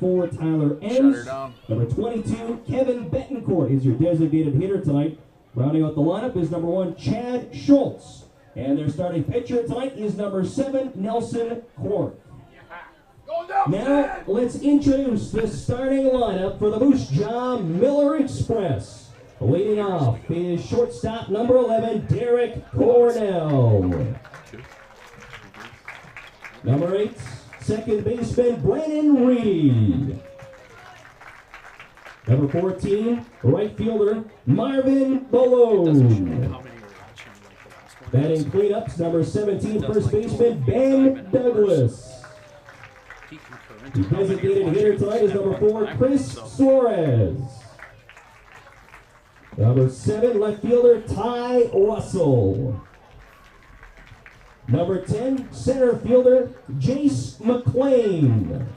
24, Tyler Enns. Number 22, Kevin Betancourt is your designated hitter tonight. Rounding out the lineup is number 1, Chad Schultz. And their starting pitcher tonight is number 7, Nelson Cork. Now, let's introduce the starting lineup for the Moose Jaw Miller Express. Leading off is shortstop number 11, Derek Cornell. Number 8, second baseman, Brennan Reed. Number 14, right fielder, Marvin Balone. Batting cleanups, number 17, first baseman, Ben Douglas. The designated hitter tonight is number 4, Chris Suarez. Number 7, left fielder, Ty Russell. Number 10, center fielder, Jace McLean.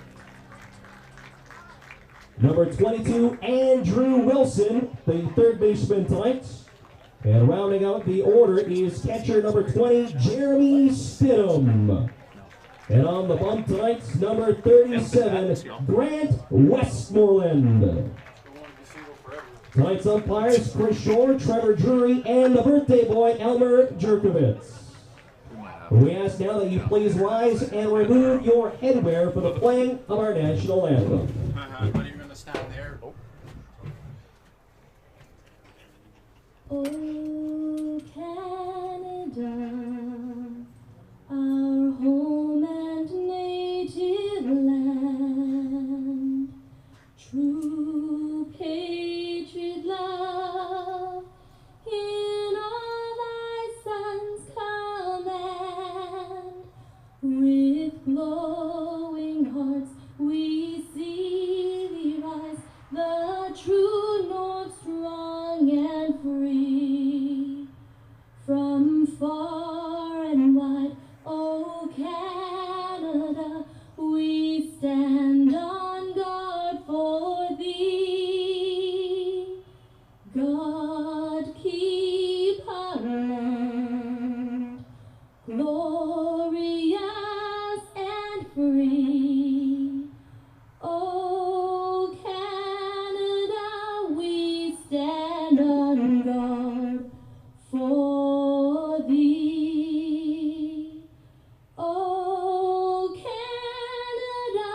Number 22, Andrew Wilson, the third baseman tonight. And rounding out the order is catcher number 20, Jeremy Stidham. And on the bump tonight, number 37, Grant Westmoreland. Tonight's umpires, Chris Shore, Trevor Drury, and the birthday boy, Elmer Jerkovitz. We ask now that you please rise and remove your headwear for the playing of our national anthem. But you're going to stand there. Oh, Canada, our home and native land, true patriot love in all thy sons command. With glowing hearts we see thee rise, the true north strong and free. From far and wide, oh Canada, we stand on guard for thee. God keep our land glorious and free. Oh Canada, we stand on guard for thee. Oh Canada,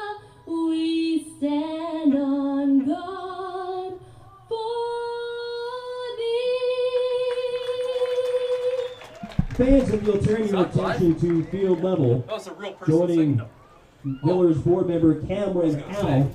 we stand on guard for thee. Fans, if you'll turn your attention to field level, joining Miller's board member Cameron Howe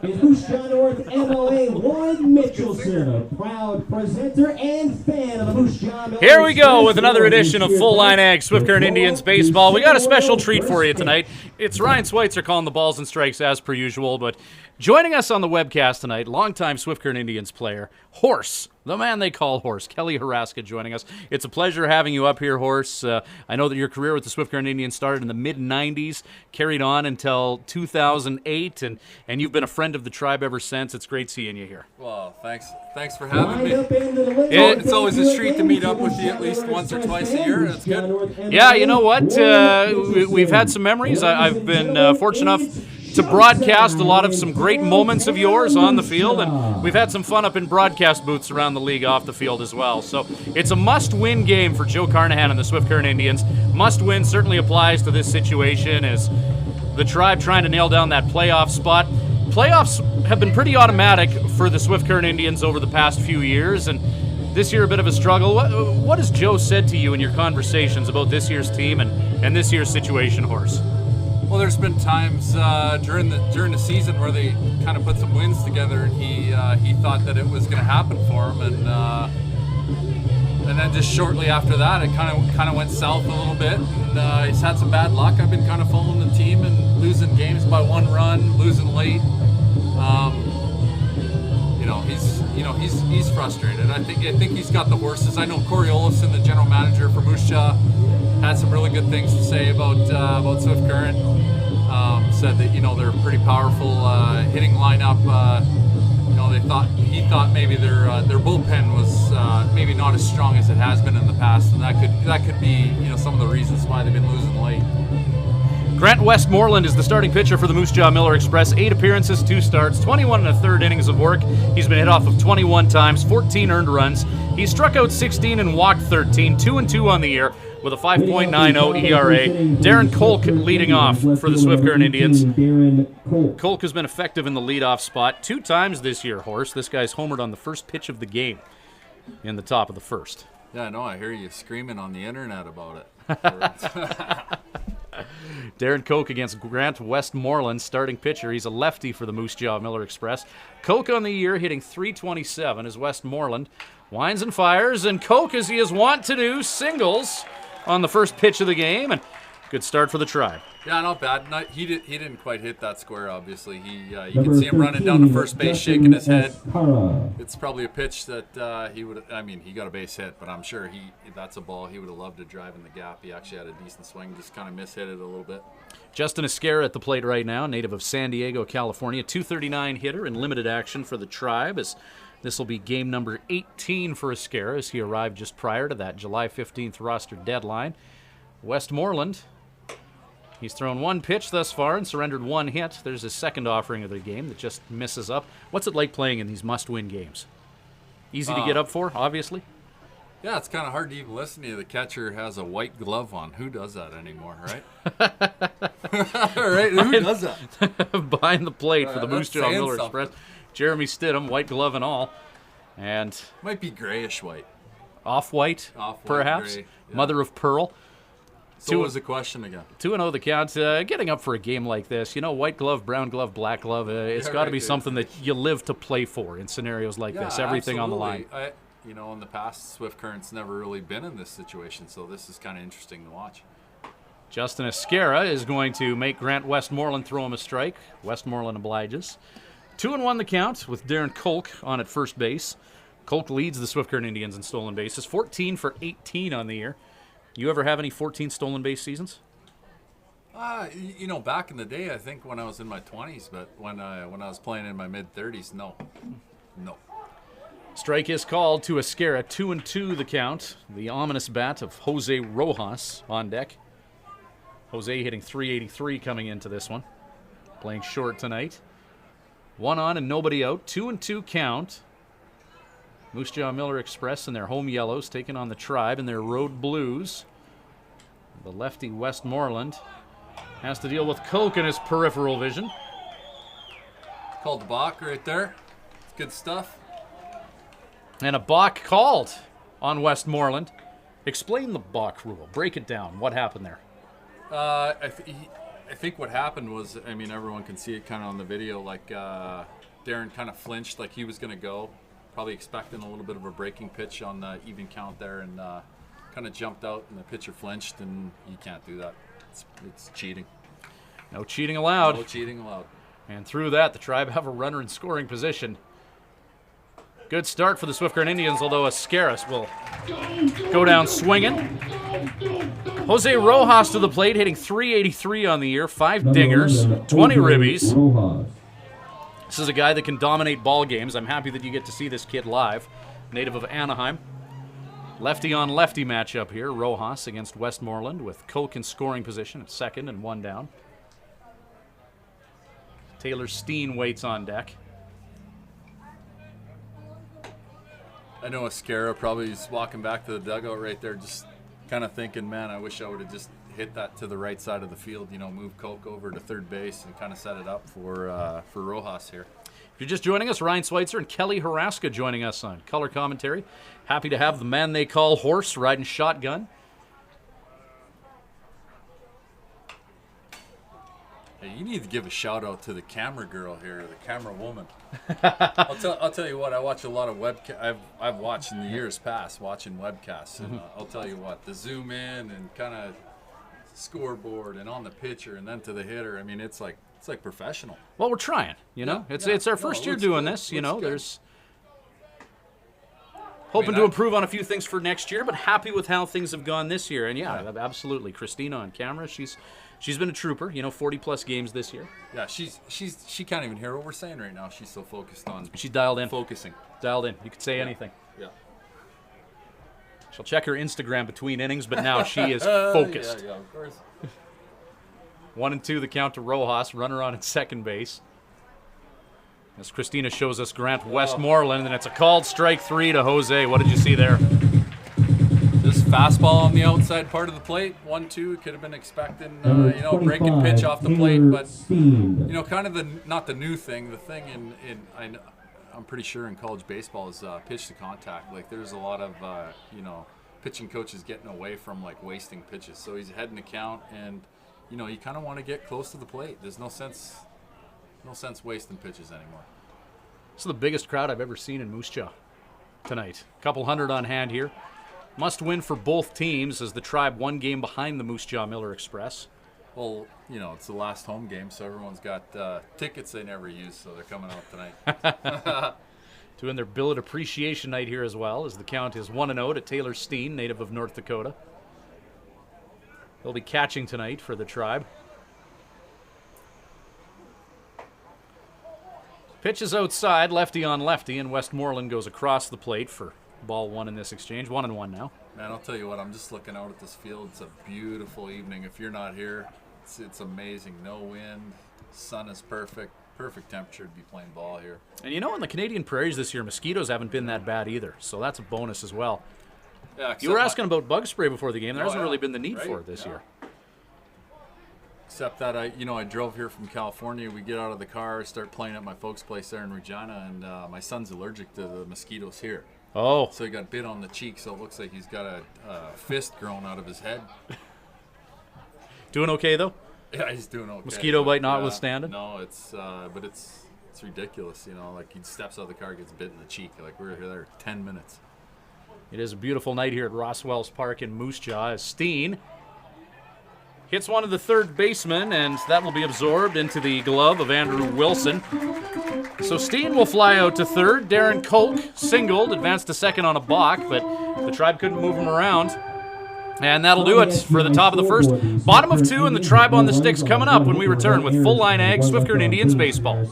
is Moose Jaw North MLA Warren Mitchelson, a proud presenter and fan of the Moose Jaw Miller. Here we go with another edition of Full Line Ag Swift Current Indians Baseball. We got a special treat for you tonight. It's Ryan Schweitzer calling the balls and strikes as per usual, but joining us on the webcast tonight, longtime Swift Current Indians player, Horse, the man they call Horse, Kelly Haraska joining us. It's a pleasure having you up here, Horse. I know that your career with the Swift Current Indians started in the mid-'90s, carried on until 2008, and you've been a friend of the tribe ever since. It's great seeing you here. Well, thanks for having me. It's always a treat to meet up with you at least once or twice a year. It's good. Yeah, you know what? We've had some memories. I've been fortunate enough to broadcast a lot of some great moments of yours on the field, and we've had some fun up in broadcast booths around the league off the field as well. So it's a must-win game for Joe Carnahan and the Swift Current Indians. Must-win certainly applies to this situation as the tribe trying to nail down that playoff spot. Playoffs have been pretty automatic for the Swift Current Indians over the past few years, and this year a bit of a struggle. What has Joe said to you in your conversations about this year's team and this year's situation, Horse? Well, there's been times during the season where they kind of put some wins together, and he thought that it was going to happen for him, and then just shortly after that, it kind of went south a little bit. And he's had some bad luck. I've been kind of following the team and losing games by one run, losing late. He's frustrated. I think he's got the horses. I know Corey Olofsson, the general manager for Moose Jaw, had some really good things to say about Swift Current. Said that they're a pretty powerful hitting lineup. He thought maybe their bullpen was maybe not as strong as it has been in the past, and that could be some of the reasons why they've been losing late. Grant Westmoreland is the starting pitcher for the Moose Jaw Miller Express. 8 appearances, 2 starts, 21 1/3 innings of work. He's been hit off of 21 times, 14 earned runs. He struck out 16 and walked 13, 2-2 on the year with a 5.90 ERA. Darren Kolk leading off for the Swift Current Indians. Kolk has been effective in the leadoff spot 2 times this year, Horse. This guy's homered on the first pitch of the game in the top of the first. Yeah, I know. I hear you screaming on the internet about it. Darren Kolk against Grant Westmoreland, starting pitcher. He's a lefty for the Moose Jaw Miller Express. Kolk on the year hitting .327 as Westmoreland winds and fires, and Kolk, as he is wont to do, singles on the first pitch of the game, and good start for the Tribe. Yeah, not bad. He didn't quite hit that square, obviously. You can see him running down to first base, shaking his head. It's probably a pitch that he would. I mean, he got a base hit, but I'm sure that's a ball he would have loved to drive in the gap. He actually had a decent swing, just kind of mishit it a little bit. Justin Esquera at the plate right now, native of San Diego, California. .239 hitter in limited action for the Tribe, as this will be game number 18 for Esquera, as he arrived just prior to that July 15th roster deadline. Westmoreland, he's thrown 1 pitch thus far and surrendered 1 hit. There's his second offering of the game that just misses up. What's it like playing in these must-win games? Easy to get up for, obviously? Yeah, it's kind of hard to even listen to you. The catcher has a white glove on. Who does that anymore, right? Right? Who does that? Behind the plate for the Moose Jaw Miller something. Express. Jeremy Stidham, white glove and all. And Might be grayish white. off-white, Off-white, perhaps. gray, yeah. Mother of pearl. So what was the question again? 2-0 the count. Getting up for a game like this, white glove, brown glove, black glove, it's got to be something that you live to play for in scenarios like this. Everything on the line. In the past, Swift Current's never really been in this situation, so this is kind of interesting to watch. Justin Esquera is going to make Grant Westmoreland throw him a strike. Westmoreland obliges. 2-1 the count with Darren Kolk on at first base. Kolk leads the Swift Current Indians in stolen bases, 14 for 18 on the year. You ever have any 14 stolen base seasons? Back in the day, I think when I was in my 20s, but when I was playing in my mid-30s, no. Strike is called to Esquera. 2-2 the count. The ominous bat of Jose Rojas on deck. Jose hitting .383 coming into this one. Playing short tonight. 1 on and nobody out. 2-2 count. Moose Jaw Miller Express in their home yellows taking on the Tribe in their road blues. The lefty Westmoreland has to deal with Kolk in his peripheral vision. Called the balk right there. It's good stuff. And a balk called on Westmoreland. Explain the balk rule. Break it down. What happened there? I think what happened was, everyone can see it kind of on the video, like Darren kind of flinched like he was going to go. Probably expecting a little bit of a breaking pitch on the even count there, and kind of jumped out, and the pitcher flinched, and you can't do that. It's cheating. No cheating allowed. No cheating allowed. And through that, the Tribe have a runner in scoring position. Good start for the Swift Current Indians, although Esquera will go down swinging. Jose Rojas to the plate, hitting .383 on the year, 5 dingers, 20 ribbies. This is a guy that can dominate ball games. I'm happy that you get to see this kid live. Native of Anaheim. Lefty on lefty matchup here. Rojas against Westmoreland with Kolk in scoring position at second and 1 down. Taylor Steen waits on deck. I know Esquera probably is walking back to the dugout right there, just kind of thinking, man, I wish I would have just hit that to the right side of the field, move Kolk over to third base and kind of set it up for Rojas here. If you're just joining us, Ryan Schweitzer and Kelly Haraska joining us on color commentary. Happy to have the man they call Horse riding shotgun. Hey, you need to give a shout out to the camera girl here, the camera woman. I'll tell you what, I watch a lot of I've watched in the years past watching webcasts, and I'll tell you what, the zoom in and kind of scoreboard and on the pitcher and then to the hitter. It's like professional. Well, we're trying, It's our first year doing this, There's hoping to improve on a few things for next year, but happy with how things have gone this year. And yeah, absolutely. Christina on camera, she's been a trooper, 40 plus games this year. Yeah, she can't even hear what we're saying right now. She's so focused on. She's dialed in. Focusing. Dialed in. You could say anything. Yeah. She'll check her Instagram between innings, but now she is focused. Yeah, of course. 1-2 the count to Rojas, runner on at second base. As Christina shows us Grant Westmoreland, and it's a called strike 3 to Jose. What did you see there? Just fastball on the outside part of the plate. 1-2. Could have been expecting, breaking pitch off the plate, but kind of not the new thing. The thing I'm pretty sure in college baseball is pitch to contact. Like there's a lot of pitching coaches getting away from like wasting pitches. So he's heading the count, and you kind of want to get close to the plate. There's no sense wasting pitches anymore. This is the biggest crowd I've ever seen in Moose Jaw tonight. A couple hundred on hand here. Must win for both teams as the Tribe one game behind the Moose Jaw Miller Express. Well, it's the last home game, so everyone's got tickets they never use, so they're coming out tonight. Doing their billet appreciation night here as well, as the count is 1-0 to Taylor Steen, native of North Dakota. They'll be catching tonight for the Tribe. Pitch is outside, lefty on lefty, and Westmoreland goes across the plate for ball one in this exchange. 1-1 now. Man, I'll tell you what, I'm just looking out at this field. It's a beautiful evening. If you're not here, it's amazing. No wind, sun is perfect. Perfect temperature to be playing ball here. And in the Canadian prairies this year, mosquitoes haven't been that bad either, so that's a bonus as well. Yeah, you were asking about bug spray before the game. There hasn't really been the need for it this year. Except that I drove here from California. We get out of the car, start playing at my folks' place there in Regina, and my son's allergic to the mosquitoes here. Oh. So he got bit on the cheek, so it looks like he's got a fist growing out of his head. Doing okay, though? Yeah, he's doing okay. Mosquito bite notwithstanding? No, it's ridiculous, Like he steps out of the car, gets bit in the cheek. Like we were here there 10 minutes. It is a beautiful night here at Roswell's Park in Moose Jaw as Steen hits one of the third basemen, and that will be absorbed into the glove of Andrew Wilson. So Steen will fly out to third. Darren Kolk singled, advanced to second on a balk, but the Tribe couldn't move him around. And that'll do it for the top of the first. Bottom of 2 and the Tribe on the sticks coming up when we return with Full Line Ag Swift Current Indians baseball.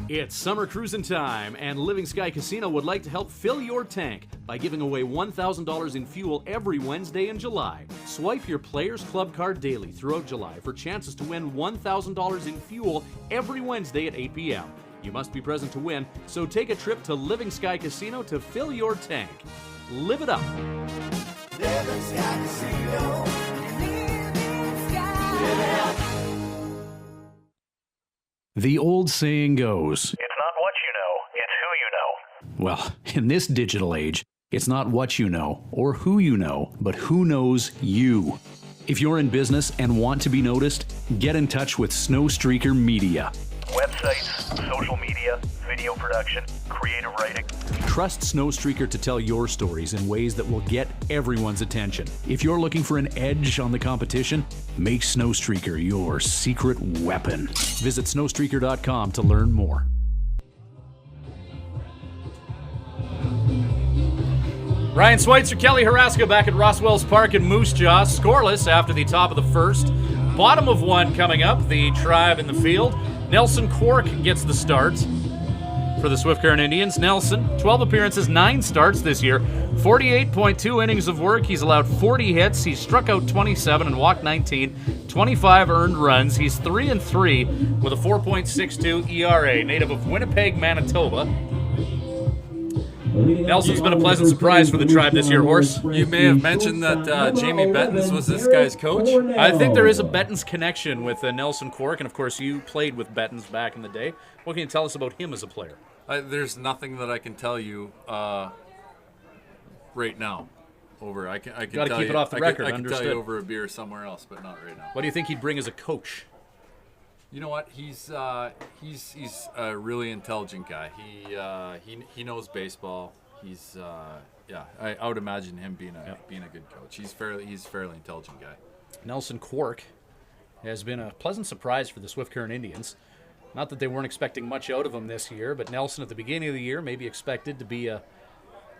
It's summer cruising time, and Living Sky Casino would like to help fill your tank by giving away $1,000 in fuel every Wednesday in July. Swipe your Players Club card daily throughout July for chances to win $1,000 in fuel every Wednesday at 8 p.m. You must be present to win, so take a trip to Living Sky Casino to fill your tank. Live it up. Living Sky Casino. Living Sky. Live it up. The old saying goes, it's not what you know, it's who you know. Well, in this digital age, it's not what you know or who you know, but who knows you. If you're in business and want to be noticed, get in touch with Snowstreaker Media. Websites, social media, video production, creative writing. Trust Snowstreaker to tell your stories in ways that will get everyone's attention. If you're looking for an edge on the competition, make Snowstreaker your secret weapon. Visit snowstreaker.com to learn more. Ryan Schweitzer, Kelly Haraska back at Roswell's Park in Moose Jaw. Scoreless after the top of the first. Bottom of 1 coming up, the Tribe in the field. Nelson Quark gets the start for the Swift Current Indians. Nelson, 12 appearances, 9 starts this year, 48.2 innings of work. He's allowed 40 hits. He's struck out 27 and walked 19, 25 earned runs. He's 3-3 with a 4.62 ERA, native of Winnipeg, Manitoba. Nelson's been a pleasant surprise for the Tribe this year, Horse. You may have mentioned that Jamie Bettens was this guy's coach. I think there is a Bettens connection with Nelson Quark, and of course you played with Bettens back in the day. What can you tell us about him as a player? There's nothing that I can tell you right now. I can Gotta tell keep you, it off the record. I can tell Understood. you over a beer somewhere else, but not right now. What do you think he'd bring as a coach? You know what? He's a really intelligent guy. He knows baseball. He's I would imagine him being a good coach. He's a fairly intelligent guy. Nelson Quark has been a pleasant surprise for the Swift Current Indians. Not that they weren't expecting much out of him this year, but Nelson at the beginning of the year maybe expected to be a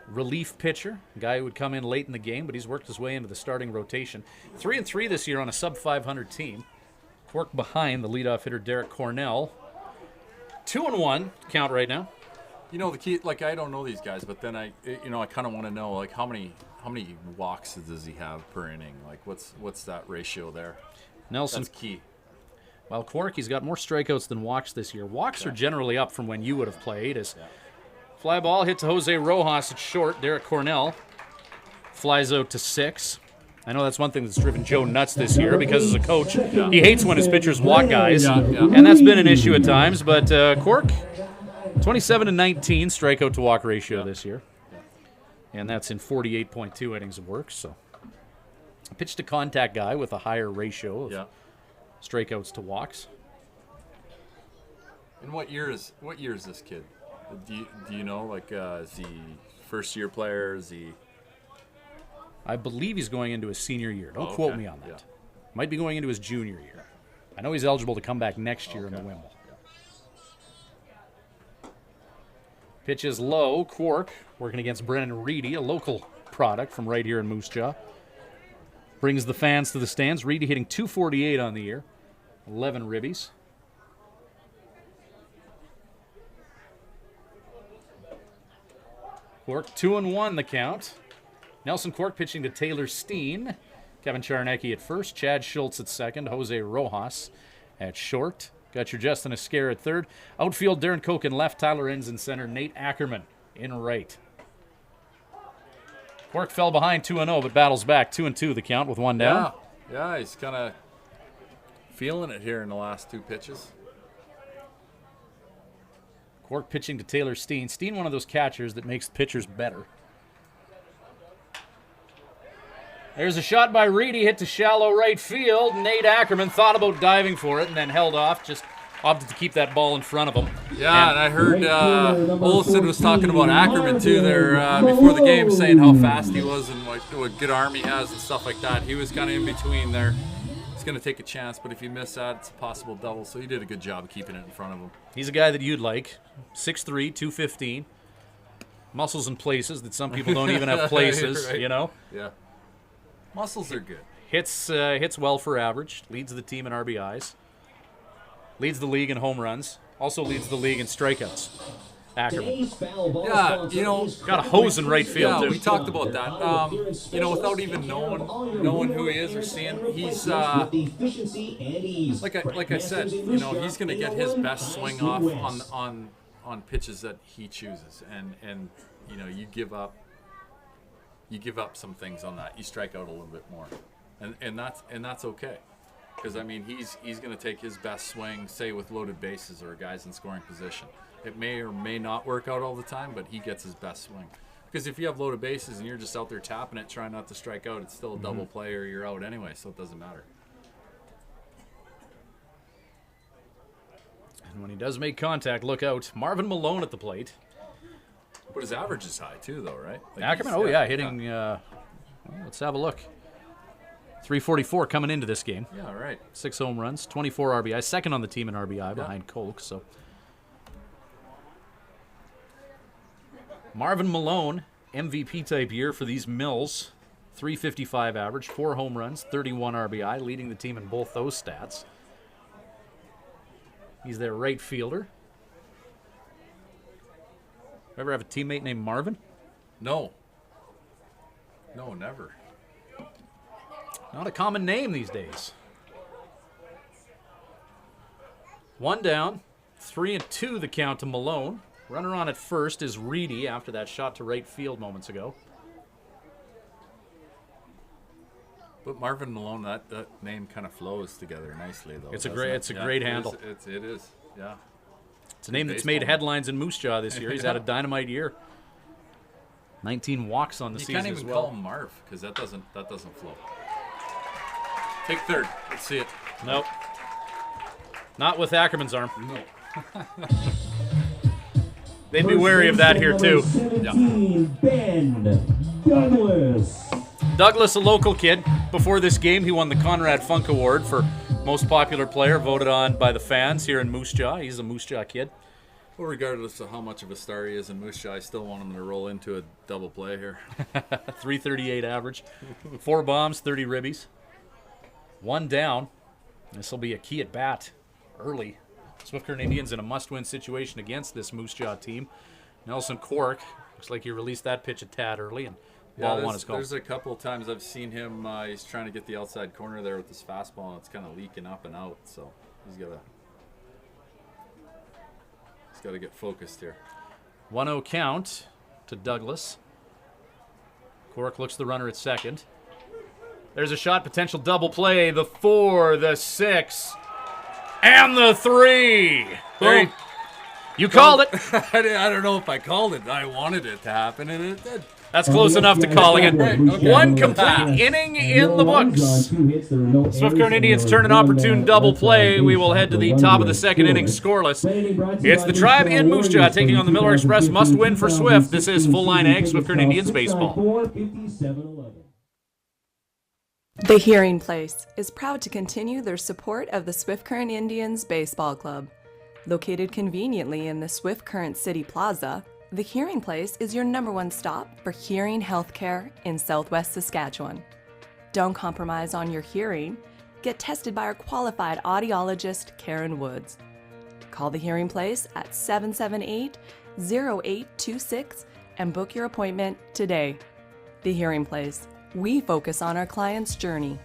relief pitcher, a guy who would come in late in the game, but he's worked his way into the starting rotation. 3-3 this year on a sub-500 team. Quark behind the leadoff hitter Derek Cornell. 2-1 count right now. You know, the key, like, I don't know these guys, but then I kind of want to know, like, how many walks does he have per inning? Like, what's that ratio there? Nelson. That's key. Well, Cork, he's got more strikeouts than walks this year. Walks are generally up from when you would have played. As fly ball hit to Jose Rojas at short. Derek Cornell flies out to 6. I know that's one thing that's driven Joe nuts this year because as a coach, he hates when his pitchers walk guys. And that's been an issue at times. But Cork, 27-19 strikeout to walk ratio this year. And that's in 48.2 innings of work. So a pitch to contact guy with a higher ratio of strikeouts to walks. And what year is this kid? Do you know? Like, is he first year player? Is he? I believe he's going into his senior year. Don't quote me on that. Might be going into his junior year. I know he's eligible to come back next year in the Wimble. Pitch is low. Quark working against Brennan Reedy, a local product from right here in Moose Jaw. Brings the fans to the stands. Reedy hitting .248 on the year. 11 ribbies. Quark 2-1 the count. Nelson Quark pitching to Taylor Steen. Kevin Charnecki at first. Chad Schultz at second. Jose Rojas at short. Got your Justin Esquer at third. Outfield, Darren Koch in left. Tyler Enns in center. Nate Ackerman in right. Quark fell behind 2-0, but battles back. 2-2 the count with one down. Yeah, he's kind of feeling it here in the last two pitches. Quark pitching to Taylor Steen. Steen, one of those catchers that makes pitchers better. There's a shot by Reedy, hit to shallow right field. Nate Ackerman thought about diving for it and then held off, just opted to keep that ball in front of him. Yeah, and I heard Olsen was talking about Ackerman too there before the game, saying how fast he was and what good arm he has and stuff like that. He was kind of in between there. He's going to take a chance, but if you miss that, it's a possible double. So he did a good job keeping it in front of him. He's a guy that you'd like. 6'3", 215. Muscles in places that some people don't even have places, right. You know? Yeah. Muscles are good. Hits well for average. Leads the team in RBIs. Leads the league in home runs. Also leads the league in strikeouts. Ackerman. Yeah, you know, got a hose in right field, too. We talked about that. You know, without even knowing who he is or seeing, he's like I said, you know, he's going to get his best swing off on pitches that he chooses, and you know, you give up some things on that. You strike out a little bit more, and that's okay. Because, I mean, he's going to take his best swing, say, with loaded bases or guys in scoring position. It may or may not work out all the time, but he gets his best swing. Because if you have loaded bases and you're just out there tapping it, trying not to strike out, it's still a double play or you're out anyway, so it doesn't matter. And when he does make contact, look out. Marvin Malone at the plate. But his average is high, too, though, right? Like Ackerman, hitting, well, let's have a look. 344 coming into this game. Yeah, right. 6 home runs, 24 RBI, second on the team in RBI behind Kolk. So Marvin Malone, MVP type year for these Mills. 355 average, 4 home runs, 31 RBI, leading the team in both those stats. He's their right fielder. Ever have a teammate named Marvin? No, never. Not a common name these days. 1 down, 3-2 the count to Malone. Runner on at first is Reedy after that shot to right field moments ago. But Marvin Malone, that name kind of flows together nicely, though. It's a great handle. It is, yeah. It's a name that's made headlines in Moose Jaw this year. He's had a dynamite year. 19 walks on the season as well. You can't even call him Marv because that doesn't flow. Take third. Let's see it. Nope. Not with Ackerman's arm. No. They'd be wary of that here, too. Ben Douglas. Douglas, a local kid. Before this game, he won the Conrad Funk Award for most popular player, voted on by the fans here in Moose Jaw. He's a Moose Jaw kid. Well, regardless of how much of a star he is in Moose Jaw, I still want him to roll into a double play here. 338 average. 4 bombs, 30 ribbies. 1 down. This will be a key at bat early Swift Current Indians in a must-win situation against this Moose Jaw team. Nelson Cork, looks like he released that pitch a tad early, and ball one is called. There's a couple of times I've seen him, he's trying to get the outside corner there with his fastball, and it's kind of leaking up and out, so he's got to get focused here. 1-0 count to Douglas. Cork looks the runner at second. There's a shot, potential double play. The 4, the 6, and the 3. Boom. You called it. I don't know if I called it. I wanted it to happen, and it did. That's close enough to calling it. One complete inning in the books. Swift Current Indians turn an opportune double play. We will head to the top of the second inning scoreless. It's the Tribe in Moose Jaw taking on the Miller Express. Must win for Swift. This is Full Line Ag, Swift Current Indians baseball. The Hearing Place is proud to continue their support of the Swift Current Indians Baseball Club. Located conveniently in the Swift Current City Plaza, The Hearing Place is your #1 stop for hearing healthcare in Southwest Saskatchewan. Don't compromise on your hearing. Get tested by our qualified audiologist, Karen Woods. Call The Hearing Place at 778-0826 and book your appointment today. The Hearing Place. We focus on our client's journey.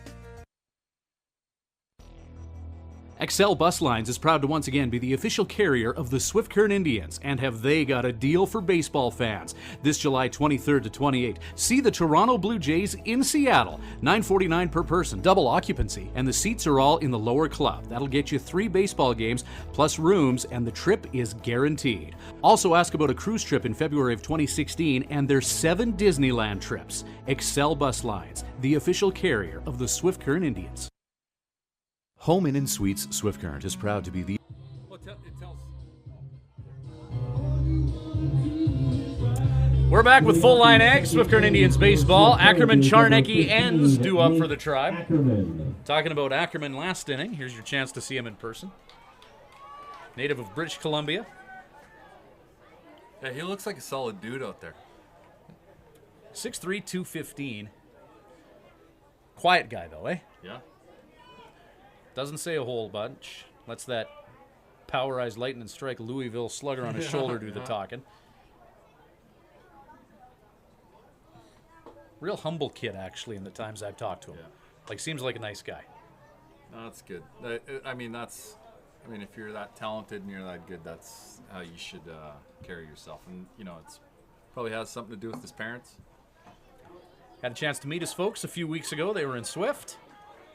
Excel Bus Lines is proud to once again be the official carrier of the Swift Current Indians, and have they got a deal for baseball fans. This July 23rd to 28th, see the Toronto Blue Jays in Seattle. $9.49 per person, double occupancy, and the seats are all in the lower club. That'll get you 3 baseball games plus rooms, and the trip is guaranteed. Also ask about a cruise trip in February of 2016 and their 7 Disneyland trips. Excel Bus Lines, the official carrier of the Swift Current Indians. Home Inn & Suites Swift Current is proud to be the... We're back with Full Line Ag, Swift Current Indians baseball. Ackerman, Charnecki, ends due up for the Tribe. Talking about Ackerman last inning, here's your chance to see him in person. Native of British Columbia. Yeah, he looks like a solid dude out there. 6'3", 215. Quiet guy, though, eh? Yeah. Doesn't say a whole bunch. Lets that powerized lightning strike Louisville slugger on his shoulder do the talking. Real humble kid, actually, in the times I've talked to him. Yeah. Like, seems like a nice guy. No, that's good. I mean, if you're that talented and you're that good, that's how you should carry yourself. And, it's probably has something to do with his parents. Had a chance to meet his folks a few weeks ago. They were in Swift.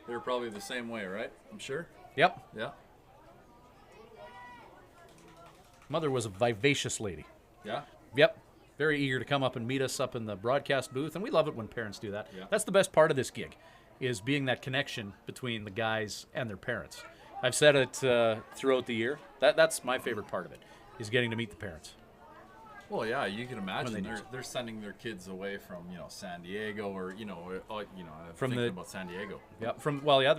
They were probably the same way, right? I'm sure. Yep. Yeah. Mother was a vivacious lady. Yeah? Yep. Very eager to come up and meet us up in the broadcast booth, and we love it when parents do that. Yeah. That's the best part of this gig, is being that connection between the guys and their parents. I've said it throughout the year. That's my favorite part of it, is getting to meet the parents. Well, yeah, you can imagine When they're sending their kids away from San Diego or From thinking about San Diego. Yeah,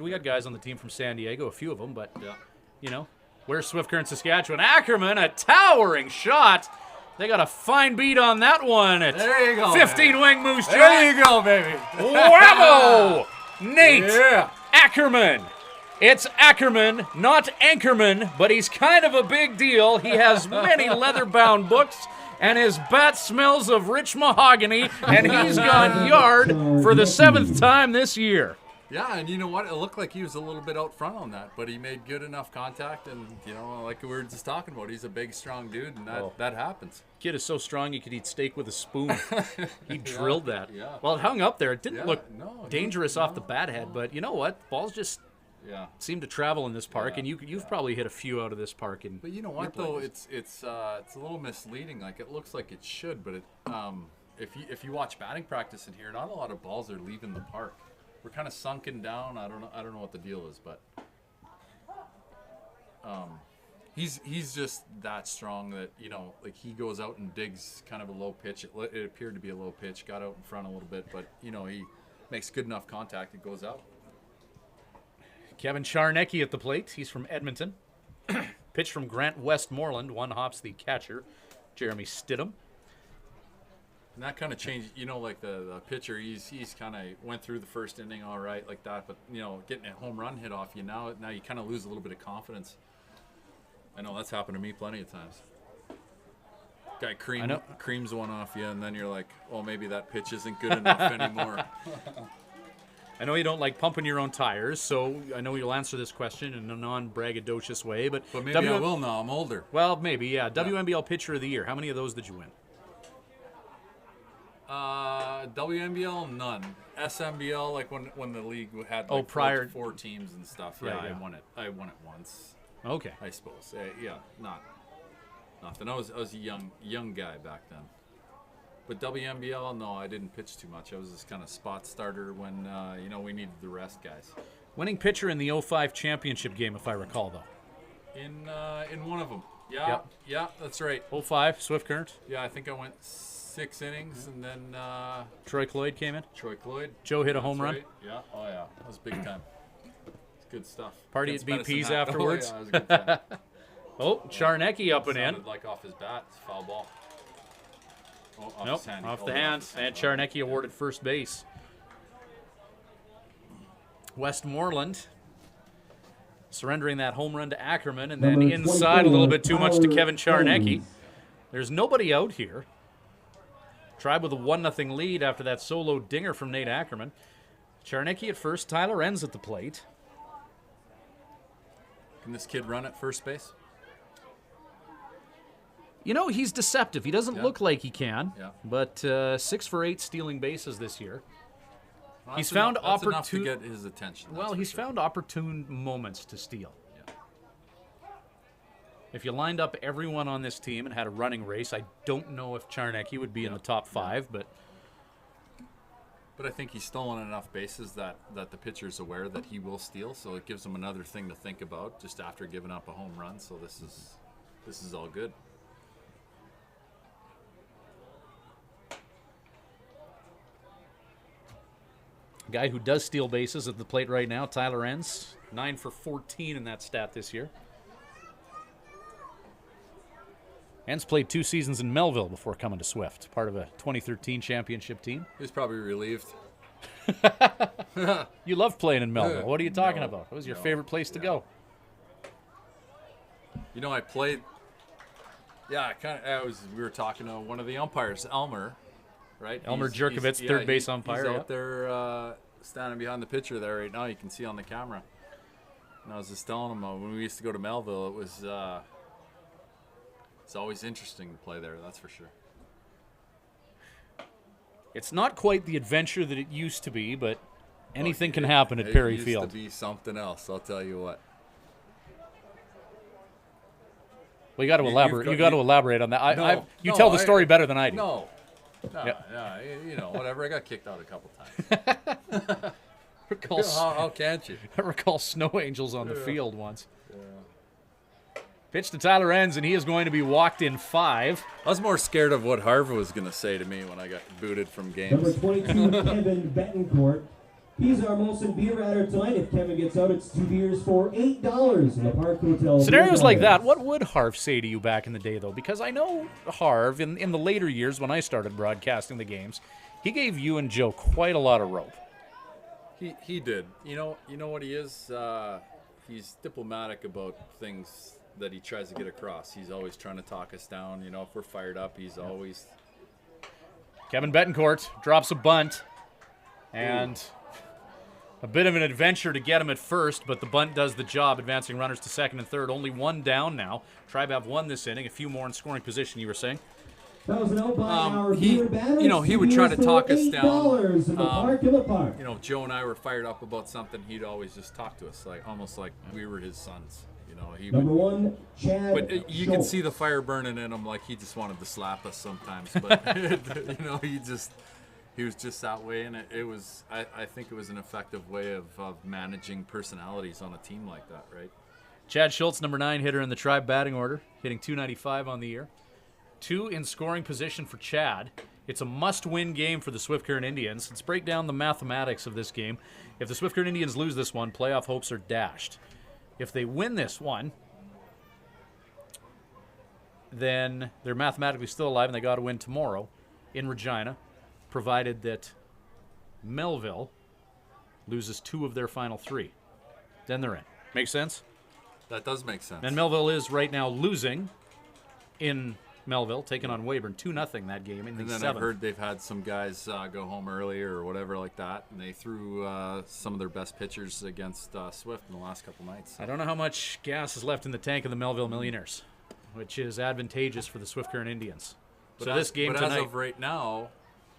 we got guys on the team from San Diego, a few of them, but Yeah. Where's Swift Current, Saskatchewan? Ackerman, a towering shot. They got a fine beat on that one. There you go. 15 wing Moose Jaw. There you go, baby. Whammo! Nate Yeah. Ackerman. It's Ackerman, not Anchorman, but he's kind of a big deal. He has many leather-bound books, and his bat smells of rich mahogany, and he's gone yard for the 7th time this year. Yeah, and you know what? It looked like he was a little bit out front on that, but he made good enough contact, and, like we were just talking about, he's a big, strong dude, and that happens. Kid is so strong he could eat steak with a spoon. He drilled that. Yeah. Well, it hung up there. It didn't look no, dangerous off the bat head, but you know what? Balls just seem to travel in this park, and you've probably hit a few out of this park. But you know what, though? It's a little misleading. Like, it looks like it should, but if you watch batting practice in here, not a lot of balls are leaving the park. We're kind of sunken down. I don't know what the deal is, but he's just that strong that like he goes out and digs kind of a low pitch. It appeared to be a low pitch. Got out in front a little bit, but he makes good enough contact. It goes out. Kevin Charnecki at the plate. He's from Edmonton. Pitch from Grant Westmoreland. One hops the catcher, Jeremy Stidham. And that kind of changed, like the pitcher, he's kind of went through the first inning all right like that, but getting a home run hit off you now you kind of lose a little bit of confidence. I know that's happened to me plenty of times. Guy creams one off you, and then you're like, oh, maybe that pitch isn't good enough anymore. I know you don't like pumping your own tires, so I know you'll answer this question in a non-braggadocious way. But maybe I will now. I'm older. Well, maybe, yeah. WMBL Pitcher of the Year. How many of those did you win? WMBL, none. SMBL, like when the league had like four teams and stuff. Yeah, I won it. I won it once. Okay. I suppose. Nothing. I was a young guy back then. But WMBL, no, I didn't pitch too much. I was this kind of spot starter when we needed the rest guys. Winning pitcher in the 05 championship game, if I recall, though. In one of them. Yeah, that's right. 05, Swift Current. Yeah, I think I went 6 innings, and then Troy Cloyd came in. Joe hit a home run. Yeah, that was big time. It's good stuff. Party at BP's afterwards. Oh, yeah, that was a good time. Charnecki up and in. Sounded like off his bat. It's a foul ball. Off the hands. And Charnecki awarded first base. Westmoreland surrendering that home run to Ackerman, and then inside a little bit too much to Kevin Charnecki. There's nobody out here. Tribe with a 1-0 lead after that solo dinger from Nate Ackerman. Charnecki at first, Tyler Enns at the plate. Can this kid run at first base? You know, he's deceptive. He doesn't look like he can, but 6 for 8 stealing bases this year. Well, he's found opportune to get his attention. Well, he's found opportune moments to steal. Yeah. If you lined up everyone on this team and had a running race, I don't know if Charnecki would be in the top 5, but I think he's stolen enough bases that the pitcher's aware that he will steal, so it gives him another thing to think about just after giving up a home run. So this is all good. Guy who does steal bases at the plate right now, Tyler Enns, 9 for 14 in that stat this year. Enns played 2 seasons in Melville before coming to Swift, part of a 2013 championship team. He was probably relieved. You love playing in Melville. What are you talking about? It was your favorite place to go. You know, I played. Yeah, we were talking to one of the umpires, Elmer. Right, Elmer Jerkovitz, third base umpire. He's out there standing behind the pitcher there right now. You can see on the camera. And I was just telling him when we used to go to Melville, it's always interesting to play there. That's for sure. It's not quite the adventure that it used to be, but anything can happen at Perry Field. It used to be something else. I'll tell you what. Well, you got to elaborate. You got to elaborate on that. You tell the story better than I do. No. Whatever. I got kicked out a couple times. How can't you? I recall Snow Angels on the field once. Yeah. Pitch to Tyler Enns, and he is going to be walked in 5. I was more scared of what Harvey was going to say to me when I got booted from games. Number 22, Kevin Betancourt. He's our Molson beer rider tonight. If Kevin gets out, it's 2 beers for $8 in the Park Hotel. Scenarios like that, what would Harv say to you back in the day, though? Because I know Harv, in the later years when I started broadcasting the games, he gave you and Joe quite a lot of rope. He did. You know what he is? He's diplomatic about things that he tries to get across. He's always trying to talk us down. You know, if we're fired up, he's always... Kevin Betancourt drops a bunt, and... a bit of an adventure to get him at first, but the bunt does the job, advancing runners to second and third. Only 1 down now. Tribe have 1 this inning, a few more in scoring position, you were saying? That was an out by our viewer batters. He would try to talk us down. In the park. Joe and I were fired up about something. He'd always just talk to us, almost like we were his sons. Number 1, Chad. But you can see the fire burning in him, like he just wanted to slap us sometimes. But he was just that way, and it was. I think it was an effective way of managing personalities on a team like that, right? Chad Schultz, number 9 hitter in the Tribe batting order, hitting .295 on the year. 2 in scoring position for Chad. It's a must-win game for the Swift Current Indians. Let's break down the mathematics of this game. If the Swift Current Indians lose this one, playoff hopes are dashed. If they win this one, then they're mathematically still alive, and they got to win tomorrow in Regina, provided that Melville loses 2 of their final 3. Then they're in. Make sense? That does make sense. And Melville is right now losing in Melville, taking on Weyburn 2-0 that game in the And then 7th. I've heard they've had some guys go home early or whatever like that, and they threw some of their best pitchers against Swift in the last couple nights. I don't know how much gas is left in the tank of the Melville Millionaires, which is advantageous for the Swift Current Indians. So this game but tonight, as of right now,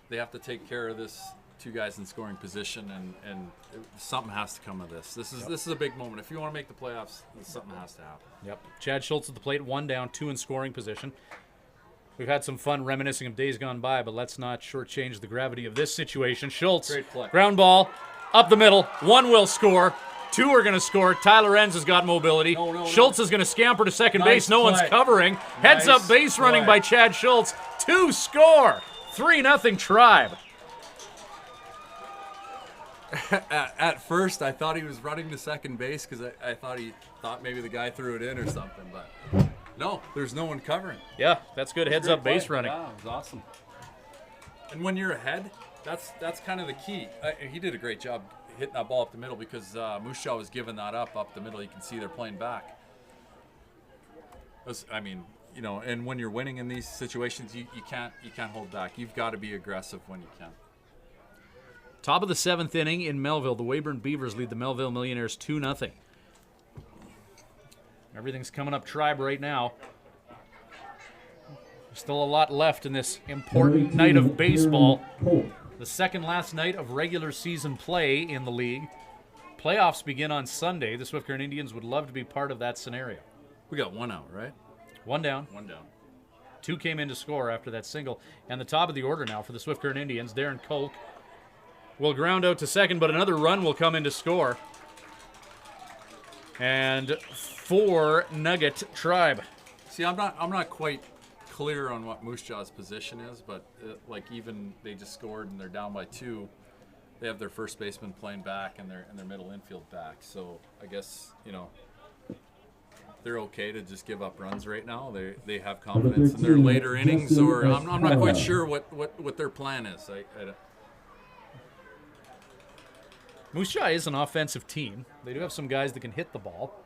they have to take care of this 2 guys in scoring position, and something has to come of this. This is a big moment. If you want to make the playoffs, something has to happen. Yep. Chad Schultz at the plate, 1 down, 2 in scoring position. We've had some fun reminiscing of days gone by, but let's not shortchange the gravity of this situation. Schultz, Great play. ground ball, up the middle. 1 will score. 2 are going to score. Tyler Enns has got mobility. Schultz is going to scamper to second base. No one's covering. Heads up base running by Chad Schultz. 2 score. 3-0 Tribe. At first, I thought he was running to second base because I thought maybe the guy threw it in or something, but no, there's no one covering. Yeah, that's good heads up base running. Yeah, it was awesome. And when you're ahead, that's kind of the key. He did a great job hitting that ball up the middle because Moose Jaw was giving that up the middle. You can see they're playing back. And when you're winning in these situations, you can't hold back. You've got to be aggressive when you can. Top of the 7th inning in Melville, the Weyburn Beavers lead the Melville Millionaires 2-0. Everything's coming up Tribe right now. There's still a lot left in this important night of baseball. The second last night of regular season play in the league. Playoffs begin on Sunday. The Swift Current Indians would love to be part of that scenario. We got 1 out, right? 1 down. 1 down. 2 came in to score after that single. And the top of the order now for the Swift Current Indians, Darren Kolk will ground out to second, but another run will come in to score. And 4 Nugget Tribe. See, I'm not quite clear on what Moose Jaw's position is, but even they just scored and they're down by 2. They have their first baseman playing back and their middle infield back. So I guess they're okay to just give up runs right now. They have confidence in their later innings, or I'm not quite sure what their plan is. Moose Jaw is an offensive team. They do have some guys that can hit the ball.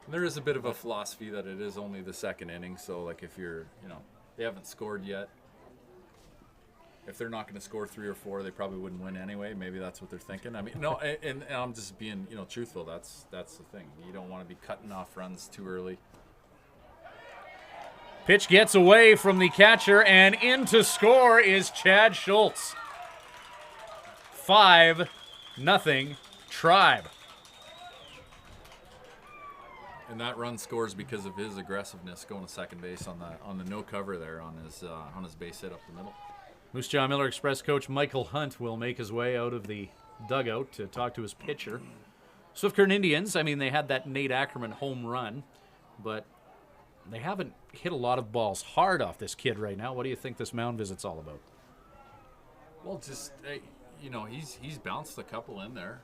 There is a bit of a philosophy that it is only the second inning, so if you're, they haven't scored yet. If they're not going to score 3 or 4, they probably wouldn't win anyway. Maybe that's what they're thinking. And I'm just being, truthful. That's the thing. You don't want to be cutting off runs too early. Pitch gets away from the catcher, and in to score is Chad Schultz. 5-0 Tribe. And that run scores because of his aggressiveness going to second base on the no cover there on his base hit up the middle. Moose Jaw Miller Express coach Michael Hunt will make his way out of the dugout to talk to his pitcher. Swift Current Indians, they had that Nate Ackerman home run, but they haven't hit a lot of balls hard off this kid right now. What do you think this mound visit's all about? Well, just he's bounced a couple in there.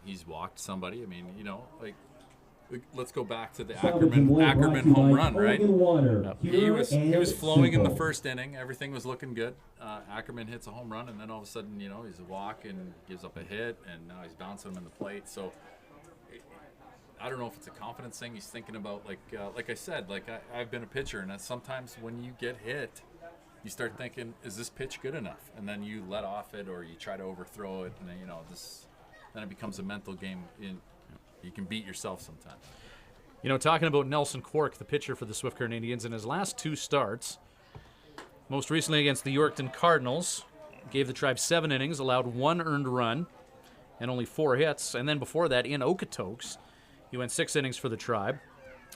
He's walked somebody. Let's go back to the Ackerman home run, right? He was flowing in the first inning. Everything was looking good. Ackerman hits a home run, and then all of a sudden, he's a walk and gives up a hit, and now he's bouncing him in the plate. So I don't know if it's a confidence thing. He's thinking about like I said, I've been a pitcher, and sometimes when you get hit, you start thinking, is this pitch good enough? And then you let off it, or you try to overthrow it, and then then it becomes a mental game. You can beat yourself sometimes. Talking about Nelson Quark, the pitcher for the Swift Current Indians, in his last 2 starts, most recently against the Yorkton Cardinals, gave the Tribe 7 innings, allowed 1 earned run, and only 4 hits. And then before that, in Okotoks, he went 6 innings for the Tribe,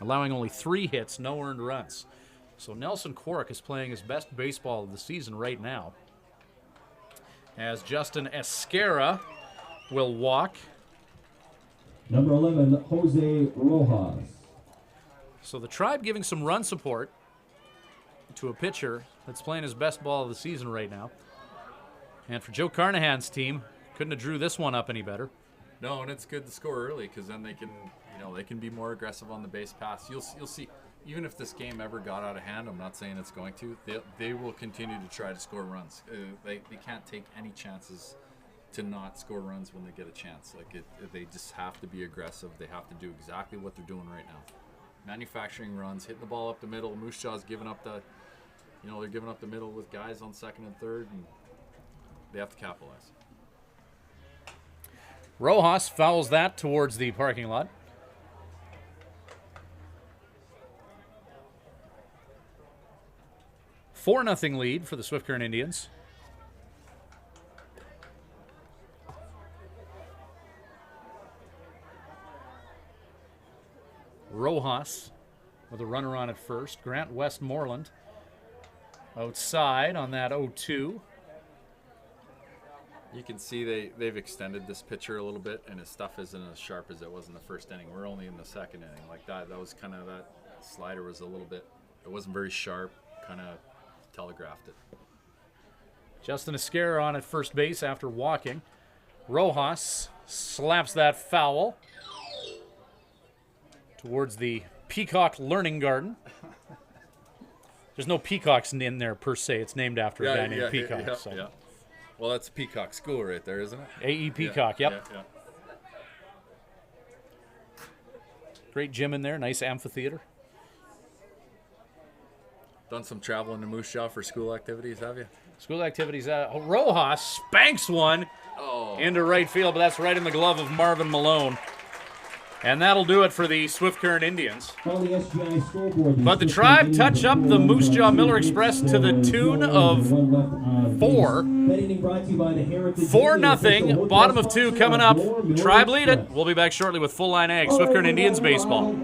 allowing only 3 hits, no earned runs. So Nelson Quark is playing his best baseball of the season right now, as Justin Esquera will walk. Number 11, Jose Rojas. So the Tribe giving some run support to a pitcher that's playing his best ball of the season right now. And for Joe Carnahan's team, couldn't have drew this one up any better. No, and it's good to score early because then they can be more aggressive on the base pass. You'll see, even if this game ever got out of hand, I'm not saying it's going to, they will continue to try to score runs. They can't take any chances to not score runs when they get a chance. Like they just have to be aggressive. They have to do exactly what they're doing right now. Manufacturing runs, hitting the ball up the middle. Moose Jaw's giving up the, they're giving up the middle with guys on second and third, and they have to capitalize. Rojas fouls that towards the parking lot. Four 4-0 lead for the Swift Current Indians. Rojas with a runner on at first. Grant Westmoreland outside on that 0-2. You can see they've extended this pitcher a little bit, and his stuff isn't as sharp as it was in the first inning. We're only in the second inning. Like that was kind of, that slider was a little bit, it wasn't very sharp, kind of telegraphed it. Justin Esquerra on at first base after walking. Rojas slaps that foul towards the Peacock Learning Garden. There's no peacocks in there per se. It's named after a guy named Peacock. Yeah. Well, that's Peacock School right there, isn't it? A.E. Peacock, yep. Yeah. Great gym in there, nice amphitheater. Done some traveling to Moose Jaw for school activities, have you? School activities. Rojas spanks one into right field, but that's right in the glove of Marvin Malone. And that'll do it for the Swift Current Indians. But the Tribe touch up the Moose Jaw Miller Express to the tune of 4. 4-0. Bottom of 2 coming up. Tribe lead it. We'll be back shortly with Full Line Ag, Swift Current Indians baseball.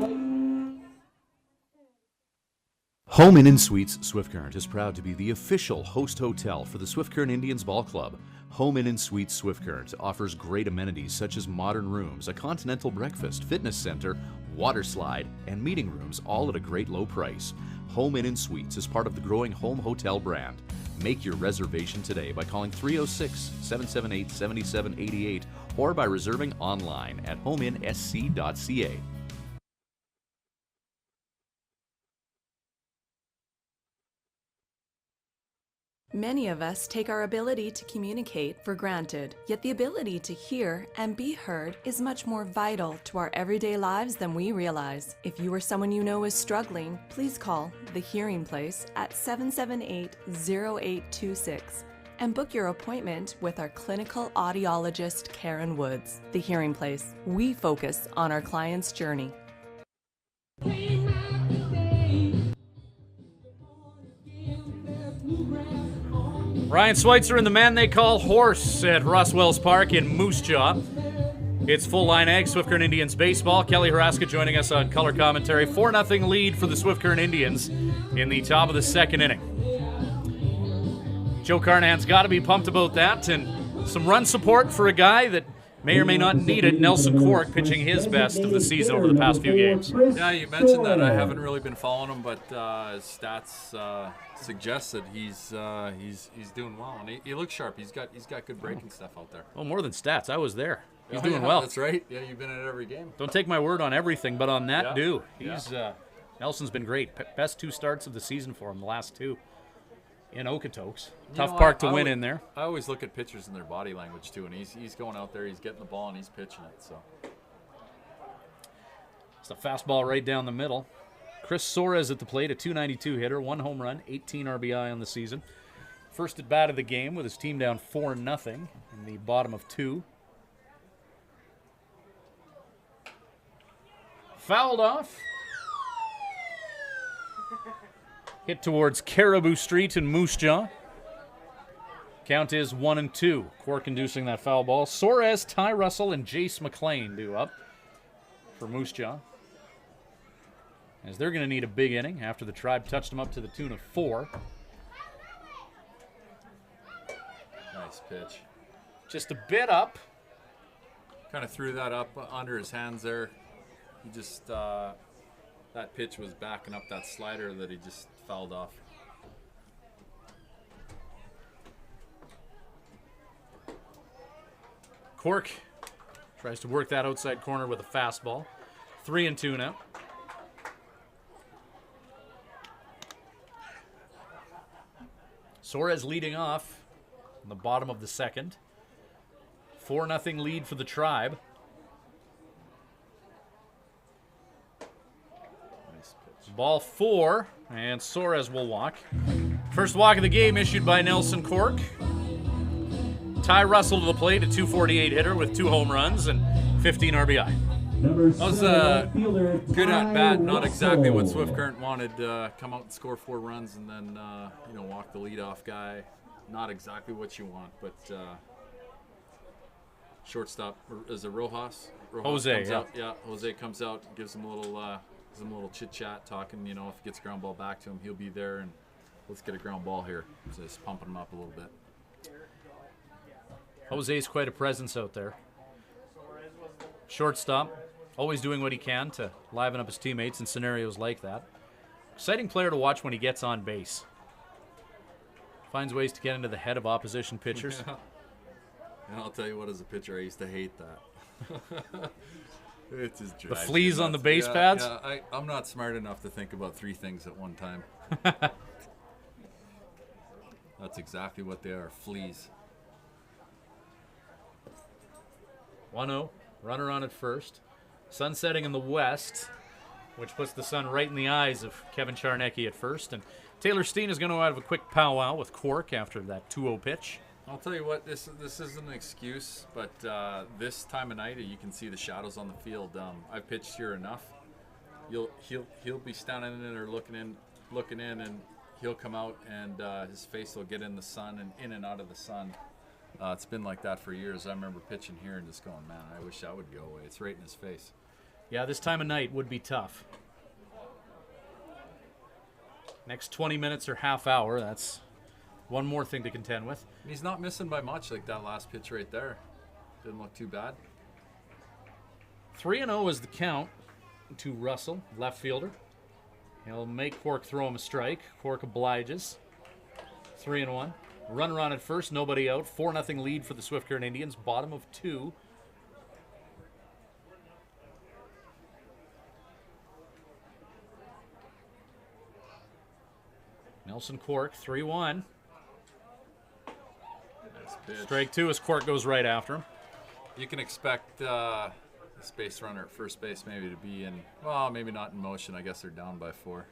Home Inn & Suites Swift Current is proud to be the official host hotel for the Swift Current Indians Ball Club. Home Inn & Suites Swift Current offers great amenities such as modern rooms, a continental breakfast, fitness center, water slide, and meeting rooms, all at a great low price. Home Inn & Suites is part of the growing home hotel brand. Make your reservation today by calling 306-778-7788 or by reserving online at homeinsc.ca. Many of us take our ability to communicate for granted, yet the ability to hear and be heard is much more vital to our everyday lives than we realize. If you or someone you know is struggling, please call The Hearing Place at 778-0826 and book your appointment with our clinical audiologist, Karen Woods. The Hearing Place. We focus on our client's journey. Ryan Schweitzer and the man they call Horse at Roswell's Park in Moose Jaw. It's Full Line Ag, Swift Current Indians baseball. Kelly Haraska joining us on color commentary. 4-0 lead for the Swift Current Indians in the top of the second inning. Joe Carnahan's got to be pumped about that, and some run support for a guy that may or may not need it. Nelson Cork pitching his best of the season over the past few games. Yeah, you mentioned that. I haven't really been following him, but his stats suggest that he's doing well, and he looks sharp. He's got good breaking stuff out there. Oh, more than stats. I was there. He's doing well. That's right. Yeah, you've been at every game. Don't take my word on everything, but on that, do. Nelson's been great. Best 2 starts of the season for him, the last 2 in Okotoks. Tough park to win in there. I always look at pitchers and their body language too, and he's going out there, he's getting the ball, and he's pitching it. So it's a fastball right down the middle. Chris Suarez at the plate, a .292 hitter, 1 home run, 18 RBI on the season. First at bat of the game with his team down 4-0 in the bottom of 2. Fouled off. Hit towards Caribou Street in Moose Jaw. Count is 1-2. Cork inducing that foul ball. Suarez, Ty Russell, and Jace McLean due up for Moose Jaw, as they're going to need a big inning after the Tribe touched them up to the tune of 4. Nice pitch. Just a bit up. Kind of threw that up under his hands there. He just, that pitch was backing up that slider that he just fouled off. Cork tries to work that outside corner with a fastball. 3-2 now. Suarez leading off in the bottom of the second. 4-0 lead for the Tribe. Ball 4, and Suarez will walk. First walk of the game issued by Nelson Cork. Ty Russell to the plate, a .248 hitter with 2 home runs and 15 RBI. That was a good at bat, not exactly what Swift Current wanted. Come out and score 4 runs and then walk the leadoff guy. Not exactly what you want, but shortstop is it Rojas? Jose, comes yeah. out. Yeah, Jose comes out, gives him a little chit chat, talking. If he gets a ground ball back to him, he'll be there, and let's get a ground ball here. Just pumping him up a little bit. Jose's quite a presence out there. Shortstop, always doing what he can to liven up his teammates in scenarios like that. Exciting player to watch when he gets on base. Finds ways to get into the head of opposition pitchers. Yeah. And I'll tell you what, as a pitcher, I used to hate that. It just The drives fleas me on the nuts. base pads? Yeah, I'm not smart enough to think about 3 things at one time. That's exactly what they are, fleas. 1-0, runner on at first. Sun setting in the west, which puts the sun right in the eyes of Kevin Charnecki at first. And Taylor Steen is going to have a quick powwow with Cork after that 2-0 pitch. I'll tell you what, this isn't an excuse, but this time of night you can see the shadows on the field. I've pitched here enough. He'll be standing in there looking in, and he'll come out and his face will get in the sun and in and out of the sun. It's been like that for years. I remember pitching here and just going, man, I wish that would go away. It's right in his face. Yeah, this time of night would be tough. Next 20 minutes or half hour, that's one more thing to contend with. He's not missing by much, like that last pitch right there. Didn't look too bad. 3-0 is the count to Russell, left fielder. He'll make Cork throw him a strike. Cork obliges. 3-1. Runner on at first, nobody out. 4-0 lead for the Swift Current Indians, bottom of 2. Nelson Cork, 3-1. Strike 2 as Cork goes right after him. You can expect this base runner at first base maybe to be in, well, maybe not in motion. I guess they're down by 4.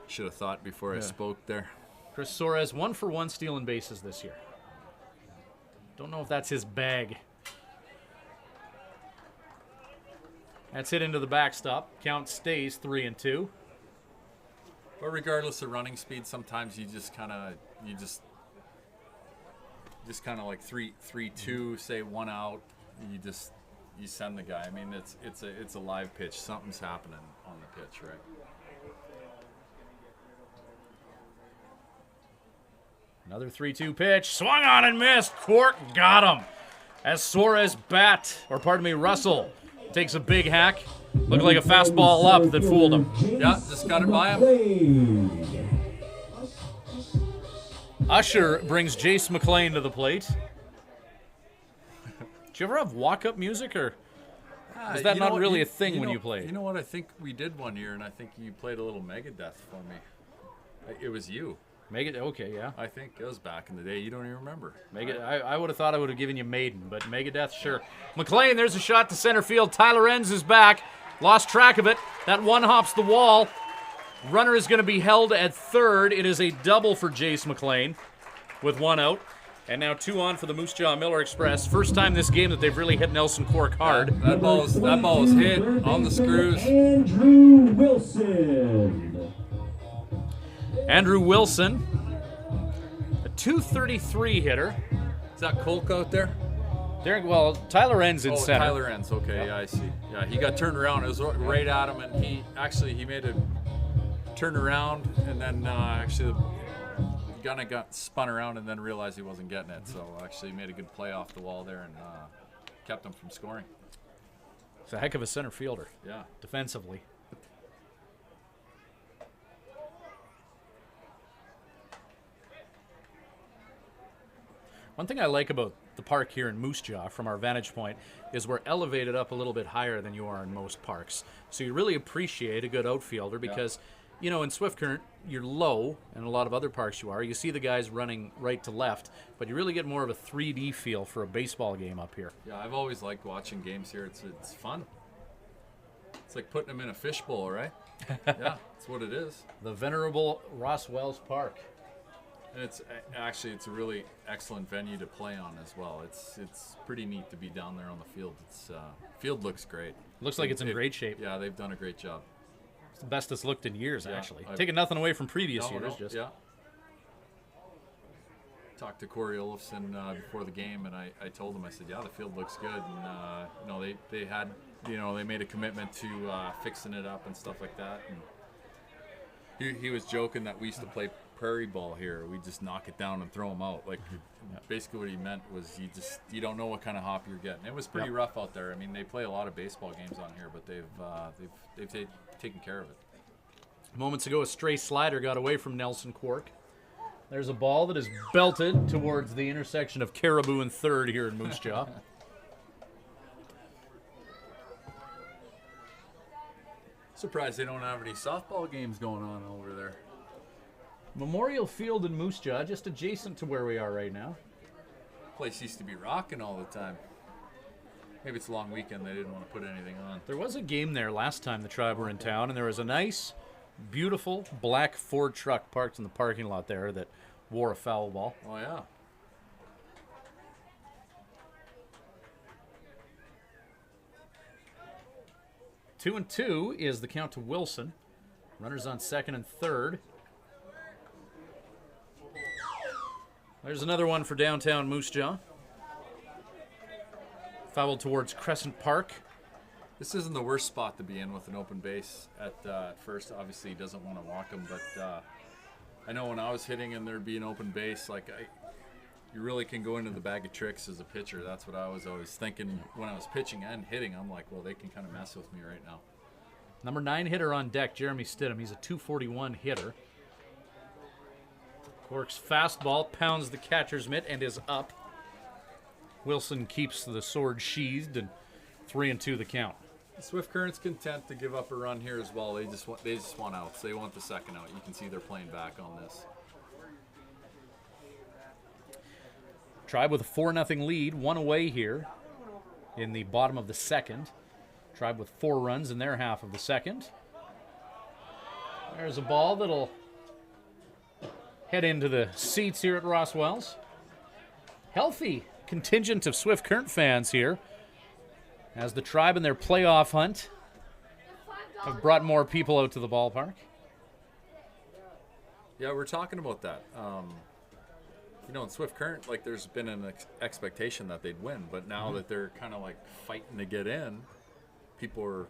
Should have thought before I spoke there. Chris Suarez, 1-for-1 stealing bases this year. Don't know if that's his bag. That's hit into the backstop. Count stays 3-2. But regardless of running speed, sometimes you just kind of like 3-2, say 1 out. You send the guy. I mean, it's a live pitch. Something's happening on the pitch, right? Another 3-2 pitch. Swung on and missed. Cork got him. As Suarez Russell takes a big hack. Looked like a fastball up that fooled him. Yeah, just got it by him. Usher brings Jace McLean to the plate. Did you ever have walk-up music, or is that not really a thing when you played? You know what? I think we did one year, and I think you played a little Megadeth for me. It was you. Okay, yeah. I think it was back in the day. You don't even remember. I would have thought I would have given you Maiden, but Megadeth, sure. McLean, there's a shot to center field. Tyler Enns is back. Lost track of it. That one hops the wall. Runner is going to be held at third. It is a double for Jace McLean with 1 out. And now 2 on for the Moose Jaw Miller Express. First time this game that they've really hit Nelson Cork hard. That ball is hit on the screws. Andrew Wilson. Andrew Wilson, a .233 hitter. Is that Colk out there? Tyler Enns in center. Tyler Enns. Okay, yeah, I see. Yeah, he got turned around. It was right at him, and he made a turn around, and then the gunner got spun around and then realized he wasn't getting it. So actually made a good play off the wall there and kept him from scoring. It's a heck of a center fielder. Yeah. Defensively. One thing I like about the park here in Moose Jaw from our vantage point is we're elevated up a little bit higher than you are in most parks. So you really appreciate a good outfielder because you know, in Swift Current, you're low, and a lot of other parks you are. You see the guys running right to left, but you really get more of a 3D feel for a baseball game up here. Yeah, I've always liked watching games here. It's fun. It's like putting them in a fishbowl, right? Yeah, that's what it is. The venerable Ross Wells Park. And it's a really excellent venue to play on as well. It's pretty neat to be down there on the field. Field looks great. Looks like it's in great shape. Yeah, they've done a great job. It's the best it's looked in years, actually. I've Taking nothing away from previous years. Yeah. Talked to Corey Olofsson before the game, and I told him, I said, yeah, the field looks good. And, they made a commitment to fixing it up and stuff like that. And he was joking that we used to play prairie ball here. We just knock it down and throw them out. Like, basically what he meant was you don't know what kind of hop you're getting. It was pretty rough out there. I mean, they play a lot of baseball games on here, but they've taken care of it. Moments ago, a stray slider got away from Nelson Quark. There's a ball that is belted towards the intersection of Caribou and Third here in Moose Jaw. Surprised they don't have any softball games going on over there. Memorial Field in Moose Jaw, just adjacent to where we are right now. Place used to be rocking all the time. Maybe it's a long weekend, they didn't want to put anything on. There was a game there last time the Tribe were in town, and there was a nice, beautiful black Ford truck parked in the parking lot there that wore a foul ball. Oh, yeah. Two and two is the count to Wilson. Runners on second and third. There's another one for downtown Moose Jaw. Fouled towards Crescent Park. This isn't the worst spot to be in with an open base at first. Obviously, he doesn't want to walk him, but I know when I was hitting and there'd be an open base, you really can go into the bag of tricks as a pitcher. That's what I was always thinking when I was pitching and hitting. I'm like, well, they can kind of mess with me right now. Number 9 hitter on deck, Jeremy Stidham. He's a .241 hitter. Cork's fastball pounds the catcher's mitt and is up. Wilson keeps the sword sheathed, and 3-2 the count. Swift Current's content to give up a run here as well. They just want outs. They want the second out. You can see they're playing back on this. Tribe with a 4-0 lead, one away here in the bottom of the second. Tribe with 4 runs in their half of the second. There's a ball that'll head into the seats here at Ross Wells. Healthy contingent of Swift Current fans here, as the Tribe in their playoff hunt have brought more people out to the ballpark. Yeah, we're talking about that. In Swift Current, there's been an expectation that they'd win, but now that they're kind of fighting to get in, people are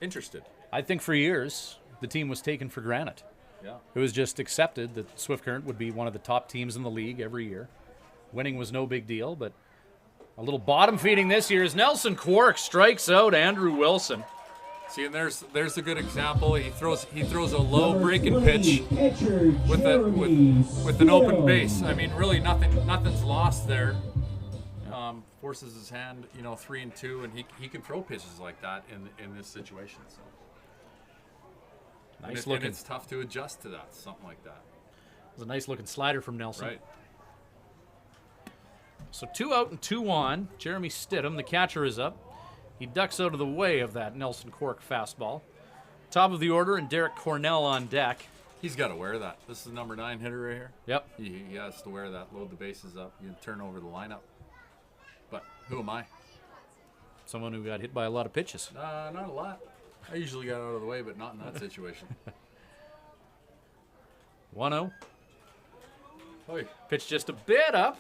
interested. I think for years the team was taken for granted. Yeah. It was just accepted that Swift Current would be one of the top teams in the league every year. Winning was no big deal, but a little bottom feeding this year as Nelson Quark strikes out Andrew Wilson. See, and there's a good example. He throws a low breaking pitch with an open base. I mean, really nothing's lost there. Forces his hand, 3-2, and he can throw pitches like that in this situation. So nice looking. And it's tough to adjust to that, something like that. It was a nice looking slider from Nelson. Right. So 2 out and 2 on. Jeremy Stidham, the catcher, is up. He ducks out of the way of that Nelson Quark fastball. Top of the order, and Derek Cornell on deck. He's got to wear that. This is number 9 hitter right here. Yep. He has to wear that. Load the bases up. You turn over the lineup. But who am I? Someone who got hit by a lot of pitches. Not a lot. I usually got out of the way, but not in that situation. 1-0. Oy. Pitch just a bit up.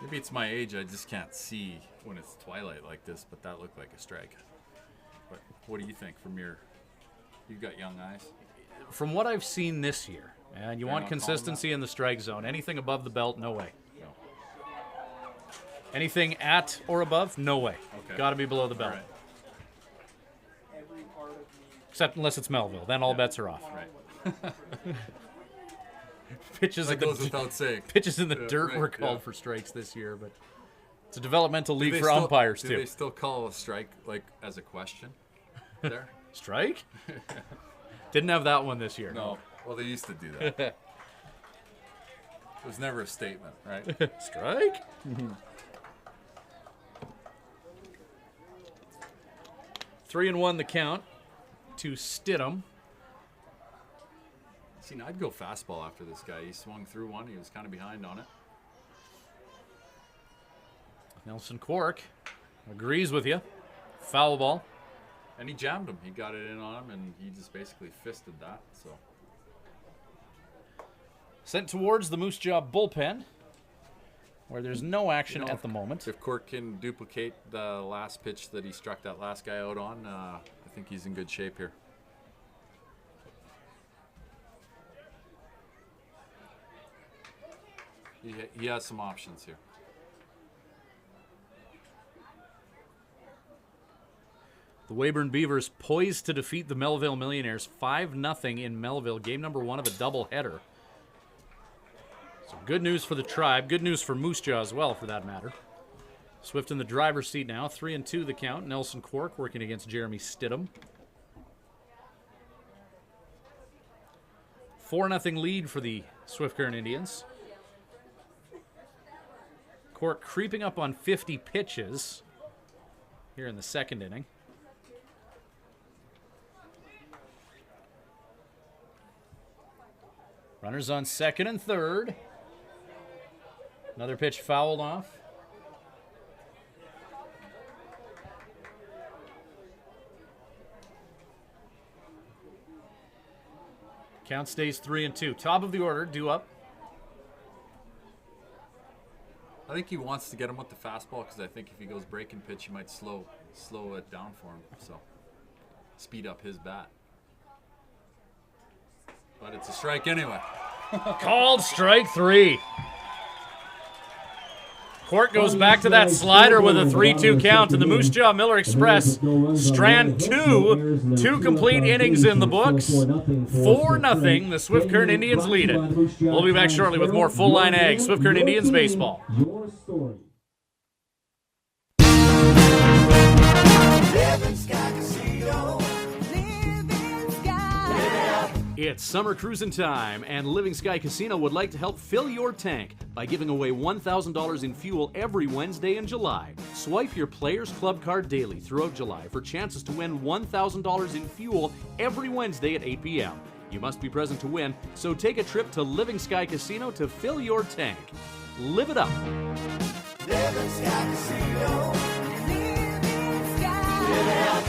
Maybe it's my age. I just can't see when it's twilight like this, but that looked like a strike. But what do you think from you've got young eyes? From what I've seen this year, and you want consistency in the strike zone. Anything above the belt, no way. No. Anything at or above, no way. Okay. Got to be below the belt. Right. Except unless it's Melville, then all bets are off. Right. Pitches that goes without saying. Pitches in the dirt were called for strikes this year, but it's a developmental league for umpires do too. They still call a strike as a question? There. Strike? Didn't have that one this year. No. Well, they used to do that. It was never a statement, right? Strike? 3-1 the count to Stidham. See, I'd go fastball after this guy. He swung through one. He was kind of behind on it. Nelson Cork agrees with you. Foul ball. And he jammed him. He got it in on him, and he just basically fisted that. So Sent towards the Moose Jaw bullpen, where there's no action at the moment. if Cork can duplicate the last pitch that he struck that last guy out on, I think he's in good shape here. He has some options here. The Weyburn Beavers poised to defeat the Melville Millionaires 5-0 in Melville, game number 1 of a doubleheader. So good news for the Tribe, good news for Moose Jaw as well, for that matter. Swift in the driver's seat now, 3-2 the count. Nelson Cork working against Jeremy Stidham. 4-0 lead for the Swift Current Indians. Cork creeping up on 50 pitches here in the second inning. Runners on second and third. Another pitch fouled off. Count stays 3-2. Top of the order, due up. I think he wants to get him with the fastball because I think if he goes breaking pitch, he might slow it down for him. So speed up his bat. But it's a strike anyway. Called strike 3. Cork goes back to that slider with a 3-2 count, and the Moose Jaw Miller Express strand 2. 2 complete innings in the books. 4-0. The Swift Current Indians lead it. We'll be back shortly with more Full Line Ag Swift Current Indians baseball. Your story. It's summer cruising time, and Living Sky Casino would like to help fill your tank by giving away $1,000 in fuel every Wednesday in July. Swipe your Players Club card daily throughout July for chances to win $1,000 in fuel every Wednesday at 8 p.m. You must be present to win, so take a trip to Living Sky Casino to fill your tank. Live it up. Living Sky Casino. Living Sky. Live it up.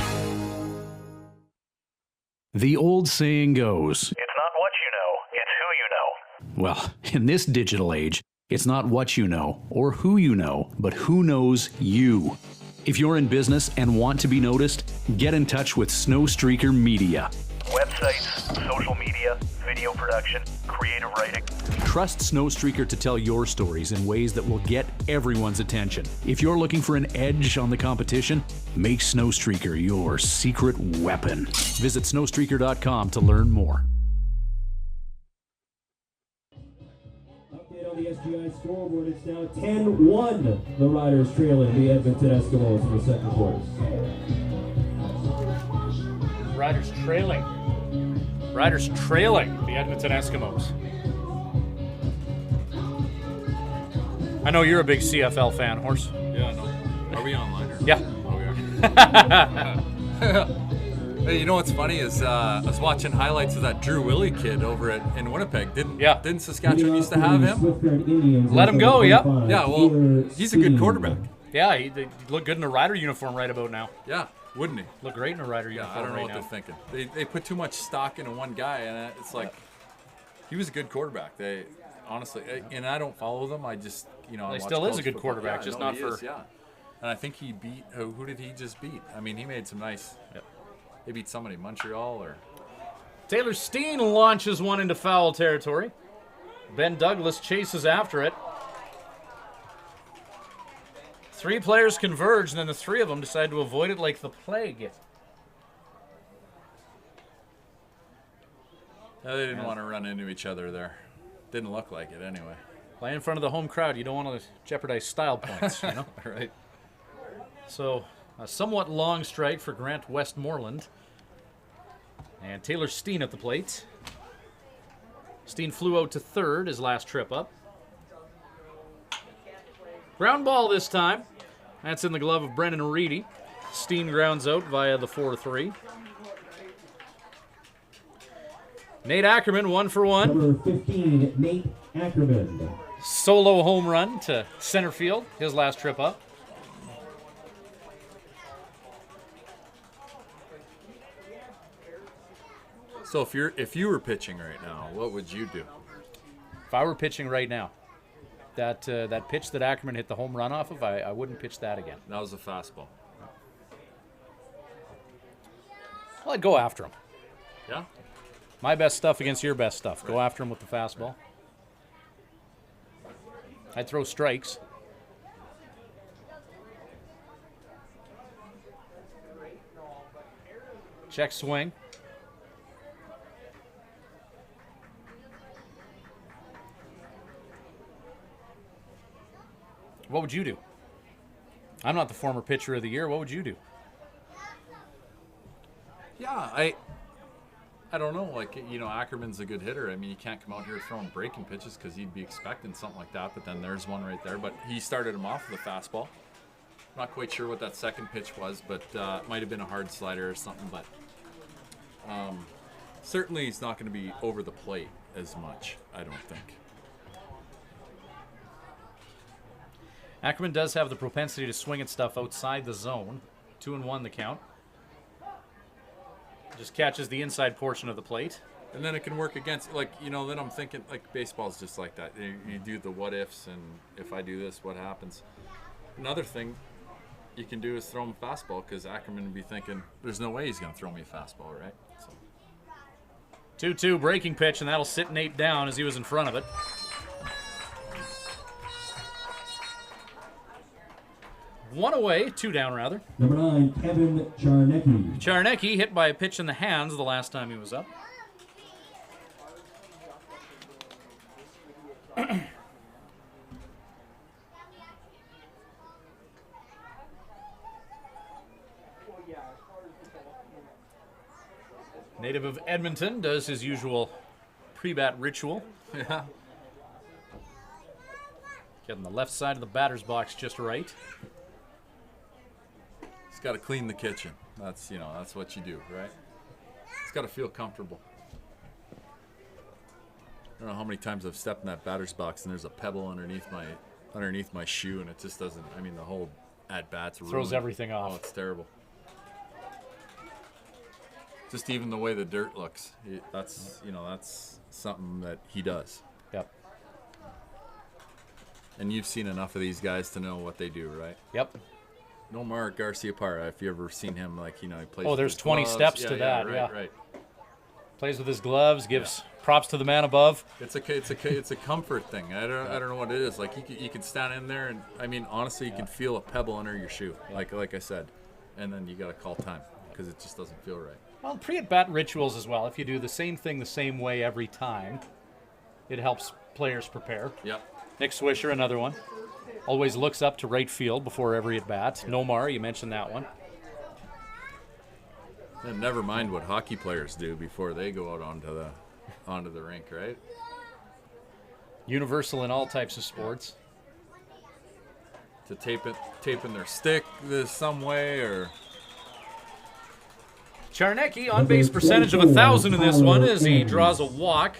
The old saying goes, It's not what you know, it's who you know. well, in this digital age, it's not what you know or who you know, but who knows you. If you're in business and want to be noticed, get in touch with Snowstreaker Media. Websites, social media, video production, creative writing. Trust Snowstreaker to tell your stories in ways that will get everyone's attention. If you're looking for an edge on the competition, make Snowstreaker your secret weapon. Visit snowstreaker.com to learn more. Update on the SGI scoreboard. It's now 10-1. The Riders trailing the Edmonton Eskimos in the second quarter. Riders trailing the Edmonton Eskimos. I know you're a big CFL fan, Horse. Yeah, no. Are we online? Yeah. Oh, we are. Hey, you know what's funny is I was watching highlights of that Drew Willie kid over in Winnipeg. Didn't Saskatchewan used to have him? Let him go, yep. Yeah, well, he's a good quarterback. Yeah, he looked good in a Rider uniform right about now. Yeah, wouldn't he? Look great in a Rider Yeah, uniform I don't know right what now. they're thinking. They put too much stock into one guy, and it's like he was a good quarterback. They honestly, and I don't follow them. I just I He watch still is a college good football. quarterback, Yeah, just no, not he for. is, yeah. And I think he beat who did he just beat? I mean, he made some nice. Yep. He beat somebody, Montreal or. Taylor Steen launches one into foul territory. Ben Douglas chases after it. 3 players converge, and then the 3 of them decide to avoid it like the plague. No, they didn't want to run into each other there. Didn't look like it anyway. Play in front of the home crowd. You don't want to jeopardize style points, you know? Right. So, a somewhat long strike for Grant Westmoreland. And Taylor Steen at the plate. Steen flew out to third his last trip up. Ground ball this time. That's in the glove of Brennan Reedy. Steen grounds out via the 4-3. Nate Ackerman, 1 for 1. Number 15, Nate Ackerman. Solo home run to center field, his last trip up. So if you were pitching right now, what would you do? If I were pitching right now, that pitch that Ackerman hit the home run off of, I wouldn't pitch that again. That was a fastball. Well, I'd go after him. Yeah? My best stuff against your best stuff. Go after him with the fastball. I'd throw strikes. Check swing. What would you do? I'm not the former pitcher of the year. What would you do? Yeah, I don't know. Like, you know, Ackerman's a good hitter. I mean, you can't come out here throwing breaking pitches because he'd be expecting something like that, but then there's one right there. But he started him off with a fastball. Not quite sure what that second pitch was, but it might have been a hard slider or something. But certainly he's not going to be over the plate as much, I don't think. Ackerman does have the propensity to swing at stuff outside the zone. 2-1 the count. Just catches the inside portion of the plate. And then it can work against, like, you know, then I'm thinking, like, baseball's just like that. You do the what ifs, and if I do this, what happens? Another thing you can do is throw him a fastball, because Ackerman would be thinking, there's no way he's going to throw me a fastball, right? So. 2-2 breaking pitch, and that'll sit Nate down as he was in front of it. One away, 2 down rather. Number 9, Kevin Charnecki. Charnecki hit by a pitch in the hands the last time he was up. Native of Edmonton does his usual pre-bat ritual. Yeah. Getting the left side of the batter's box just right. He's got to clean the kitchen. That's, you know, that's what you do, right? He's got to feel comfortable. I don't know how many times I've stepped in that batter's box and there's a pebble underneath my shoe, and it just doesn't. I mean, the whole at bat's ruined. Throws everything off. Oh, it's terrible. Just even the way the dirt looks. That's, you know, that's something that he does. Yep. And you've seen enough of these guys to know what they do, right? Yep. Nomar Garciaparra, if you ever seen him, like, you know, he plays. Oh, with there's his 20 gloves. steps to that. Right. Plays with his gloves, gives props to the man above. It's a comfort thing. I don't know what it is. Like, you can stand in there, and I mean, honestly, you can feel a pebble under your shoe, like I said, and then you got to call time because it just doesn't feel right. Well, pre-at-bat rituals as well. If you do the same thing the same way every time, it helps players prepare. Yep. Nick Swisher, another one. Always looks up to right field before every at-bat. Nomar, you mentioned that one. And never mind what hockey players do before they go out onto the rink, right? Universal in all types of sports. To taping their stick some way, or Charnecki on base percentage of 1,000 in this one as he draws a walk.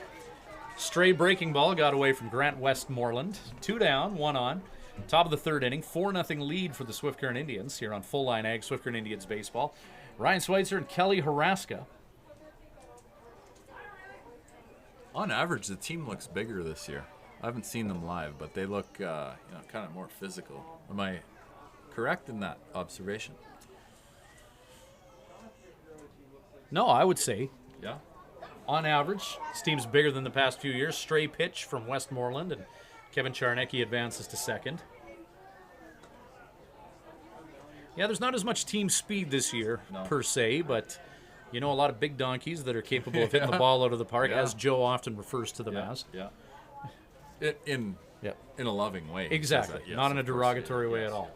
Stray breaking ball got away from Grant Westmoreland. 2 down, 1 on. Top of the third inning, 4-0 lead for the Swift Current Indians here on Full Line Ag Swift Current Indians baseball. Ryan Schweitzer and Kelly Haraska. on average, the team looks bigger this year. I haven't seen them live, but they look, kind of more physical. Am I correct in that observation? No, I would say, Yeah. on average, this team's bigger than the past few years. Stray pitch from Westmoreland, and Kevin Charnecki advances to second. Yeah, there's not as much team speed this year, per se, but, a lot of big donkeys that are capable of hitting the ball out of the park, as Joe often refers to them as. Yeah. In a loving way. Exactly. Yes, not in a of course, derogatory way at all.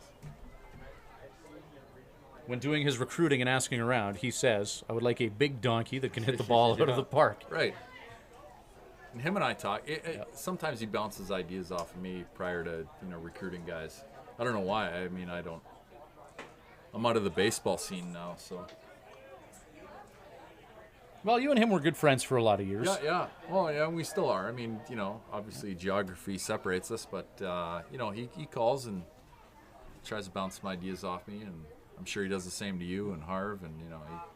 when doing his recruiting and asking around, he says, I would like a big donkey that can hit the ball out of the park. Right. And him and I talk. Sometimes he bounces ideas off of me prior to recruiting guys. I don't know why. I mean, I'm out of the baseball scene now, so. Well, you and him were good friends for a lot of years. Yeah. Well, yeah, we still are. I mean, obviously geography separates us, but he calls and tries to bounce some ideas off me, and I'm sure he does the same to you and Harv, and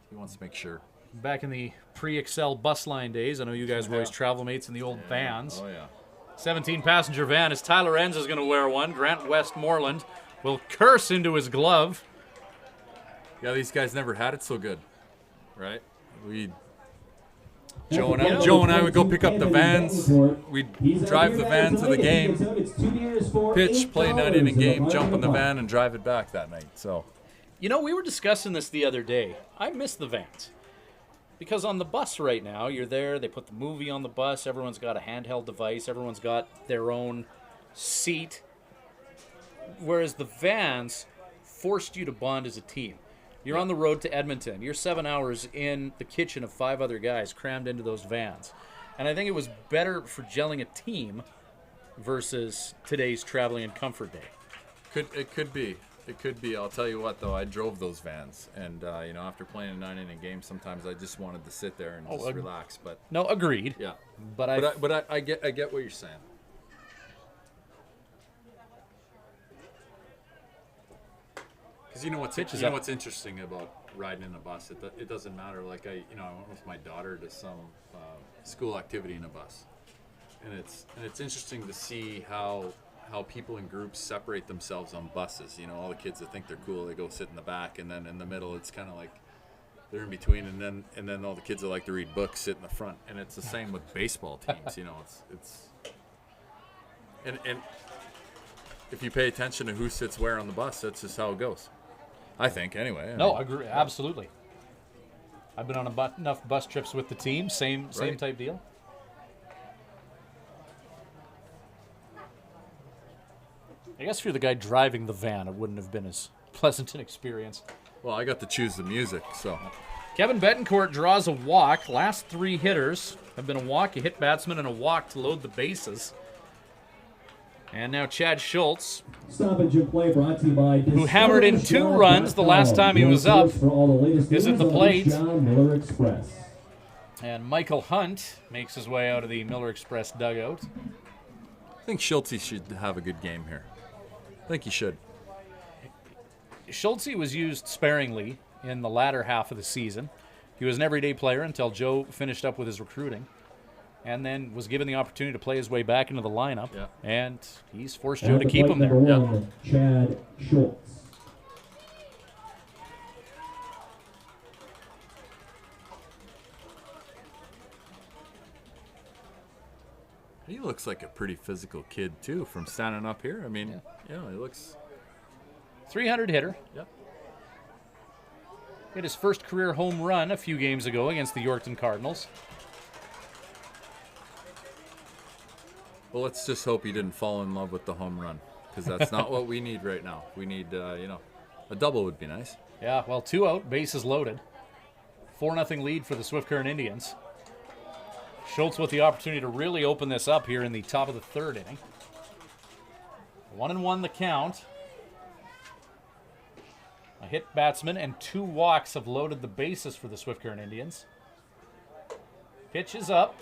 he wants to make sure. Back in the pre-Excel bus line days, I know you guys were always travel mates in the old vans. Oh, yeah. 17-passenger van, as Tyler Enns is going to wear one. Grant Westmoreland will curse into his glove. Yeah, these guys never had it so good, right? Joe and I would go pick up the vans. We'd drive the van to the game, pitch, play 9-inning game, jump in the van, and drive it back that night. So, we were discussing this the other day. I miss the vans. Because on the bus right now, you're there, they put the movie on the bus, everyone's got a handheld device, everyone's got their own seat. Whereas the vans forced you to bond as a team. You're on the road to Edmonton. You're 7 hours in the kitchen of 5 other guys crammed into those vans. And I think it was better for gelling a team versus today's traveling in comfort day. It could be. I'll tell you what, though, I drove those vans. And, after playing a 9-inning game, sometimes I just wanted to sit there and just relax. But no, agreed. Yeah. But I get what you're saying. Because what's interesting about riding in a bus? It doesn't matter. Like I went with my daughter to some school activity in a bus, and it's interesting to see how people in groups separate themselves on buses. All the kids that think they're cool, they go sit in the back, and then in the middle, it's kind of like they're in between, and then all the kids that like to read books sit in the front, and it's the same with baseball teams. And if you pay attention to who sits where on the bus, that's just how it goes. I think, anyway. I agree. Absolutely. I've been on enough bus trips with the team. Same type deal. I guess if you're the guy driving the van, it wouldn't have been as pleasant an experience. Well, I got to choose the music, so. Kevin Betancourt draws a walk. Last 3 hitters have been a walk, a hit batsman, and a walk to load the bases. And now Chad Schultz, Stoppage and play brought to you by who hammered in 2 runs the last time he was up, is at the plate. Miller Express. And Michael Hunt makes his way out of the Miller Express dugout. I think Schultz should have a good game here. I think he should. Schultz was used sparingly in the latter half of the season. He was an everyday player until Joe finished up with his recruiting, and then was given the opportunity to play his way back into the lineup. Yeah. And he's forced Joe to keep him there. Number 1, Chad Schultz. He looks like a pretty physical kid, too, from standing up here. I mean, he looks... 300 hitter. Yep. Hit his first career home run a few games ago against the Yorkton Cardinals. Well, let's just hope he didn't fall in love with the home run, because that's not what we need right now. We need, a double would be nice. Yeah, well, 2 out, bases loaded. 4-0 lead for the Swift Current Indians. Schultz with the opportunity to really open this up here in the top of the 3rd inning. 1-1 the count. A hit batsman and 2 walks have loaded the bases for the Swift Current Indians. Pitch is up.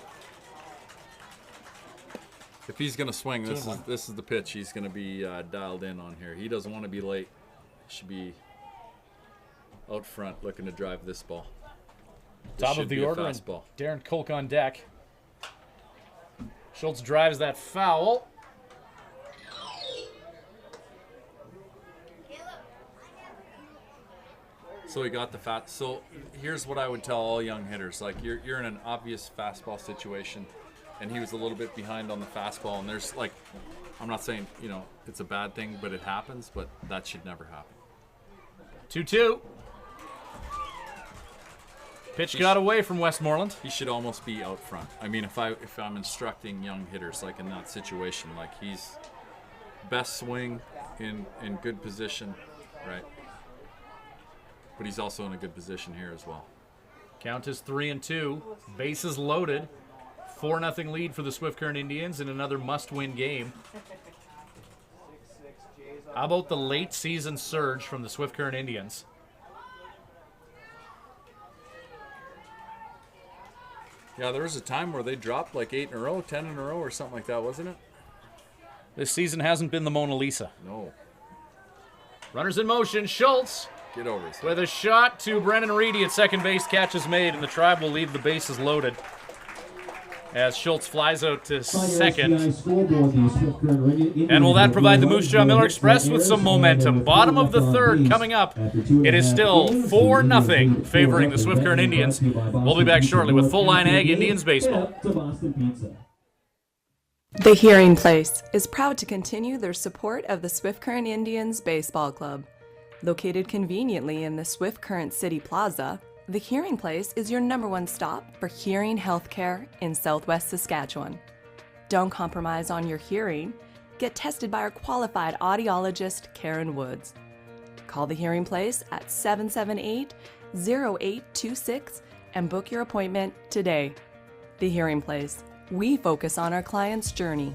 If he's going to swing, this is the pitch he's going to be dialed in on here. He doesn't want to be late. He should be out front looking to drive this ball. Top of the order, and Darren Kolk on deck. Schultz drives that foul. So he got the fat. So here's what I would tell all young hitters: like you're in an obvious fastball situation, and he was a little bit behind on the fastball. And there's like, I'm not saying it's a bad thing, but it happens. But that should never happen. 2-2. Pitch got away from Westmoreland. He should almost be out front. I mean, if I'm instructing young hitters like in that situation, like he's best swing in good position, right? but he's also in a good position here as well. Count is 3-2. Bases loaded. 4-0 lead for the Swift Current Indians in another must-win game. How about the late season surge from the Swift Current Indians? Yeah, there was a time where they dropped like 8 in a row, 10 in a row or something like that, wasn't it? This season hasn't been the Mona Lisa. No. Runners in motion. Schultz Get over it. with a shot to Brennan Reedy at second base. Catch is made, and the Tribe will leave the bases loaded as Schultz flies out to second. And will that provide the Moose Jaw Miller Express with some momentum? Bottom of the third coming up. It is still 4-0 favoring the Swift Current Indians. We'll be back shortly with Full Line Ag Indians Baseball. The Hearing Place is proud to continue their support of the Swift Current Indians Baseball Club. Located conveniently in the Swift Current City Plaza, The Hearing Place is your #1 stop for hearing healthcare in Southwest Saskatchewan. Don't compromise on your hearing. Get tested by our qualified audiologist, Karen Woods. Call The Hearing Place at 778-0826 and book your appointment today. The Hearing Place. We focus on our client's journey.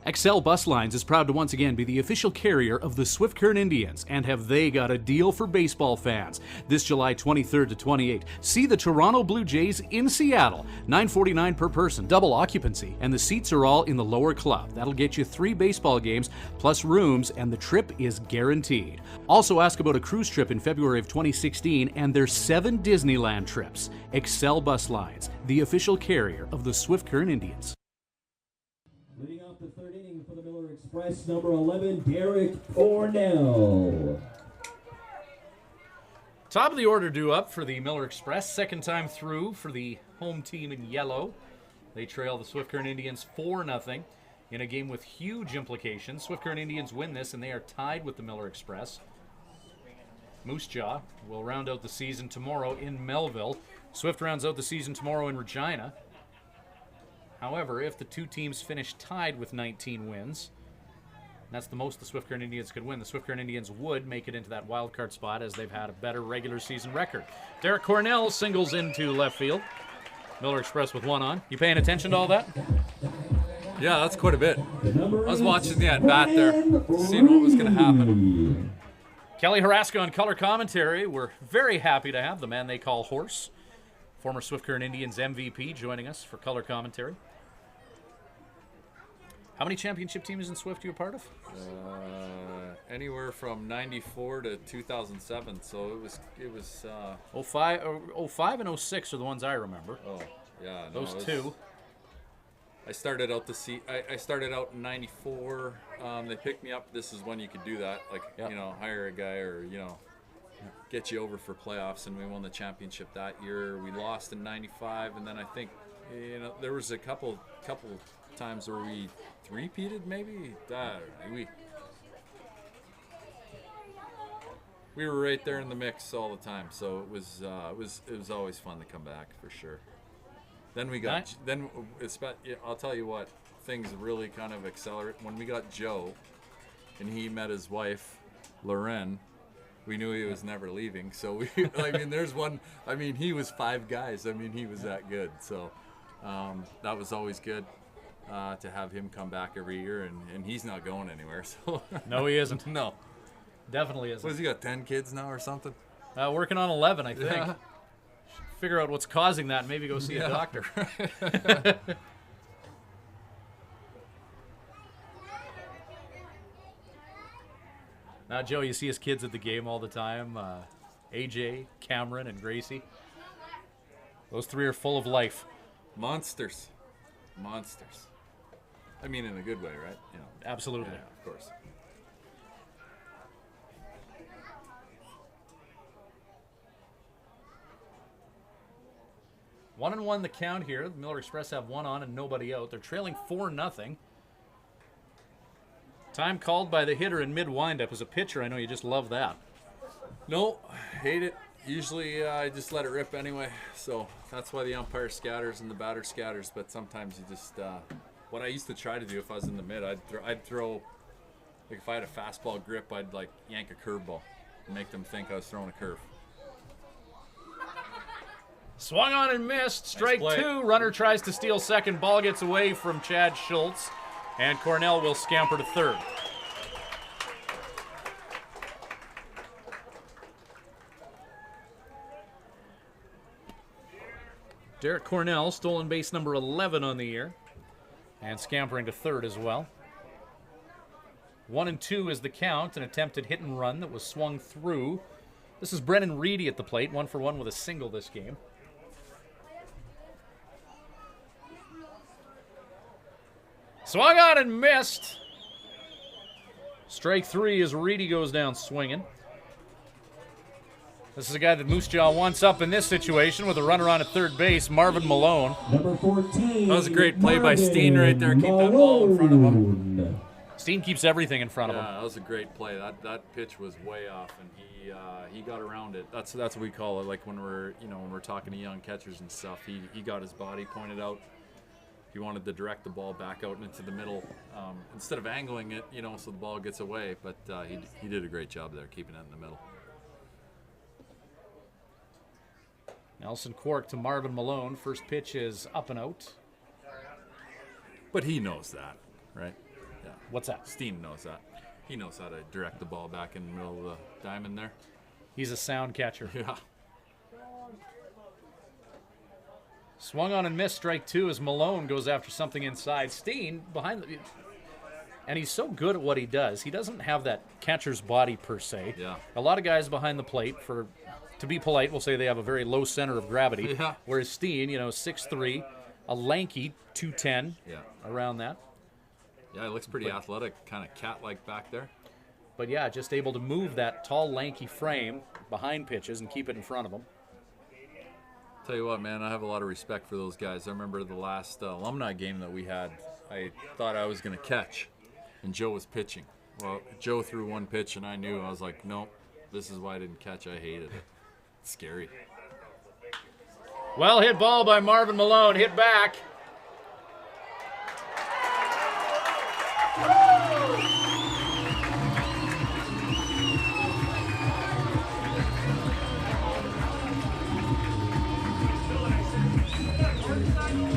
Excel Bus Lines is proud to once again be the official carrier of the Swift Current Indians, and have they got a deal for baseball fans. This July 23rd to 28th, see the Toronto Blue Jays in Seattle, $9.49 per person, double occupancy, and the seats are all in the lower club. That'll get you 3 baseball games plus rooms, and the trip is guaranteed. Also ask about a cruise trip in February of 2016 and their 7 Disneyland trips. Excel Bus Lines, the official carrier of the Swift Current Indians. Leading off the third inning for the Miller Express, number 11, Derek Cornell. Top of the order due up for the Miller Express. Second time through for the home team in yellow. They trail the Swift Current Indians 4-0 in a game with huge implications. Swift Current Indians win this, and they are tied with the Miller Express. Moose Jaw will round out the season tomorrow in Melville. Swift rounds out the season tomorrow in Regina. However, if the two teams finish tied with 19 wins, that's the most the Swift Current Indians could win. The Swift Current Indians would make it into that wild card spot, as they've had a better regular season record. Derek Cornell singles into left field. Miller Express with one on. You paying attention to all that? Yeah, that's quite a bit. I was watching the at-bat there, seeing what was going to happen. Kelly Haraska on color commentary. We're very happy to have the man they call Horse, former Swift Current Indians MVP, joining us for color commentary. How many championship teams in Swift are you a part of? Anywhere from 94 to 2007, so it was 05 and 06 are the ones I remember. Oh, yeah. Those two. I started out I started out in 94. They picked me up. This is when you could do that, like, Yep. hire a guy or, get you over for playoffs, and we won the championship that year. We lost in 95, and then I think, there was a couple times where we three-peated, maybe. We were right there in the mix all the time, so it was always fun to come back for sure. Then I'll tell you what, things really kind of accelerate when we got Joe, and he met his wife, Loren. We knew he was never leaving, so he was 5 guys. He was that good, so that was always good to have him come back every year, and he's not going anywhere. So No, he isn't. No, Definitely isn't. what has he got? 10 kids now or something? Working on 11, I think. Yeah. Figure out what's causing that and maybe go see a doctor. Now, Joe, you see his kids at the game all the time. AJ, Cameron, and Gracie. Those 3 are full of life. Monsters. In a good way, right? Absolutely. Yeah, of course. One and one the count here. The Miller Express have one on and nobody out. They're trailing 4-0. Time called by the hitter in mid windup. As a pitcher, I know you just love that. No, hate it. Usually I just let it rip anyway. So that's why the umpire scatters and the batter scatters. But sometimes you just, what I used to try to do if I was in the mid, I'd throw Like if I had a fastball grip, I'd like yank a curveball and make them think I was throwing a curve. Swung on and missed. Strike Nice play. 2. Runner tries to steal second. Ball gets away from Chad Schultz. And Cornell will scamper to third. Derek Cornell, stolen base number 11 on the year. And scampering to third as well. 1-2 is the count. An attempted hit and run that was swung through. This is Brennan Reedy at the plate. 1 for 1 with a single this game. Swung on and missed. Strike 3 as Reedy goes down swinging. This is a guy that Moose Jaw wants up in this situation with a runner on at third base, Marvin Malone. Number 14. That was a great play by Steen right there. Keep that ball in front of him. Steen keeps everything in front of him. Yeah, that was a great play. That pitch was way off, and he got around it. That's what we call it. Like when we're talking to young catchers and stuff, he got his body pointed out. He wanted to direct the ball back out into the middle instead of angling it, so the ball gets away. But he did a great job there, keeping it in the middle. Nelson Quark to Marvin Malone. First pitch is up and out. But he knows that, right? Yeah. What's that? Steen knows that. He knows how to direct the ball back in the middle of the diamond there. He's a sound catcher. Yeah. Swung on and missed. Strike 2 as Malone goes after something inside. Steen behind the... And he's so good at what he does. He doesn't have that catcher's body per se. Yeah. A lot of guys behind the plate, to be polite, will say they have a very low center of gravity. Yeah. Whereas Steen, 6'3", a lanky 210, around that. Yeah, he looks pretty athletic, kind of cat-like back there. But yeah, just able to move that tall, lanky frame behind pitches and keep it in front of him. Tell you what, man, I have a lot of respect for those guys. I remember the last alumni game that we had. I thought I was going to catch, and Joe was pitching. Well, Joe threw one pitch, and I knew. I was like, nope, this is why I didn't catch. I hated it. It's scary. Well hit ball by Marvin Malone. Hit back.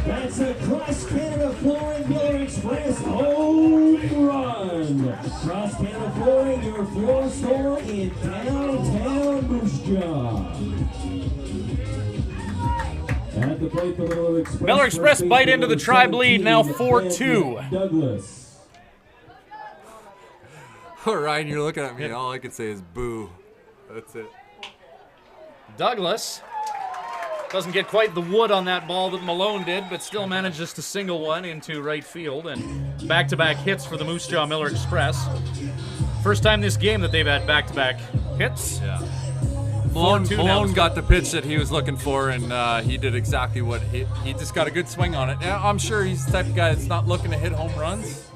That's a Cross Canada Flooring Miller Express home run. Cross Canada Flooring, your floor store in downtown Moose Jaw. At the plate for the Miller Express. Miller Express bite into the Tribe lead, now 4-2. Douglas. Oh, Ryan, you're looking at me. All I can say is boo. That's it. Douglas doesn't get quite the wood on that ball that Malone did, but still manages to single one into right field, and back-to-back hits for the Moose Jaw Miller Express. First time this game that they've had back-to-back hits. Yeah. Malone got the pitch that he was looking for, and he did exactly what he just got a good swing on it. Now, I'm sure he's the type of guy that's not looking to hit home runs,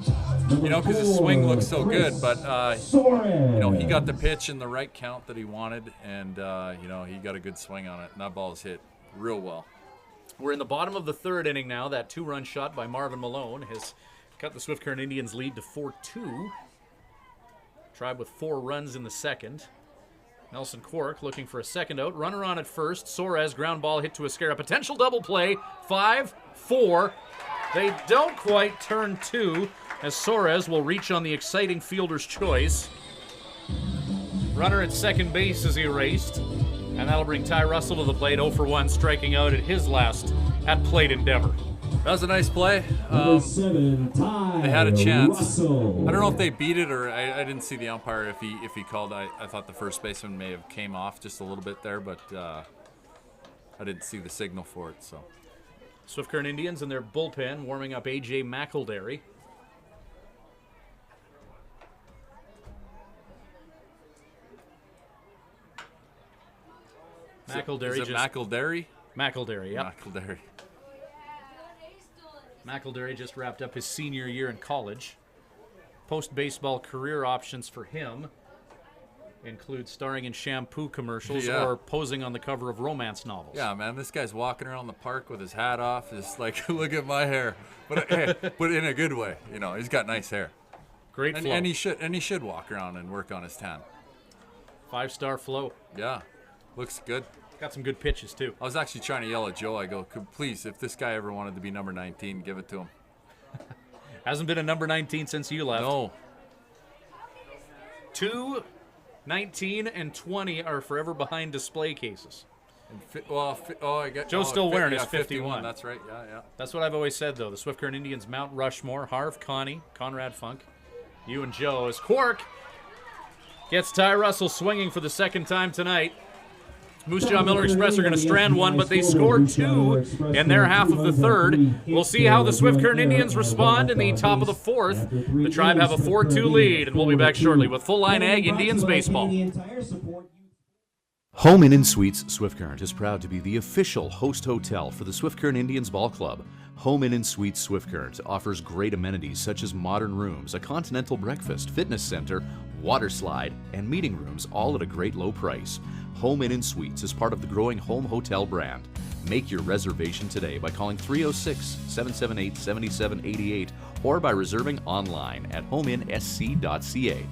because his swing looks so good, but he got the pitch in the right count that he wanted, and he got a good swing on it, and that ball's hit real well. We're in the bottom of the third inning now. That 2-run shot by Marvin Malone has cut the Swift Current Indians lead to 4-2. Tribe with 4 runs in the second. Nelson Quark looking for a second out. Runner on at first. Soares, ground ball hit to Esquerra. Potential double play. 5-4. They don't quite turn 2 as Soares will reach on the exciting fielder's choice. Runner at second base is erased. And that'll bring Ty Russell to the plate, 0 for 1, striking out at his last at-plate endeavor. That was a nice play. They had a chance. I don't know if they beat it, or I didn't see the umpire if he called. I thought the first baseman may have came off just a little bit there, but I didn't see the signal for it. So, Swift Current Indians in their bullpen warming up A.J. McElderry. McElderry. Is it McElderry? McElderry, yep. McElderry. McElderry just wrapped up his senior year in college. Post-baseball career options for him include starring in shampoo commercials or posing on the cover of romance novels. Yeah, man, this guy's walking around the park with his hat off, just like, look at my hair. But hey, but in a good way. He's got nice hair. Great flow. And he should walk around and work on his tan. 5-star flow. Yeah, looks good. Got some good pitches too. I was actually trying to yell at Joe. I go, please, if this guy ever wanted to be number 19, give it to him. Hasn't been a number 19 since you left. No. 2, 19, and 20 are forever behind display cases. Joe's still wearing his 51. That's right. Yeah. That's what I've always said, though. The Swift Current Indians, Mount Rushmore, Harv, Connie, Conrad Funk, you and Joe. As Quark gets Ty Russell swinging for the second time tonight. Moose Jaw Miller Express are going to strand one, but they scored 2 in their half of the third. We'll see how the Swift Current Indians respond in the top of the fourth. The Tribe have a 4-2 lead, and we'll be back shortly with Full Line Ag Indians baseball. Home Inn Suites Swift Current is proud to be the official host hotel for the Swift Current Indians Ball Club. Home Inn Suites Swift Current offers great amenities such as modern rooms, a continental breakfast, fitness center, water slide, and meeting rooms, all at a great low price. Home Inn Suites is part of the growing home hotel brand. Make your reservation today by calling 306-778-7788 or by reserving online at homeinnsc.ca.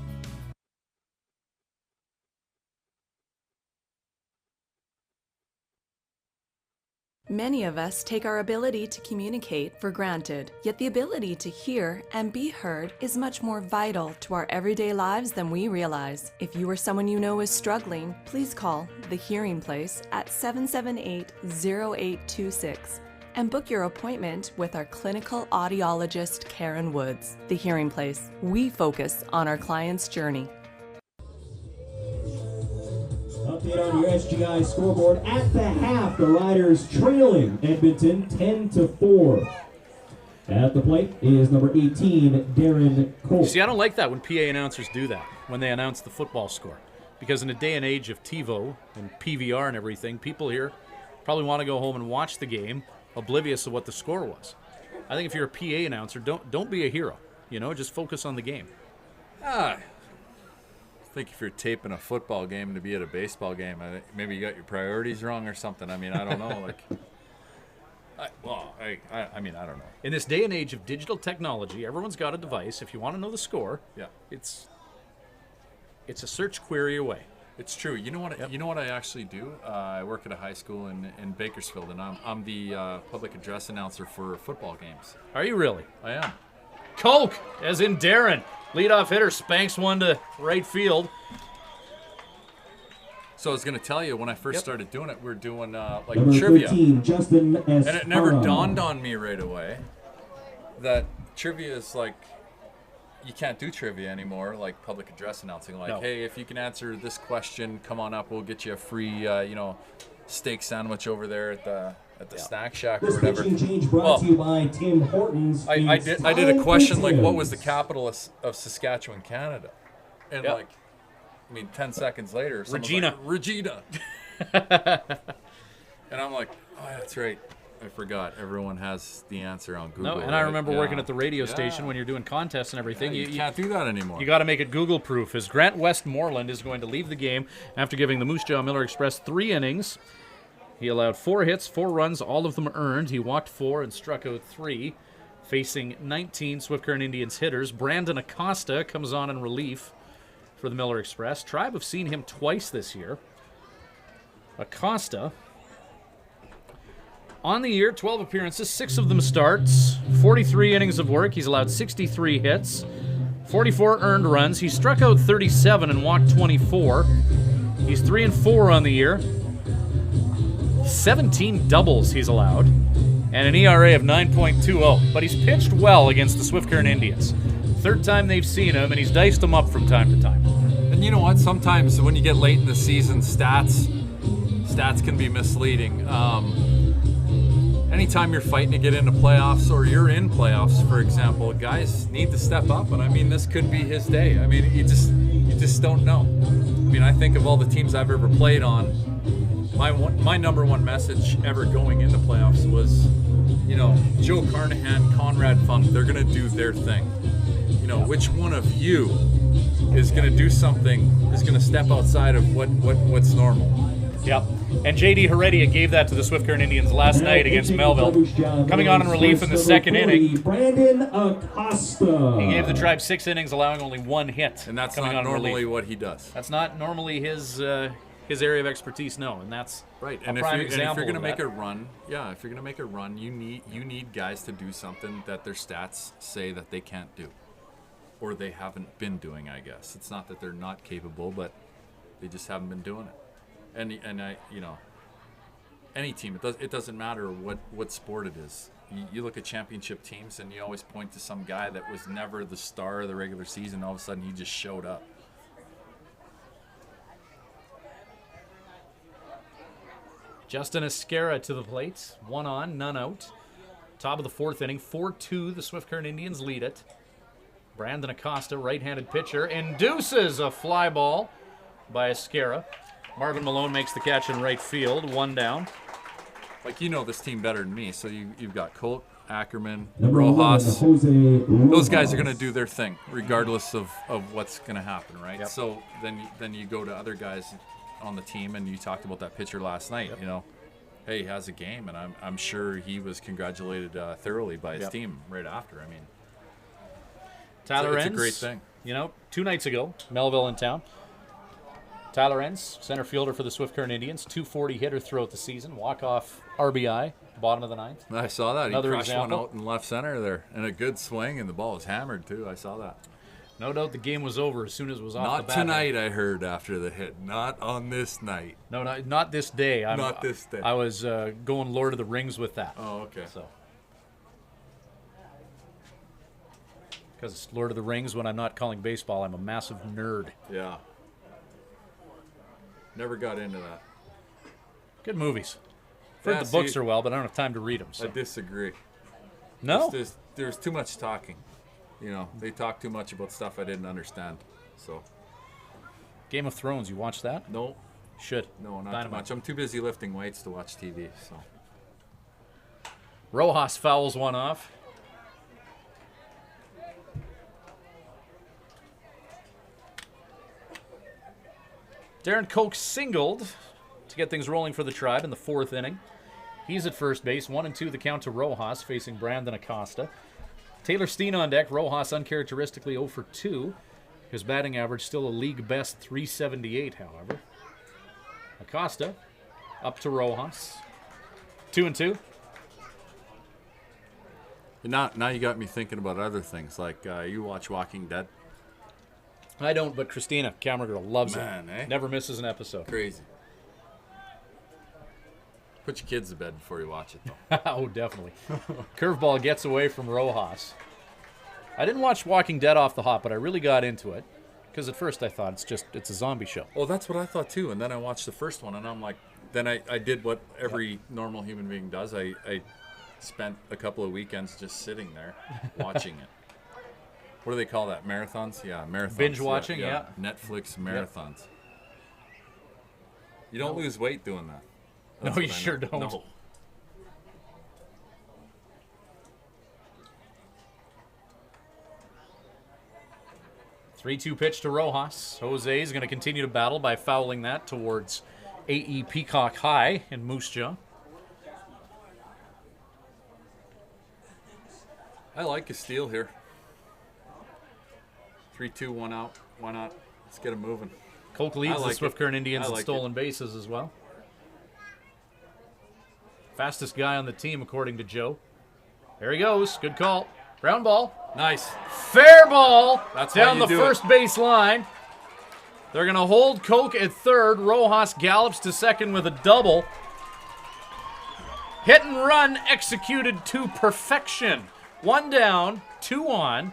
Many of us take our ability to communicate for granted, yet the ability to hear and be heard is much more vital to our everyday lives than we realize. If you or someone you know is struggling, please call The Hearing Place at 778-0826 and book your appointment with our clinical audiologist, Karen Woods. The Hearing Place. We focus on our client's journey. Update on your SGI scoreboard. At the half, the Riders trailing Edmonton 10-4. At the plate is number 18, Darren Cole. See, I don't like that when PA announcers do that, when they announce the football score. Because in a day and age of TiVo and PVR and everything, people here probably want to go home and watch the game, oblivious of what the score was. I think if you're a PA announcer, don't be a hero. Just focus on the game. I think if you're taping a football game to be at a baseball game, maybe you got your priorities wrong or something. I mean, I don't know. I don't know. In this day and age of digital technology, everyone's got a device. If you want to know the score, it's a search query away. It's true. You know what? Yep. You know what I actually do? I work at a high school in Bakersfield, and I'm the public address announcer for football games. Are you really? I am. Coke, as in Darren. Leadoff hitter spanks one to right field. So I was going to tell you, when I first started doing it, we were doing Number trivia. 13, Justin S. And it never Farah. dawned on me right away that trivia is you can't do trivia anymore, like public address announcing. No. Hey, if you can answer this question, come on up. We'll get you a free, steak sandwich over there at the snack shack or This whatever. pitching change brought to you by Tim Hortons. I did a question like, what was the capital of Saskatchewan, Canada? And 10 seconds later, Regina. Regina. And I'm like, oh, that's right. I forgot. Everyone has the answer on Google. No, and I remember right? working at the radio station when you're doing contests and everything. You can't do that anymore. You got to make it Google-proof. As Grant Westmoreland is going to leave the game after giving the Moose Jaw Miller Express 3 innings. He allowed 4 hits, 4 runs, all of them earned. He walked 4 and struck out 3, facing 19 Swift Current Indians hitters. Brandon Acosta comes on in relief for the Miller Express. Tribe have seen him twice this year. Acosta, on the year, 12 appearances, 6 of them starts, 43 innings of work. He's allowed 63 hits, 44 earned runs. He struck out 37 and walked 24. He's 3-4 on the year. 17 doubles he's allowed, and an ERA of 9.20. But he's pitched well against the Swift Current Indians. Third time they've seen him, and he's diced them up from time to time. And you know what? Sometimes when you get late in the season, stats can be misleading. Anytime you're fighting to get into playoffs, or you're in playoffs, for example, guys need to step up. And I mean, this could be his day. I mean, you just don't know. I mean, I think of all the teams I've ever played on. My number one message ever going into playoffs was, Joe Carnahan, Conrad Funk, they're going to do their thing. Which one of you is going to do something, is going to step outside of what's normal? Yep. And J.D. Heredia gave that to the Swift Current Indians last night against Melville. Coming on in relief in the second inning. Brandon Acosta. He gave the Tribe 6 innings, allowing only 1 hit. And that's coming not on in normally relief. what he does. That's not normally his area of expertise, no. And that's right. a And prime if you're example going to of make that. a run, if you're going to make a run, you need guys to do something that their stats say that they can't do. Or they haven't been doing, I guess. It's not that they're not capable, but they just haven't been doing it. And I, any team, it doesn't matter what sport it is. You look at championship teams, and you always point to some guy that was never the star of the regular season. All of a sudden, he just showed up. Justin Esquera to the plate. 1 on, none out. Top of the 4th inning. 4-2, the Swift Current Indians lead it. Brandon Acosta, right-handed pitcher, induces a fly ball by Esquera. Marvin Malone makes the catch in right field. 1 down. Like, this team better than me. So you've got Colt, Ackerman, Number Rojas. 11, Those guys are going to do their thing, regardless of what's going to happen, right? Yep. So then you go to other guys on the team, and you talked about that pitcher last night. Yep. Hey, he has a game, and I'm sure he was congratulated thoroughly by his Yep. team right after. I mean, Tyler it's a Enns, great thing. 2 nights ago, Melville in town. Tyler Enns, center fielder for the Swift Current Indians, 240 hitter throughout the season, walk-off RBI, bottom of the 9th. I saw that. Another he crushed example. one out in left center there, and a good swing, and the ball was hammered too. I saw that. No doubt the game was over as soon as it was off Not the bat. tonight, I heard after the hit. Not on this night. No, not this day. Not this day. I was going Lord of the Rings with that. Oh, okay. So, because it's Lord of the Rings, when I'm not calling baseball, I'm a massive nerd. Yeah. Never got into that. Good movies. I've heard Yeah, the books see, are well, but I don't have time to read them. I So. disagree. No? There's too much talking. They talk too much about stuff I didn't understand. So, Game of Thrones, you watch that? no, Should. not too Dynamite. much. I'm too busy lifting weights to watch TV. So, Rojas fouls one off. Darren Koch singled to get things rolling for the Tribe in the 4th inning. He's at first base. 1-2 the count to Rojas, facing Brandon Acosta. Taylor Steen on deck. Rojas uncharacteristically 0 for 2. His batting average still a league best 378, however. Acosta up to Rojas. 2-2. now you got me thinking about other things. Like you watch Walking Dead. I don't, but Christina, camera girl, loves Man, it. eh? Never misses an episode. Crazy. Put your kids to bed before you watch it, though. Oh, definitely. Curveball gets away from Rojas. I didn't watch Walking Dead off the hop, but I really got into it. Because at first I thought it's a zombie show. Oh, that's what I thought too. And then I watched the first one, and I'm like, then I did what every normal human being does. I spent a couple of weekends just sitting there watching it. What do they call that? Marathons? Yeah, marathons. Binge watching, yeah. Netflix marathons. You don't lose weight doing that. No, That's you what I know. sure don't. No. Three-two pitch to Rojas. Jose is going to continue to battle by fouling that towards AE Peacock High in Moose Jaw. I like a steal here. 3-2, 1 out. Why not? Let's get him moving. Koch leads I like the Swift it. Current Indians I in like stolen bases as well. Fastest guy on the team, according to Joe. There he goes. Good call. Ground ball. Nice. Fair ball. That's how down you the do first it. base line. They're going to hold Koch at third. Rojas gallops to second with a double. Hit and run executed to perfection. 1 down, 2 on.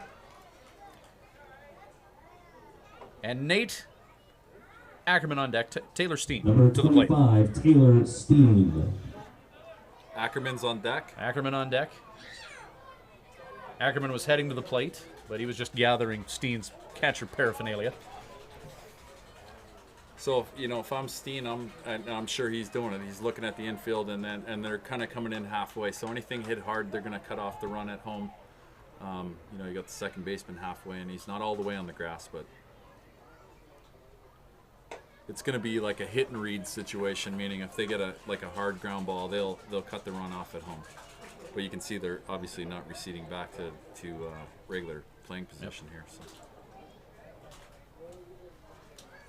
And Nate Ackerman on deck. Taylor Steen Number to the plate. 25, Taylor Steen. Ackerman's on deck. Ackerman on deck. Ackerman was heading to the plate, but he was just gathering Steen's catcher paraphernalia. So, if I'm Steen, I'm sure he's doing it. He's looking at the infield, and they're kind of coming in halfway. So anything hit hard, they're going to cut off the run at home. You got the second baseman halfway, and he's not all the way on the grass, but it's going to be like a hit and read situation, meaning if they get a hard ground ball, they'll cut the run off at home. But you can see they're obviously not receding back to regular playing position here. So.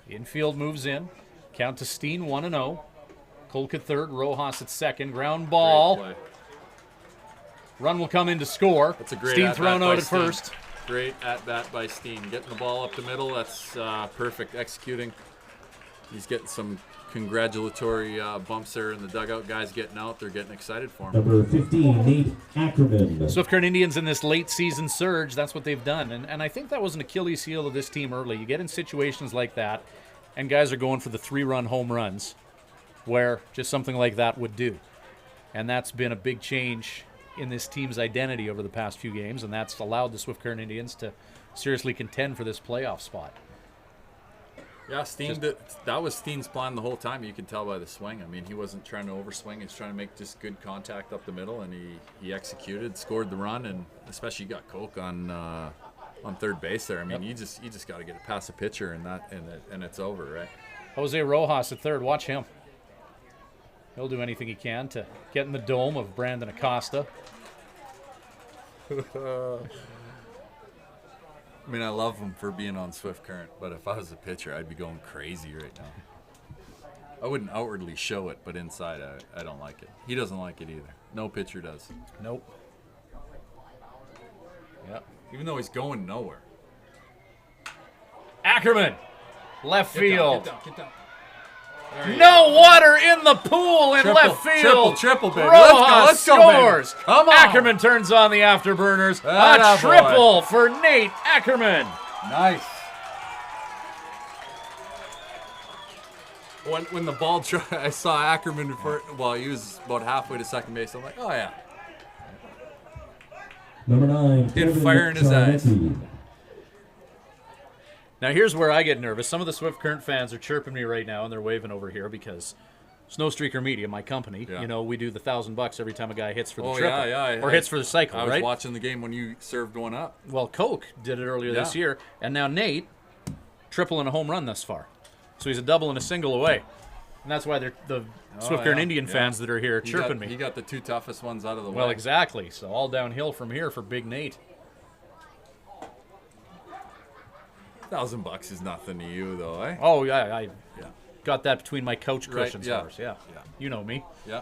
Infield moves in. Count to Steen 1-0. Kolk at third, Rojas at second. Ground ball. Run will come in to score. That's a great Steen thrown out at first. Great at bat by Steen. Getting the ball up the middle. That's perfect executing. He's getting some congratulatory bumps there in the dugout. Guys getting out. They're getting excited for him. Number 15, Nate Ackerman. Swift Current Indians in this late season surge, that's what they've done. And I think that was an Achilles heel of this team early. You get in situations like that, and guys are going for the 3-run home runs where just something like that would do. And that's been a big change in this team's identity over the past few games, and that's allowed the Swift Current Indians to seriously contend for this playoff spot. Yeah, that was Steen's plan the whole time. You could tell by the swing. I mean, he wasn't trying to overswing. He was trying to make just good contact up the middle, and he executed, scored the run, and especially you got Kolk on third base there. I mean, you just got to get it past the pitcher, and it's over, right? Jose Rojas at third. Watch him. He'll do anything he can to get in the dome of Brandon Acosta. I mean, I love him for being on Swift Current, but if I was a pitcher, I'd be going crazy right now. I wouldn't outwardly show it, but inside, I don't like it. He doesn't like it either. No pitcher does. Nope. Yep. Even though he's going nowhere. Ackerman, left field. Get down. No water in the pool in left field. Triple, baby. Rojas Let's go, scores. baby. Come on. Ackerman turns on the afterburners. Atta A triple for Nate Ackerman. Nice. When the ball I saw Ackerman before, he was about halfway to second base. I'm like, oh yeah. Number 9, He had fire in his eyes. Now here's where I get nervous. Some of the Swift Current fans are chirping me right now, and they're waving over here because Snowstreaker Media, my company, we do the $1,000 every time a guy hits for the triple or hits for the cycle, right? I was right? watching the game when you served one up. Well, Coke did it earlier this year, and now Nate, triple and a home run thus far. So he's a double and a single away. And that's why they're the Swift Current Indian fans that are here chirping me. He got the two toughest ones out of the way. Well, exactly. So all downhill from here for Big Nate. $1,000 is nothing to you, though, eh? Oh, yeah. I got that between my couch cushions. Right, yeah. You know me. Yeah.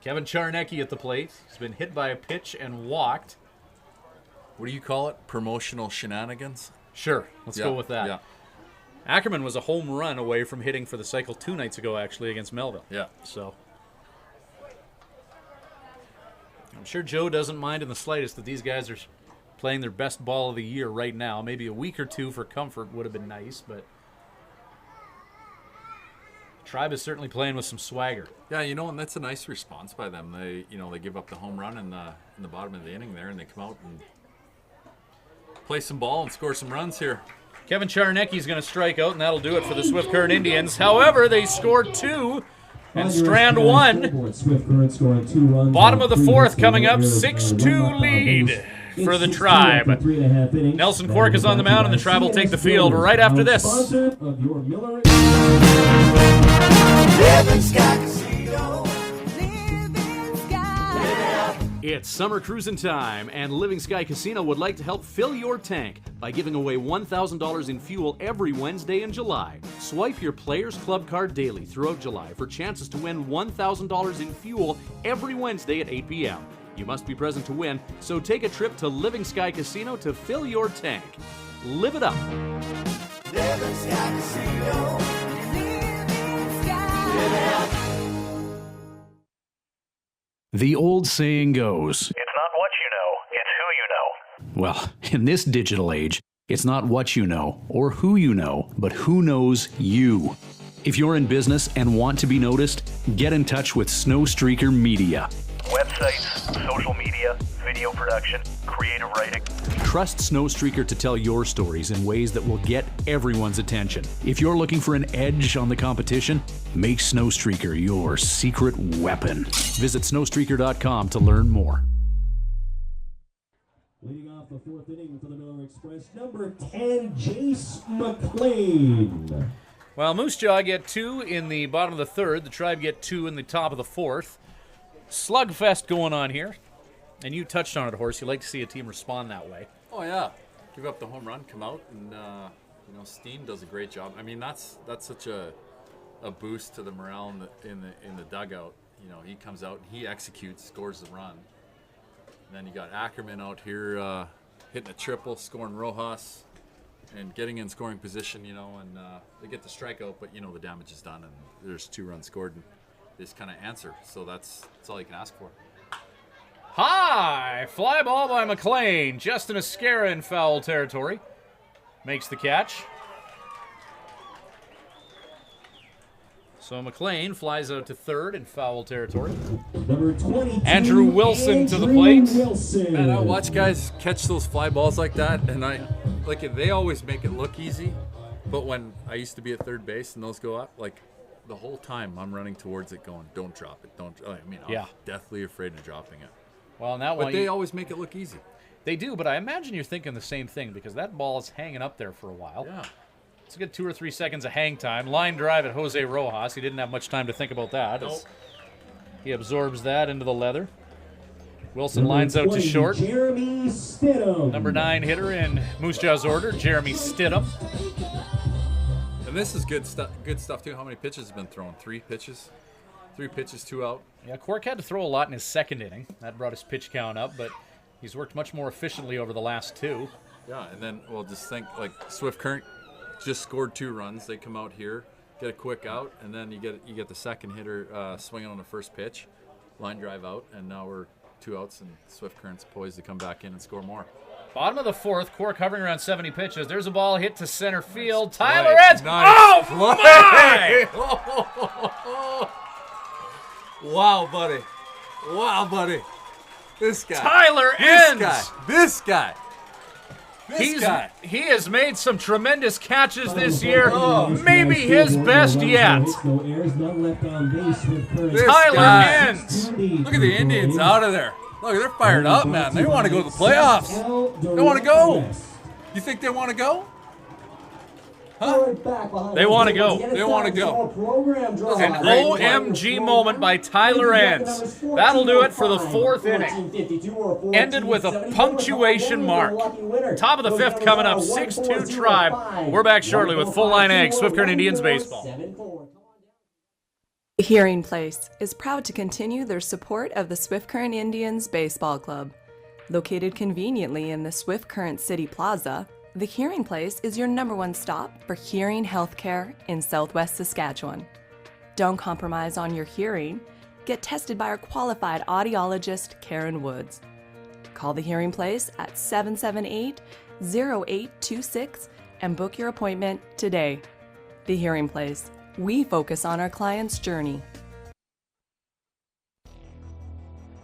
Kevin Charnecki at the plate. He's been hit by a pitch and walked. What do you call it? Promotional shenanigans? Sure. Let's go with that. Yeah. Ackerman was a home run away from hitting for the cycle 2 nights ago, actually, against Melville. Yeah. So I'm sure Joe doesn't mind in the slightest that these guys are playing their best ball of the year right now. Maybe a week or two for comfort would have been nice, but Tribe is certainly playing with some swagger. Yeah, and that's a nice response by them. They give up the home run in the bottom of the inning there, and they come out and play some ball and score some runs here. Kevin Charnecki's going to strike out, and that'll do it for the Swift Current Indians. However, they scored 2 and strand 1. Bottom of the 4th coming up, 6-2 lead for the Tribe. Nelson Quark is on the mound, and the Tribe will take the field right after this. It's summer cruising time, and Living Sky Casino would like to help fill your tank by giving away $1,000 in fuel every Wednesday in July. Swipe your Players Club card daily throughout July for chances to win $1,000 in fuel every Wednesday at 8 p.m. You must be present to win, so take a trip to Living Sky Casino to fill your tank. Live it up. Living Sky Casino. Living Sky. Live it up. The old saying goes, it's not what you know, it's who you know. Well, in this digital age, it's not what you know or who you know, but who knows you. If you're in business and want to be noticed, get in touch with Snowstreaker Media. Websites, social media, video production, creative writing. Trust Snowstreaker to tell your stories in ways that will get everyone's attention. If you're looking for an edge on the competition, make Snowstreaker your secret weapon. Visit snowstreaker.com to learn more. Leading off the 4th inning. Express number 10, Jace McLean. Well, Moose Jaw get 2 in the bottom of the third. The Tribe get 2 in the top of the fourth. Slugfest going on here. And you touched on it, Horse. You like to see a team respond that way. Oh yeah, give up the home run, come out, and Steen does a great job. I mean, that's such a boost to the morale in the dugout. You know, he comes out, and he executes, scores the run. And then you got Ackerman out here hitting a triple, scoring Rojas, and getting in scoring position. You know, and they get the strikeout, but the damage is done, and there's 2 runs scored, and they just kind of answer. So that's all you can ask for. High fly ball by McLean. Justin Esquera in foul territory. Makes the catch. So McLean flies out to third in foul territory. Number 22, Andrew Wilson to the plate. Man, I watch guys catch those fly balls like that, and they always make it look easy. But when I used to be at third base and those go up, like the whole time I'm running towards it going, don't drop it. I'm deathly afraid of dropping it. Well, now but they always make it look easy. They do, but I imagine you're thinking the same thing because that ball is hanging up there for a while. Yeah. It's a good 2 or 3 seconds of hang time. Line drive at Jose Rojas. He didn't have much time to think about that. Nope. He absorbs that into the leather. Wilson lines out to short. Jeremy Stidham. Number 9 hitter in Moose Jaw's order, Jeremy Stidham. And this is good stuff too. How many pitches has been thrown? 3 pitches? 3 pitches, 2 out. Yeah, Cork had to throw a lot in his second inning. That brought his pitch count up, but he's worked much more efficiently over the last 2. Yeah, and then, just think, like, Swift Current just scored 2 runs. They come out here, get a quick out, and then you get the second hitter swinging on the first pitch, line drive out, and now we're 2 outs, and Swift Current's poised to come back in and score more. Bottom of the fourth, Cork hovering around 70 pitches. There's a ball hit to center field. Tyler Eds. Nice. Oh, my! Wow, buddy. Wow, buddy. This guy. Tyler Ends. This guy. He has made some tremendous catches this year. Maybe his best yet. No errors, none left on base with Current. Tyler Ends. Look at the Indians out of there. Look, they're fired up, man. They want to go to the playoffs. They want to go. You think they want to go? Huh? They want to go. They want to go. An OMG moment by Tyler Ends. That'll do it for the 4th inning. Ended with a punctuation mark. Top of the 5th coming up, 6-2 Tribe. We're back shortly with Full Line Ag, Swift Current Indians baseball. The Hearing Place is proud to continue their support of the Swift Current Indians Baseball Club. Located conveniently in the Swift Current City Plaza, the Hearing Place is your #1 stop for hearing healthcare in Southwest Saskatchewan. Don't compromise on your hearing. Get tested by our qualified audiologist, Karen Woods. Call the Hearing Place at 778-0826 and book your appointment today. The Hearing Place. We focus on our client's journey.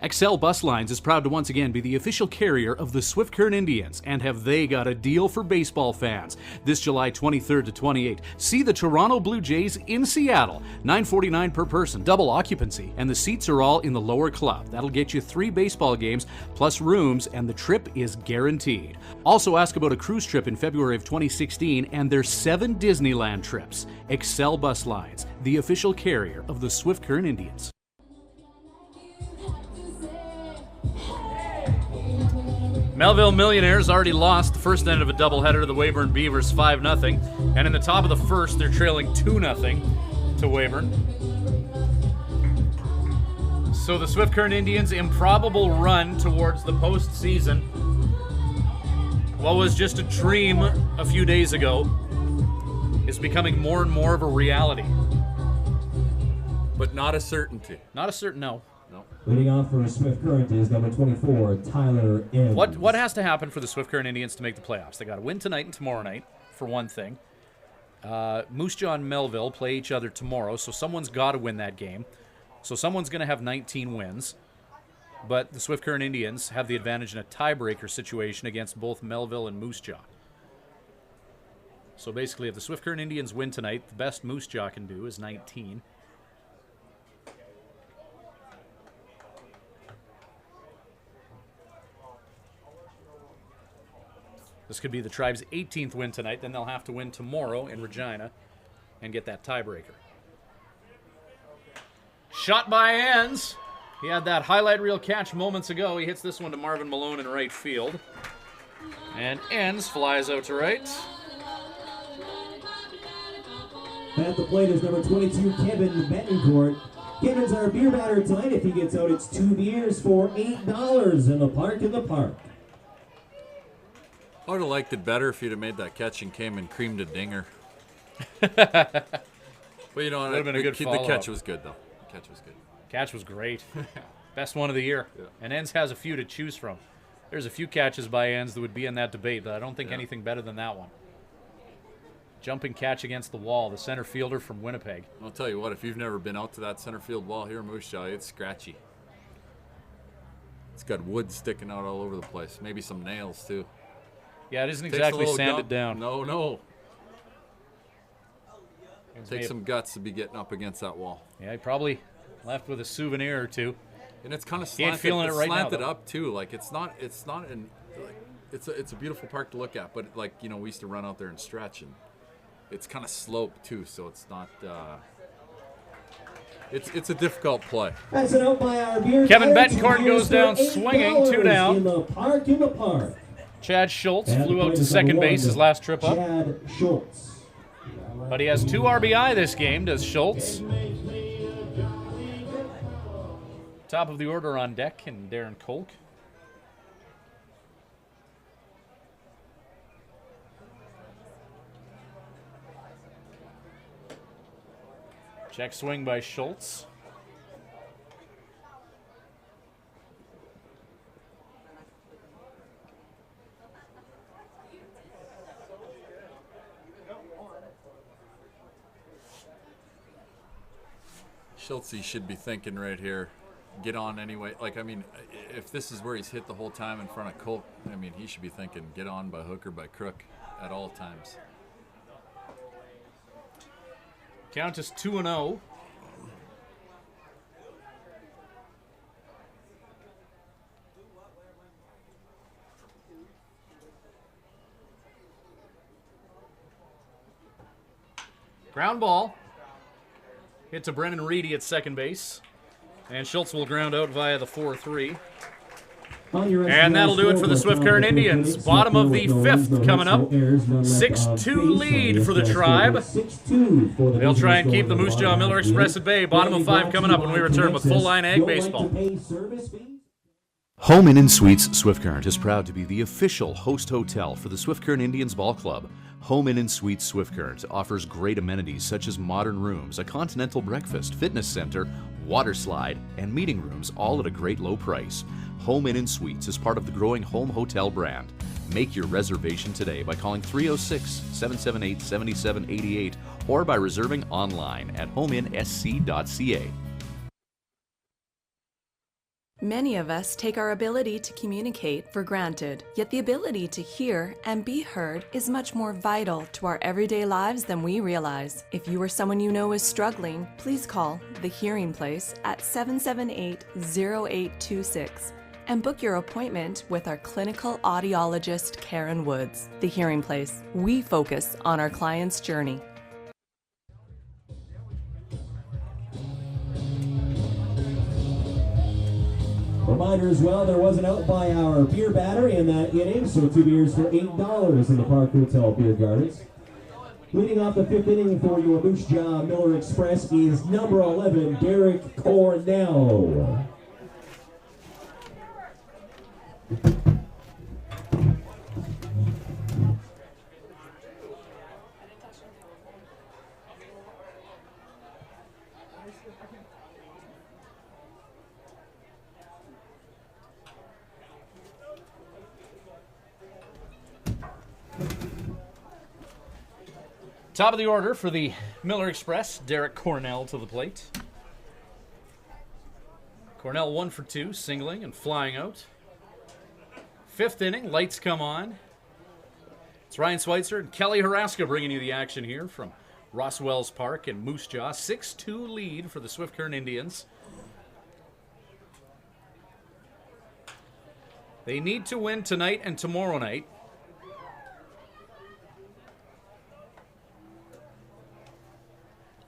Excel Bus Lines is proud to once again be the official carrier of the Swift Current Indians, and have they got a deal for baseball fans. This July 23rd to 28th, see the Toronto Blue Jays in Seattle, $9.49 per person, double occupancy, and the seats are all in the lower club. That'll get you 3 baseball games plus rooms, and the trip is guaranteed. Also ask about a cruise trip in February of 2016 and their 7 Disneyland trips. Excel Bus Lines, the official carrier of the Swift Current Indians. Melville Millionaires already lost the first end of a doubleheader to the Weyburn Beavers 5-0, and in the top of the first, they're trailing 2-0 to Weyburn. So the Swift Current Indians' improbable run towards the postseason, what was just a dream a few days ago, is becoming more and more of a reality. But not a certainty. Not a certain, no. Leading off for Swift Current is number 24, Tyler Ends. What has to happen for the Swift Current Indians to make the playoffs? They got to win tonight and tomorrow night, for one thing. Moose Jaw and Melville play each other tomorrow, so someone's got to win that game. So someone's going to have 19 wins. But the Swift Current Indians have the advantage in a tiebreaker situation against both Melville and Moose Jaw. So basically, if the Swift Current Indians win tonight, the best Moose Jaw can do is 19. The This could be the Tribe's 18th win tonight. Then they'll have to win tomorrow in Regina and get that tiebreaker. Shot by Enns. He had that highlight reel catch moments ago. He hits this one to Marvin Malone in right field. And Enns flies out to right. At the plate is number 22, Kevin Betancourt. Kevin's our beer batter tonight. If he gets out, it's 2 beers for $8 in the park. I would have liked it better if you'd have made that catch and came and creamed a dinger. But you know, Would have been a good the follow-up. catch was good, though. The catch was good. Catch was great. Best one of the year. Yeah. And Enns has a few to choose from. There's a few catches by Enns that would be in that debate, but I don't think Yeah. anything better than that one. Jumping catch against the wall, the center fielder from Winnipeg. I'll tell you what, if you've never been out to that center field wall here in Moose Jaw, it's scratchy. It's got wood sticking out all over the place. Maybe some nails, too. Yeah, it isn't Takes a exactly little sanded gut. down. No. Enns Takes may some guts to be getting up against that wall. have- Yeah, he probably left with a souvenir or two. And it's kind of He ain't slanted, feeling it right now, slanted though. up, too. Like, it's not an... Like, it's a beautiful park to look at, but, like, you know, we used to run out there and stretch, and it's kind of sloped, too, so it's not... It's a difficult play. That's an out by our beer Kevin batter. Betancourt 2 beers goes down for swinging, $8 2 down. In the park. Chad Schultz At the flew out plate to is second number base 1, his last trip up. Chad Schultz. But he has 2 RBI this game, does Schultz. Top of the order on deck, and Darren Kolk. Check swing by Schultz. Schultz should be thinking right here, get on anyway. Like, I mean, if this is where he's hit the whole time in front of Colt, I mean, he should be thinking, get on by hook or by crook at all times. Count is 2-0. Ground ball. Hit to Brennan Reedy at second base. And Schultz will ground out via the 4-3. And that'll do it for the Swift Current Indians. Bottom of the 5th coming up. 6-2 lead for the Tribe. They'll try and keep the Moose Jaw Miller Express at bay. Bottom of 5 coming up when we return with Full Line Ag Baseball. Home Inn Suites Swift Current is proud to be the official host hotel for the Swift Current Indians Ball Club. Home Inn Suites Swift Current offers great amenities such as modern rooms, a continental breakfast, fitness center, water slide, and meeting rooms, all at a great low price. Home Inn Suites is part of the growing home hotel brand. Make your reservation today by calling 306-778-7788 or by reserving online at homeinsc.ca. Many of us take our ability to communicate for granted, yet the ability to hear and be heard is much more vital to our everyday lives than we realize. If you or someone you know is struggling, please call The Hearing Place at 778-0826 and book your appointment with our clinical audiologist, Karen Woods. The Hearing Place. We focus on our client's journey. Reminder as well, there was an out by our beer battery in that inning, so 2 beers for $8 in the Park Hotel Beer Gardens. Leading off the 5th inning for your Moose Jaw Miller Express is number 11, Derek Cornell. Top of the order for the Miller Express, Derek Cornell to the plate. Cornell 1 for 2, singling and flying out. 5th inning, lights come on. It's Ryan Schweitzer and Kelly Haraska bringing you the action here from Roswell's Park in Moose Jaw. 6-2 lead for the Swift Current Indians. They need to win tonight and tomorrow night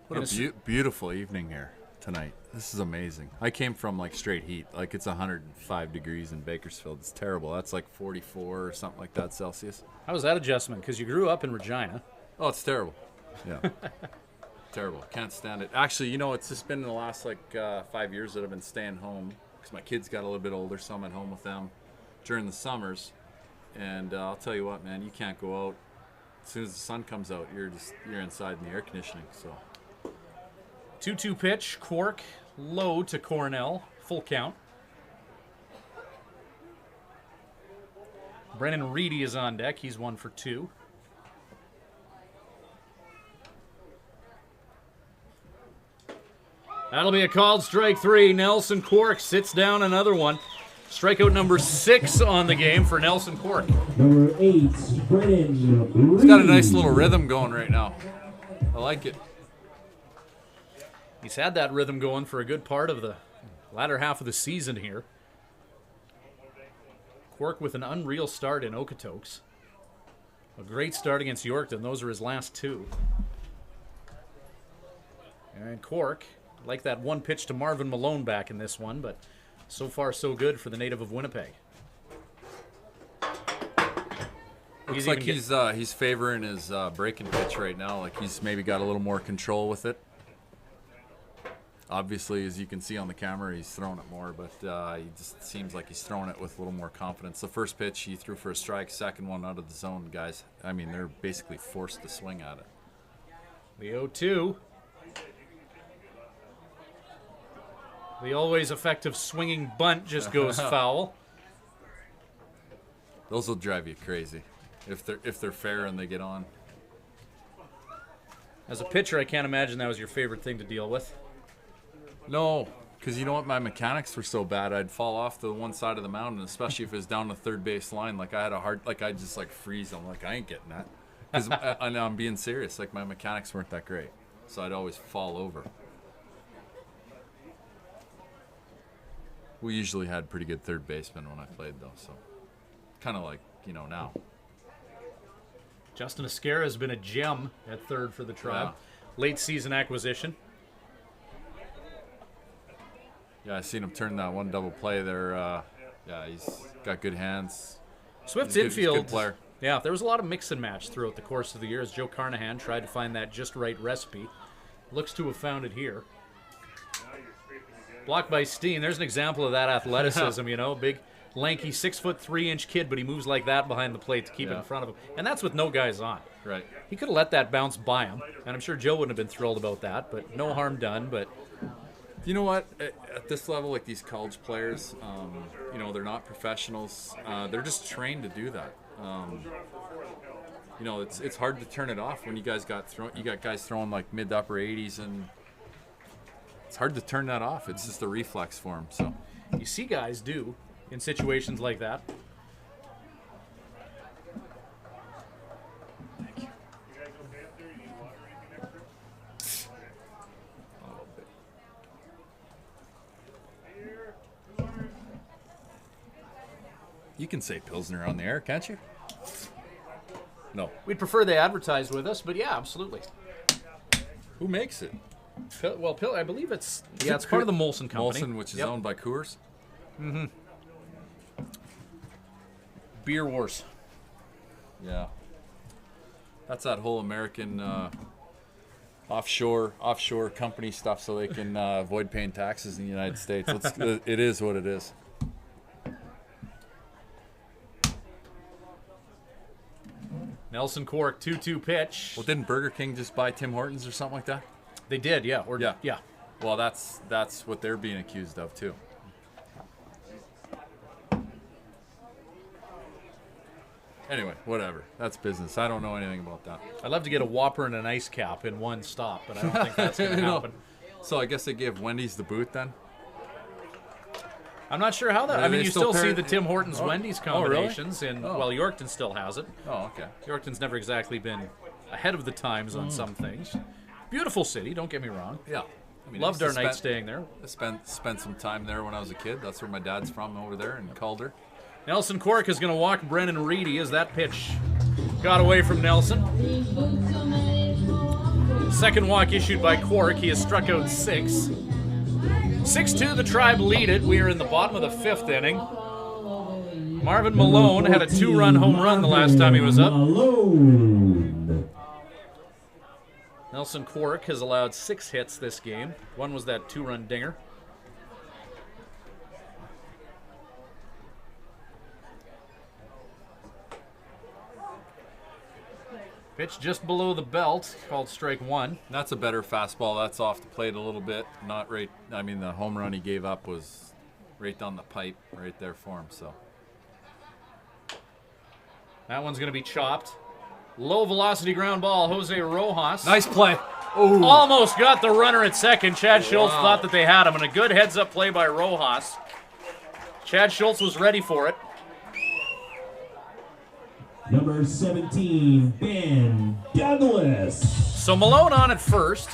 What a beautiful evening here tonight. This is amazing. I came from like straight heat. Like it's 105 degrees in Bakersfield. It's terrible. That's like 44 or something like that Celsius. How was that adjustment? Because you grew up in Regina. Oh, it's terrible. Yeah. Terrible. Can't stand it. Actually, you know, it's just been in the last like 5 years that I've been staying home because my kids got a little bit older, so I'm at home with them during the summers. And I'll tell you what, man, you can't go out. As soon as the sun comes out, you're inside in the air conditioning. So 2-2 pitch, Quark, low to Cornell, full count. Brennan Reedy is on deck. He's 1 for 2. That'll be a called strike 3. Nelson Quark sits down another one. Strikeout number 6 on the game for Nelson Quark. Number 8, Brennan Reedy. He's got a nice little rhythm going right now. I like it. He's had that rhythm going for a good part of the latter half of the season here. Quark with an unreal start in Okotoks. A great start against Yorkton. Those are his last 2. And Quark, like that one pitch to Marvin Malone back in this one, but so far so good for the native of Winnipeg. Looks like he's favoring his breaking pitch right now. Like he's maybe got a little more control with it. Obviously, as you can see on the camera, he's throwing it more, but he just seems like he's throwing it with a little more confidence. The first pitch he threw for a strike, second one out of the zone, guys. I mean, they're basically forced to swing at it. The 0-2. The always effective swinging bunt just goes foul. Those will drive you crazy if they're fair and they get on. As a pitcher, I can't imagine that was your favorite thing to deal with. No, because you know what? My mechanics were so bad, I'd fall off the one side of the mound, especially if it was down the third base line. Like I had I'd just like freeze. I'm like, I ain't getting that. Because I'm being serious. Like my mechanics weren't that great, so I'd always fall over. We usually had pretty good third basemen when I played, though, so kind of like, you know, now. Justin Esquera has been a gem at third for the Tribe. Yeah. Late season acquisition. Yeah, I seen him turn that one double play there. Yeah, he's got good hands. Swift's infield. He's a good player. Yeah, there was a lot of mix and match throughout the course of the year as Joe Carnahan tried to find that just right recipe. Looks to have found it here. Blocked by Steen. There's an example of that athleticism, you know. Big, lanky, 6'3" kid, but he moves like that behind the plate to keep it in front of him. And that's with no guys on. Right. He could have let that bounce by him, and I'm sure Joe wouldn't have been thrilled about that, but no harm done. But you know what? At this level, like these college players, you know, they're not professionals. They're just trained to do that. You know, it's hard to turn it off when you got guys throwing like mid to upper 80s, and it's hard to turn that off. It's just a reflex for them. So you see guys do in situations like that. Thank you. You can say Pilsner on the air, can't you? No. We'd prefer they advertised with us, but yeah, absolutely. Who makes it? I believe it's part of the Molson company. Molson, which is owned by Coors? Mm-hmm. Beer Wars. Yeah. That's that whole American offshore company stuff so they can avoid paying taxes in the United States. It is what it is. Nelson Quark, 2-2 pitch. Well, didn't Burger King just buy Tim Hortons or something like that? They did, yeah. Yeah. Well, that's what they're being accused of, too. Anyway, whatever. That's business. I don't know anything about that. I'd love to get a Whopper and an ice cap in one stop, but I don't think that's going to happen. So I guess they gave Wendy's the boot then? I'm not sure how that... I mean, you still see the Tim Hortons Wendy's combinations, really? well, Yorkton still has it. Oh, okay. Yorkton's never exactly been ahead of the times on some things. Beautiful city, don't get me wrong. Yeah. I mean, loved our night staying there. I spent some time there when I was a kid. That's where my dad's from, over there in Calder. Nelson Quark is going to walk Brennan Reedy as that pitch got away from Nelson. Second walk issued by Quark. He has struck out 6. 6-2, the Tribe lead it. We are in the bottom of the 5th inning. Marvin Malone had a 2-run home run the last time he was up. Malone. Nelson Quark has allowed 6 hits this game. One was that 2-run dinger. Pitch just below the belt, called strike 1. That's a better fastball. That's off the plate a little bit. Not right. I mean, the home run he gave up was right down the pipe, right there for him. So that one's going to be chopped. Low velocity ground ball, Jose Rojas. nice play. Ooh. Almost got the runner at second. Chad Schultz thought that they had him, and a good heads-up play by Rojas. Chad Schultz was ready for it. Number 17, Ben Douglas. So Malone on at first.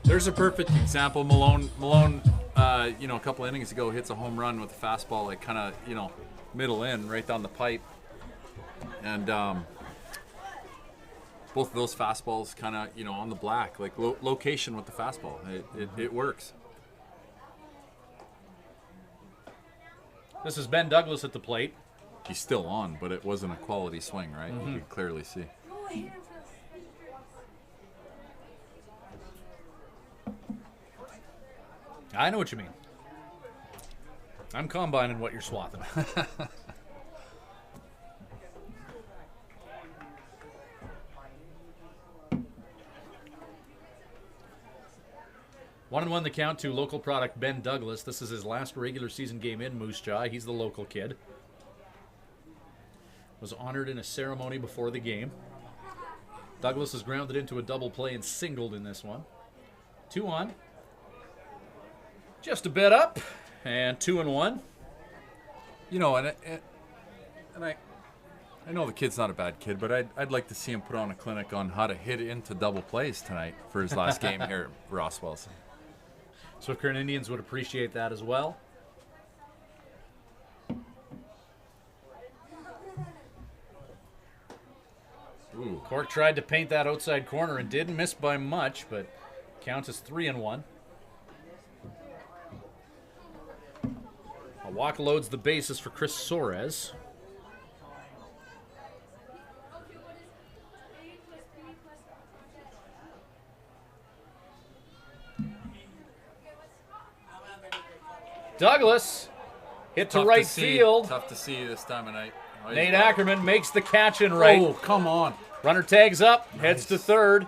There's a perfect example. Malone, a couple innings ago hits a home run with a fastball, like kind of, middle in, right down the pipe. And both of those fastballs kind of, on the black, like location with the fastball. It works. This is Ben Douglas at the plate. He's still on, but it wasn't a quality swing, right? You could clearly see. I know what you mean. I'm combining what you're swathing. 1-1 the count to local product Ben Douglas. This is his last regular season game in Moose Jaw. He's the local kid. Was honored in a ceremony before the game. Douglas is grounded into a double play and singled in this one. 2 on. Just a bit up. And 2-1. And I know the kid's not a bad kid, but I'd like to see him put on a clinic on how to hit into double plays tonight for his last game here at Roswell's. Swift Current Indians would appreciate that as well. Ooh. Cork tried to paint that outside corner and did miss by much, but counts as 3-1. A walk loads the bases for Chris Soares. Douglas hit to right field. Tough to see this time of night. Nate Ackerman makes the catch in right. Oh, come on. Runner tags up, heads to third.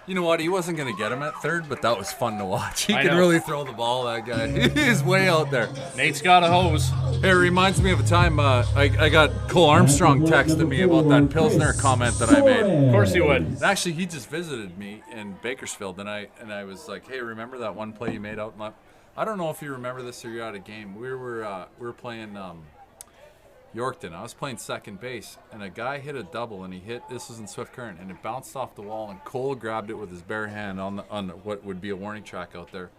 You know what? He wasn't going to get him at third, but that was fun to watch. He I can know. really throw the ball, that guy. He's way out there. Nate's got a hose. Hey, it reminds me of a time I got Cole Armstrong texted me about that Pilsner comment that I made. Of course he would. And actually, he just visited me in Bakersfield, and I was like, hey, remember that one play you made out in left? I don't know if you remember this or you're at a game. We were playing Yorkton. I was playing second base, and a guy hit a double, and this was in Swift Current, and it bounced off the wall, and Cole grabbed it with his bare hand on what would be a warning track out there,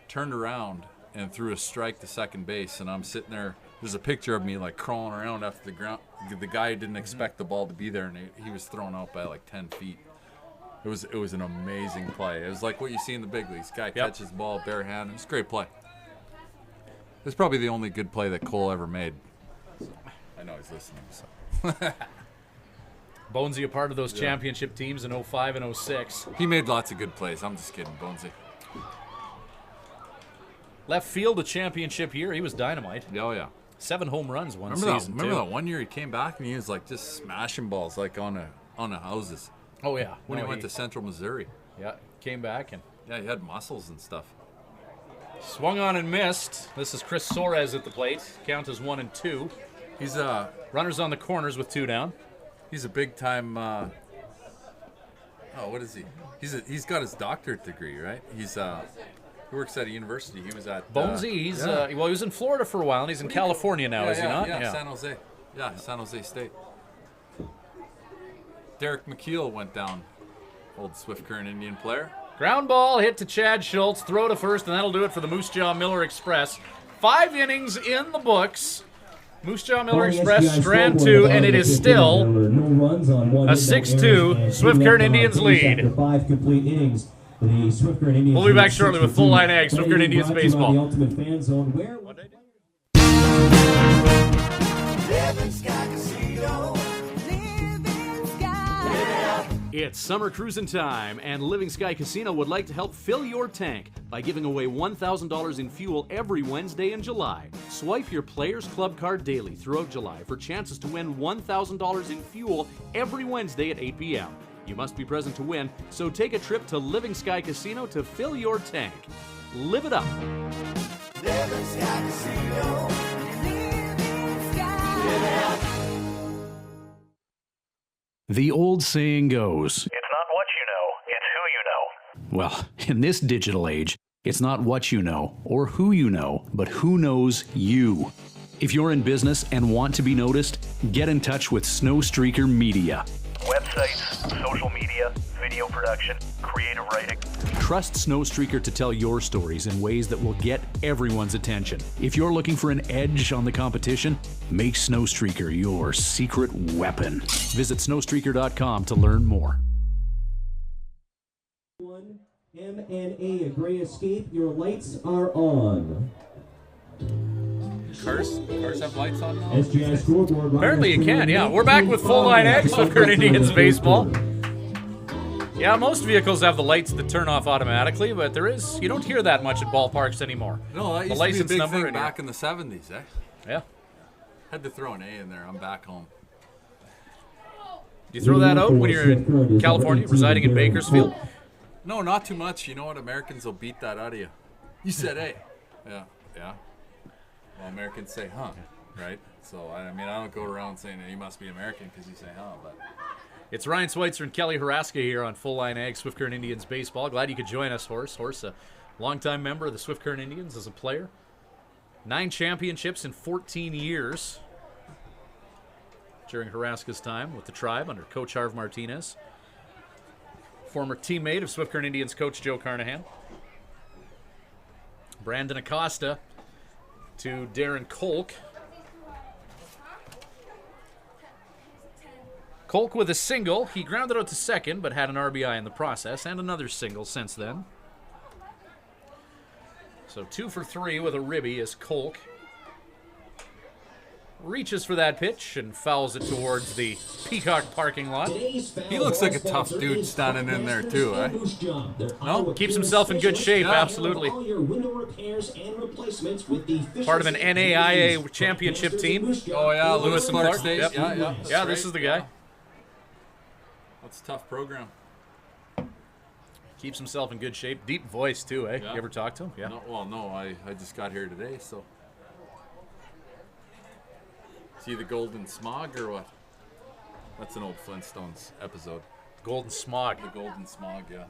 turned around, and threw a strike to second base, and I'm sitting there. There's a picture of me like crawling around after the ground. The guy didn't expect the ball to be there, and he was thrown out by like 10 feet. It was an amazing play. It was like what you see in the big leagues. Guy catches the ball bare hand. It was a great play. It's probably the only good play that Cole ever made. I know he's listening. So. Bonesy a part of those championship teams in 05 and 06. He made lots of good plays. I'm just kidding, Bonesy. Left field a championship year. He was dynamite. Oh, yeah. 7 home runs one Remember season, that one year he came back and he was like just smashing balls like on the houses. Oh, yeah. When he went to Central Missouri. Yeah, came back and... Yeah, he had muscles and stuff. Swung on and missed. This is Chris Soares at the plate. Count as 1-2. He's runners on the corners with 2 down. He's a big time. What is he? He's got his doctorate degree, right? He works at a university. He was at Bonesy. He was in Florida for a while, and he's in California now, is he not? Yeah, San Jose. Yeah, San Jose State. Derek McKeel went down. Old Swift Current Indian player. Ground ball hit to Chad Schultz. Throw to first, and that'll do it for the Moose Jaw Miller Express. 5 innings in the books. Moose Jaw Miller Express, strand 2, and it is still a 6-2 Swift Current Indians lead. After 5 complete innings, the Swift Current Indians. We'll be back shortly with Full Line Ag, Swift Current Indians baseball. The Ultimate Fan Zone. Where? It's summer cruising time, and Living Sky Casino would like to help fill your tank by giving away $1,000 in fuel every Wednesday in July. Swipe your Players Club card daily throughout July for chances to win $1,000 in fuel every Wednesday at 8 p.m. You must be present to win, so take a trip to Living Sky Casino to fill your tank. Live it up. Living Sky Casino. Living Sky. Live it up. The old saying goes, It's not what you know, it's who you know. well, in this digital age, it's not what you know or who you know, but who knows you. If you're in business and want to be noticed, get in touch with Snowstreaker Media. Websites, social media, video production, creative writing. Trust Snowstreaker to tell your stories in ways that will get everyone's attention. If you're looking for an edge on the competition, make Snowstreaker your secret weapon. Visit snowstreaker.com to learn more. MNA, a gray escape. Your lights are on. Cars have lights on now? SGI scoreboard. Apparently you can, yeah. We're back with Full Line Ag, Swift Current Indians baseball. Yeah, most vehicles have the lights that turn off automatically, but you don't hear that much at ballparks anymore. No, that the used license to be a big number thing back in the 70s, eh? Yeah. Had to throw an A in there. I'm back home. Do you throw that out when you're in California, residing in Bakersfield? No, not too much. You know what? Americans will beat that out of you. You said A. Yeah. Well, Americans say, huh, right? So, I mean, I don't go around saying, you must be American because you say, huh, but... It's Ryan Schweitzer and Kelly Haraska here on Full Line Ag, Swift Current Indians baseball. Glad you could join us, Horse. Horse, a longtime member of the Swift Current Indians as a player. 9 championships in 14 years during Haraska's time with the Tribe under Coach Harv Martinez. Former teammate of Swift Current Indians coach Joe Carnahan. Brandon Acosta to Darren Kolk. Kolk with a single. He grounded out to second, but had an RBI in the process, and another single since then. So 2 for 3 with a ribby as Kolk reaches for that pitch and fouls it towards the Peacock parking lot. He looks like a tough dude standing in there too, eh? No, keeps himself in good shape, absolutely. Part of an NAIA championship team. Oh yeah, Lewis and Clark. State. Yep. Yeah, this is the guy. That's a tough program. Keeps himself in good shape. Deep voice too, eh? Yeah. You ever talk to him? Yeah. No, I just got here today, so. Is he the Golden Smog or what? That's an old Flintstones episode. Golden Smog. The Golden Smog, yeah.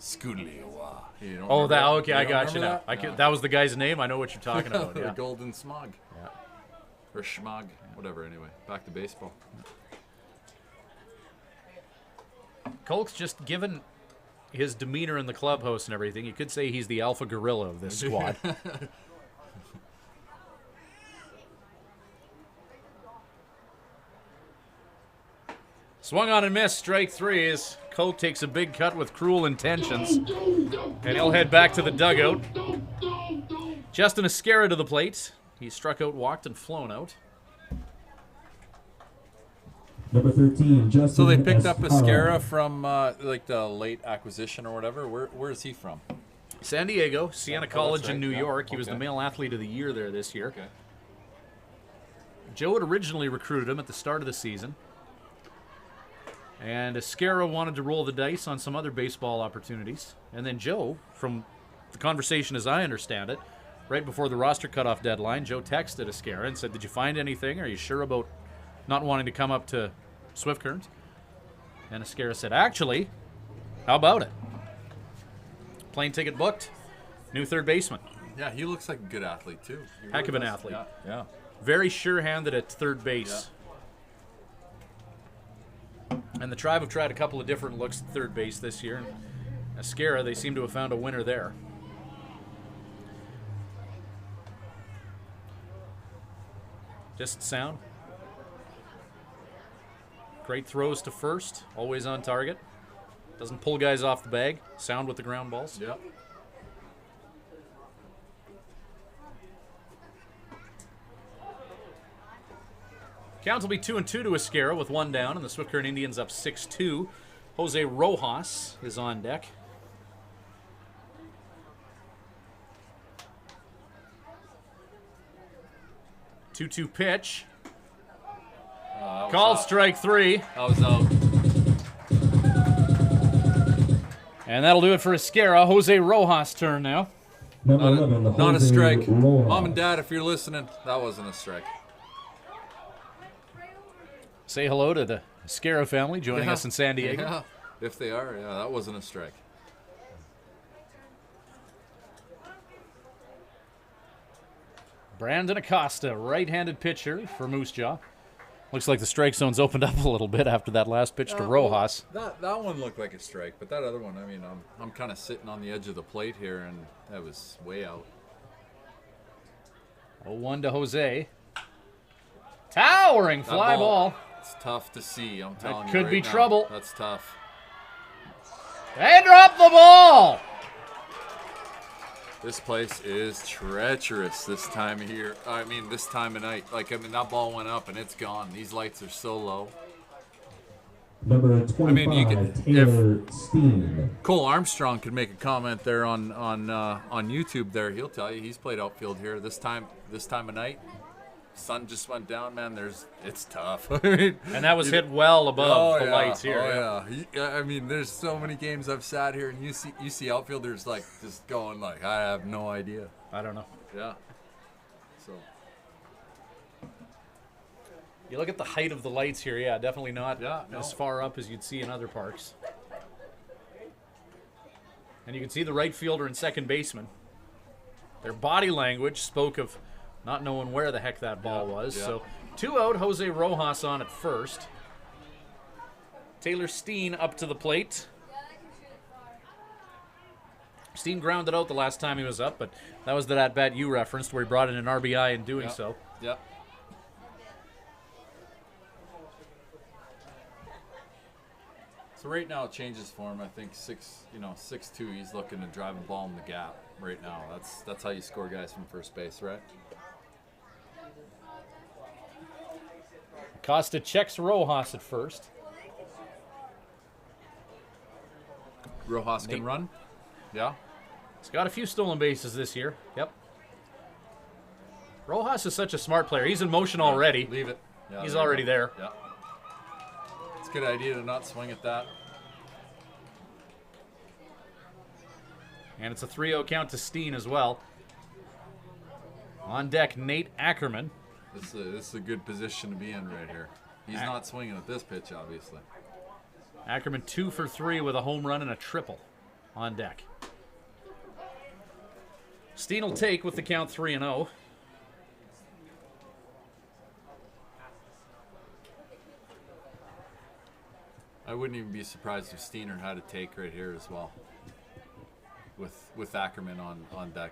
Scoodlewa. Oh, that okay. I got you now. That was the guy's name. I know what you're talking about. The Yeah. Golden Smog. Yeah. Or Schmog, whatever. Anyway, back to baseball. Kolk's just given his demeanor in the clubhouse and everything. You could say he's the alpha gorilla of this squad. Swung on and missed, strike 3 as Kolk takes a big cut with cruel intentions. And he'll head back to the dugout. Justin Esquerra to the plate. He struck out, walked, and flown out. Number 13, Justin. So they picked up Esquerra from like the late acquisition or whatever. Where is he from? San Diego, Siena College that's right. in New Yeah, York. He was the okay. male athlete of the year there this year. Okay. Joe had originally recruited him at the start of the season. And Esquerra wanted to roll the dice on some other baseball opportunities. And then Joe, from the conversation as I understand it, right before the roster cutoff deadline, Joe texted Esquerra and said, "Did you find anything? Are you sure about not wanting to come up to Swift Current?" And Esquerra said, "Actually, how about it? Plane ticket booked, new third baseman." Yeah, he looks like a good athlete too. He Heck of an does. athlete. Yeah. Very sure-handed at third base. And the Tribe have tried a couple of different looks at third base this year. And Esquerra, they seem to have found a winner there. Just sound. Great throws to first. Always on target. Doesn't pull guys off the bag. Sound with the ground balls. Yep. Count will be 2-2 to Esquerra with one down, and the Swift Current Indians up 6-2. Jose Rojas is on deck. Two-two pitch. Called strike 3. That was out. And that'll do it for Esquerra. Jose Rojas' turn now. Number 11, Not a Jose strike. Rojas. Mom and Dad, if you're listening, that wasn't a strike. Say hello to the Esquerra family joining us in San Diego. Yeah, if they are, yeah, that wasn't a strike. Brandon Acosta, right-handed pitcher for Moose Jaw. Looks like the strike zone's opened up a little bit after that last pitch to Rojas. Well, that one looked like a strike, but that other one, I mean, I'm kind of sitting on the edge of the plate here, and that was way out. 0-1 to Jose. Towering fly ball. It's tough to see, I'm telling you. Could right be now. trouble. That's tough. They drop the ball. This place is treacherous this time of year. I mean, this time of night. Like, I mean, that ball went up and it's gone. These lights are so low. Number 25, I mean, you could, Taylor Steen. Cole Armstrong could make a comment there on YouTube. There, he'll tell you he's played outfield here this time of night. Sun just went down, man. It's tough. And that was hit well above the lights here. Oh yeah. I mean, there's so many games I've sat here and you see outfielders like just going like, I have no idea. I don't know. Yeah. So. You look at the height of the lights here. Yeah, definitely not no. as far up as you'd see in other parks. And you can see the right fielder and second baseman. Their body language spoke of not knowing where the heck that ball was. Yeah. So 2 out, Jose Rojas on at first. Taylor Steen up to the plate. Steen grounded out the last time he was up, but that was the at-bat you referenced where he brought in an RBI in doing so. Yeah. So right now it changes for him. I think 6'2", he's looking to drive a ball in the gap right now. That's how you score guys from first base, right? Costa checks Rojas at first. Rojas can run. Yeah. He's got a few stolen bases this year. Yep. Rojas is such a smart player. He's in motion already. Leave it. Yeah, He's already there. Yeah. It's a good idea to not swing at that. And it's a 3-0 count to Steen as well. On deck, Nate Ackerman. This is a good position to be in right here. He's not swinging at this pitch, obviously. Ackerman 2 for 3 with a home run and a triple on deck. Steen will take with the count 3-0. I wouldn't even be surprised if Steiner had a take right here as well. With Ackerman on deck.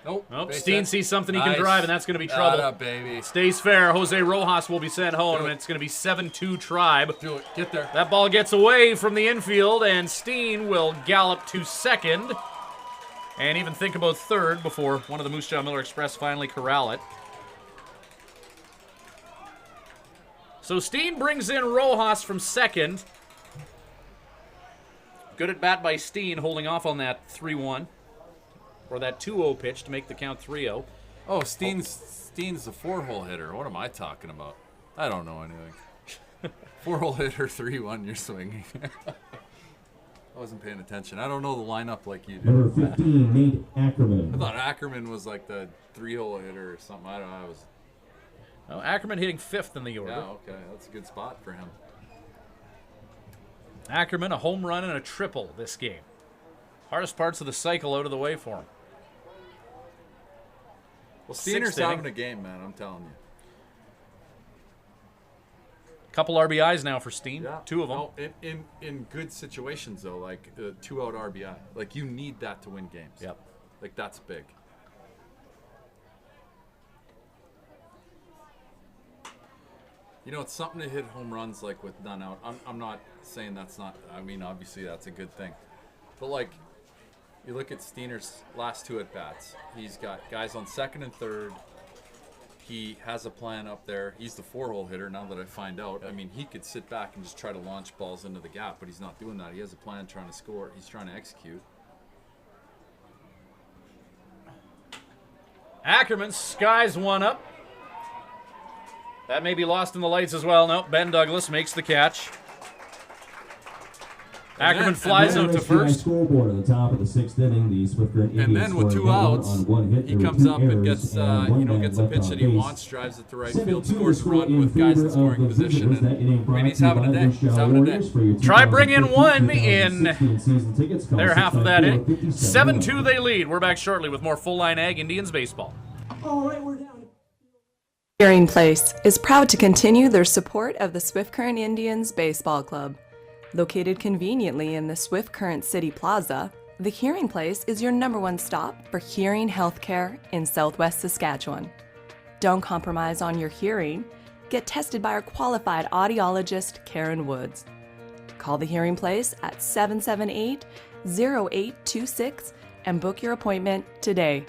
Nope. Steen sees something he can drive, and that's going to be trouble. Up, baby. Stays fair. Jose Rojas will be sent home, and it's going to be 7-2 Tribe. Do it. Get there. That ball gets away from the infield, and Steen will gallop to second and even think about third before one of the Moose Jaw Miller Express finally corral it. So Steen brings in Rojas from second. Good at bat by Steen, holding off on that 3-1. Or that 2-0 pitch to make the count 3-0. Oh, Steen's the 4-hole hitter. What am I talking about? I don't know anything. 4-hole hitter, 3-1, you're swinging. I wasn't paying attention. I don't know the lineup like you do. Number 15, Nate Ackerman. I thought Ackerman was like the 3-hole hitter or something. I don't know. Oh, Ackerman hitting 5th in the order. Yeah, okay. That's a good spot for him. Ackerman, a home run and a triple this game. Hardest parts of the cycle out of the way for him. Well, Steiner's having a game, man. I'm telling you. Couple RBIs now for Steen. Yeah. 2 of them. No, in good situations, though, like 2-out RBI. Like, you need that to win games. Yep. Like, that's big. You know, it's something to hit home runs like with none out. I'm not saying that's not. I mean, obviously that's a good thing, but like, you look at Steiner's last 2 at bats. He's got guys on second and third. He has a plan up there. He's the 4-hole hitter now that I find out. I mean, he could sit back and just try to launch balls into the gap, but he's not doing that. He has a plan trying to score. He's trying to execute. Ackerman skies one up. That may be lost in the lights as well. No, Ben Douglas makes the catch. Ackerman flies out to first. Scoreboard at the top of the 6th inning. The Swift Current And Indians then with 2 outs, he comes up and gets gets a pitch that he wants, drives it to right field, scores a run with guys in scoring position. And I mean, he's having a day. He's having a day. Try bring in one in their half of that inning. 7-2 they lead. We're back shortly with more Full Line Ag Indians baseball. All right, we're down. Hearing Place is proud to continue their support of the Swift Current Indians Baseball Club. Located conveniently in the Swift Current City Plaza, the Hearing Place is your #1 stop for hearing healthcare in Southwest Saskatchewan. Don't compromise on your hearing. Get tested by our qualified audiologist, Karen Woods. Call the Hearing Place at 778-0826 and book your appointment today.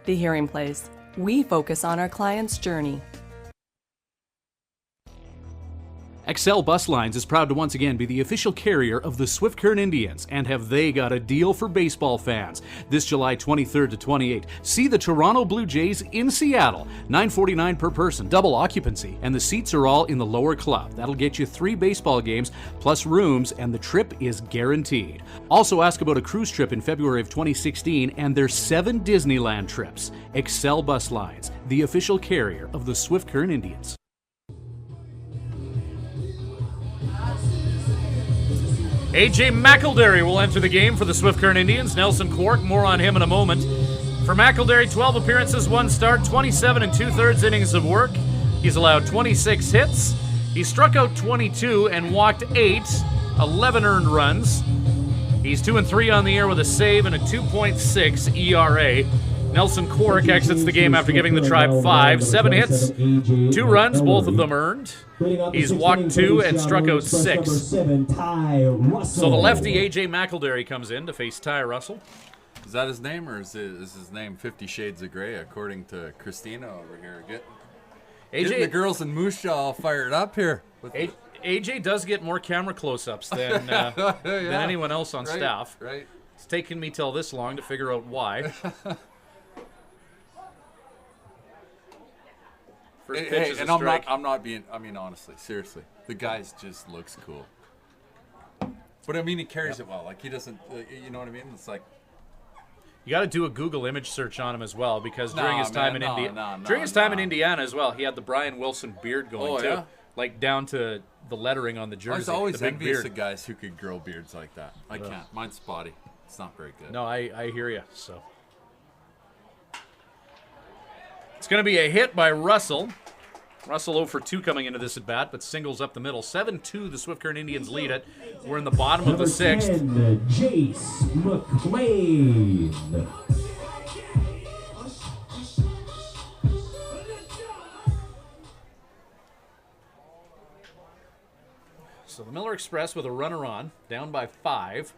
The Hearing Place. We focus on our client's journey. Excel Bus Lines is proud to once again be the official carrier of the Swift Current Indians, and have they got a deal for baseball fans. This July 23rd to 28th, see the Toronto Blue Jays in Seattle, $9.49 per person, double occupancy, and the seats are all in the lower club. That'll get you 3 baseball games plus rooms, and the trip is guaranteed. Also ask about a cruise trip in February of 2016 and their 7 Disneyland trips. Excel Bus Lines, the official carrier of the Swift Current Indians. A.J. McElderry will enter the game for the Swift Current Indians. Nelson Quark, more on him in a moment. For McElderry, 12 appearances, 1 start, 27 2/3 innings of work. He's allowed 26 hits. He struck out 22 and walked 8, 11 earned runs. He's 2-3 on the year with a save and a 2.6 ERA. Nelson Quark exits the game after giving the Tribe 5, 7 hits, 2 runs, both of them earned. He's walked 2 and struck out 6. So the lefty A.J. McElderry comes in to face Ty Russell. Is that his name, or is his name 50 Shades of Grey, according to Christina over here? Getting the girls in Moose Jaw all fired up here. AJ does get more camera close-ups than anyone else on staff. Right. It's taken me till this long to figure out why. First pitch is a strike. I'm not being. I mean, honestly, seriously, the guy just looks cool. But I mean, he carries it well. Like, he doesn't. You know what I mean? It's like, you got to do a Google image search on him as well, because during his time in Indiana as well, he had the Brian Wilson beard going too, like down to the lettering on the jersey. I was always the big envious beard. of guys who could grow beards like that. I can't. Mine's spotty. It's not very good. No, I hear you. So it's going to be a hit by Russell. Russell 0 for 2 coming into this at bat, but singles up the middle. 7-2, the Swift Current Indians lead it. We're in the bottom of the 6th. 10, Jace McLean. So the Miller Express with a runner on, down by 5.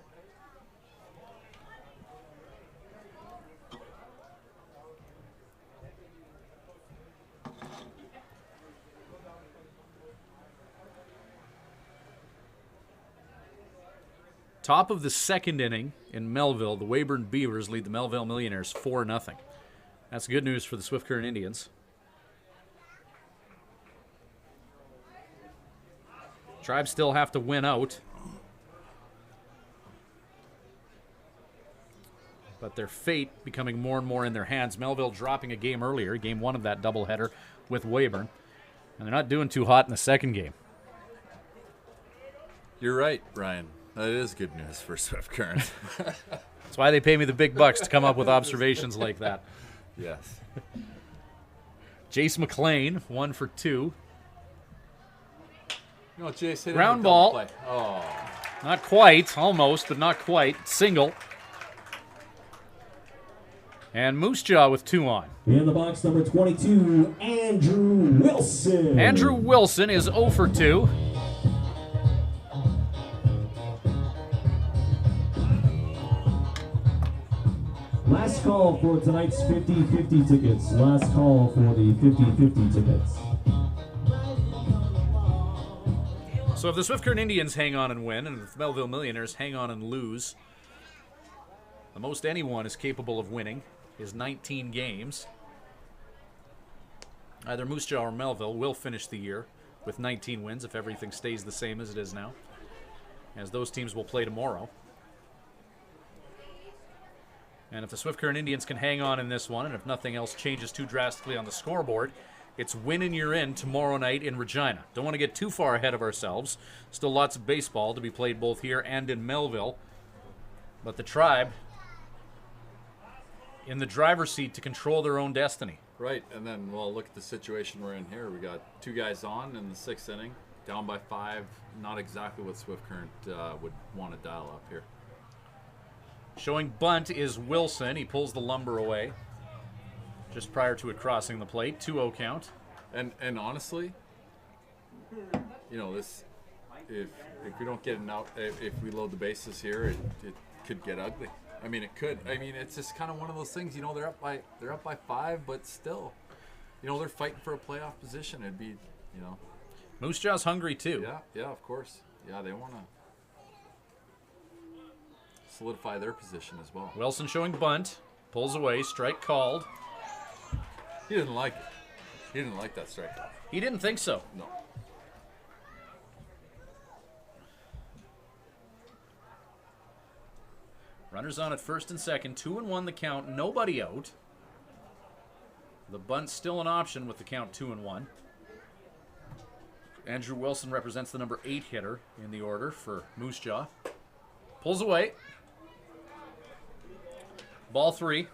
Top of the 2nd inning in Melville, the Weyburn Beavers lead the Melville Millionaires 4-0. That's good news for the Swift Current Indians. Tribes still have to win out, but their fate becoming more and more in their hands. Melville dropping a game earlier, game 1 of that doubleheader with Weyburn, and they're not doing too hot in the 2nd game. You're right, Brian. That is good news for Swift Current. That's why they pay me the big bucks to come up with observations like that. Yes. Jace McLean, 1 for 2. No, Jace hit ground ball. Play. Oh. Not quite. Almost, but not quite. Single. And Moose Jaw with 2 on. In the box, number 22, Andrew Wilson. Andrew Wilson is 0 for 2. Last call for tonight's 50-50 tickets. Last call for the 50-50 tickets. So if the Swift Current Indians hang on and win, and if the Melville Millionaires hang on and lose, the most anyone is capable of winning is 19 games. Either Moose Jaw or Melville will finish the year with 19 wins if everything stays the same as it is now, as those teams will play tomorrow. And if the Swift Current Indians can hang on in this one, and if nothing else changes too drastically on the scoreboard, it's win and you're in tomorrow night in Regina. Don't want to get too far ahead of ourselves. Still lots of baseball to be played both here and in Melville. But the Tribe in the driver's seat to control their own destiny. Right, and then, well, look at the situation we're in here. We got 2 guys on in the 6th inning, down by 5. Not exactly what Swift Current would want to dial up here. Showing bunt is Wilson. He pulls the lumber away just prior to it crossing the plate. 2-0 count. And honestly, you know, this if we don't get an out, if we load the bases here, it could get ugly. I mean, it could. I mean, it's just kind of one of those things. You know, they're up by 5, but still, you know, they're fighting for a playoff position. It'd be, you know, Moose Jaw's hungry too. Yeah, of course. Yeah, they want to solidify their position as well. Wilson showing bunt, pulls away, strike called. He didn't like it. He didn't like that strike. He didn't think so. No. Runners on at first and second, 2-1 the count, nobody out. The bunt's still an option with the count 2-1. Andrew Wilson represents the number 8 hitter in the order for Moose Jaw. Pulls away. Ball 3.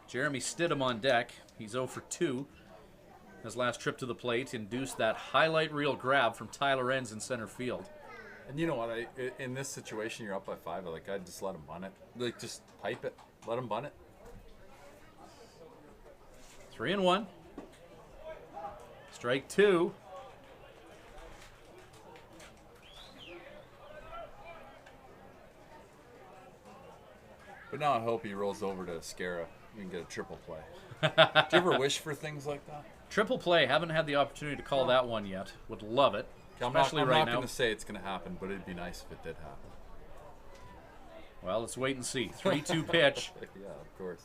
Jeremy Stidham on deck. He's 0 for 2. His last trip to the plate induced that highlight reel grab from Tyler Enns in center field. And you know what? In this situation, you're up by 5. I'd just let him bunt it. Like, just pipe it. Let him bunt it. 3-1. Strike 2. But now I hope he rolls over to Scara. We can get a triple play. Do you ever wish for things like that? Triple play. Haven't had the opportunity to call that one yet. Would love it. I'm not going to say it's going to happen, but it'd be nice if it did happen. Well, let's wait and see. 3-2 pitch. Yeah, of course.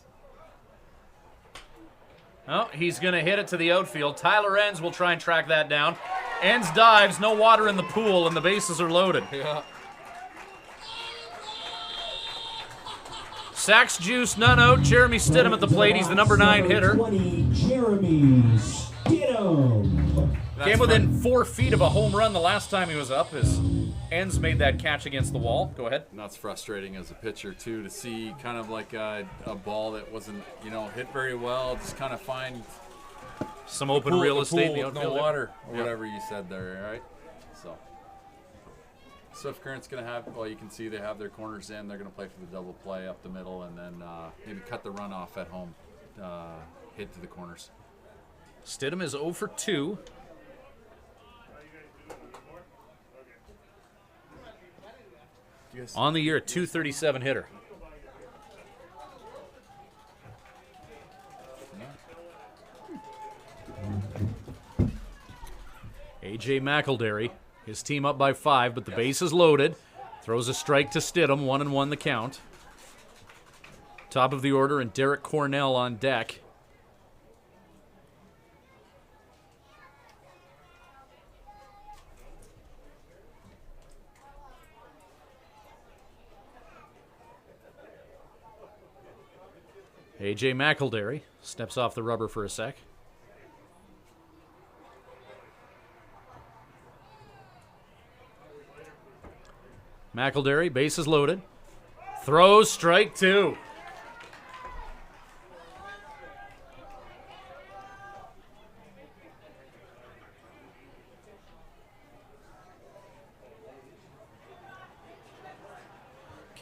Oh, he's going to hit it to the outfield. Tyler Enns will try and track that down. Enns dives, no water in the pool, and the bases are loaded. Yeah. Sacks juice, none out. Jeremy Stidham at the plate. He's the number 9 hitter. 20, Jeremy Stidham. Came within 4 feet of a home run the last time he was up as Enns made that catch against the wall. Go ahead. And that's frustrating as a pitcher, too, to see kind of like a ball that wasn't, you know, hit very well. Just kind of find some open real estate in the with outfield. no water, or whatever you said there, right? So, Swift Current's going to have, well, you can see they have their corners in. They're going to play for the double play up the middle and then maybe cut the run off at home, hit to the corners. Stidham is 0 for 2. On the year, a .237 hitter. A.J. McElderry, his team up by 5, but the base is loaded. Throws a strike to Stidham, 1-1 the count. Top of the order, and Derek Cornell on deck. A.J. McElderry steps off the rubber for a sec. McElderry, bases loaded. Throws, strike 2.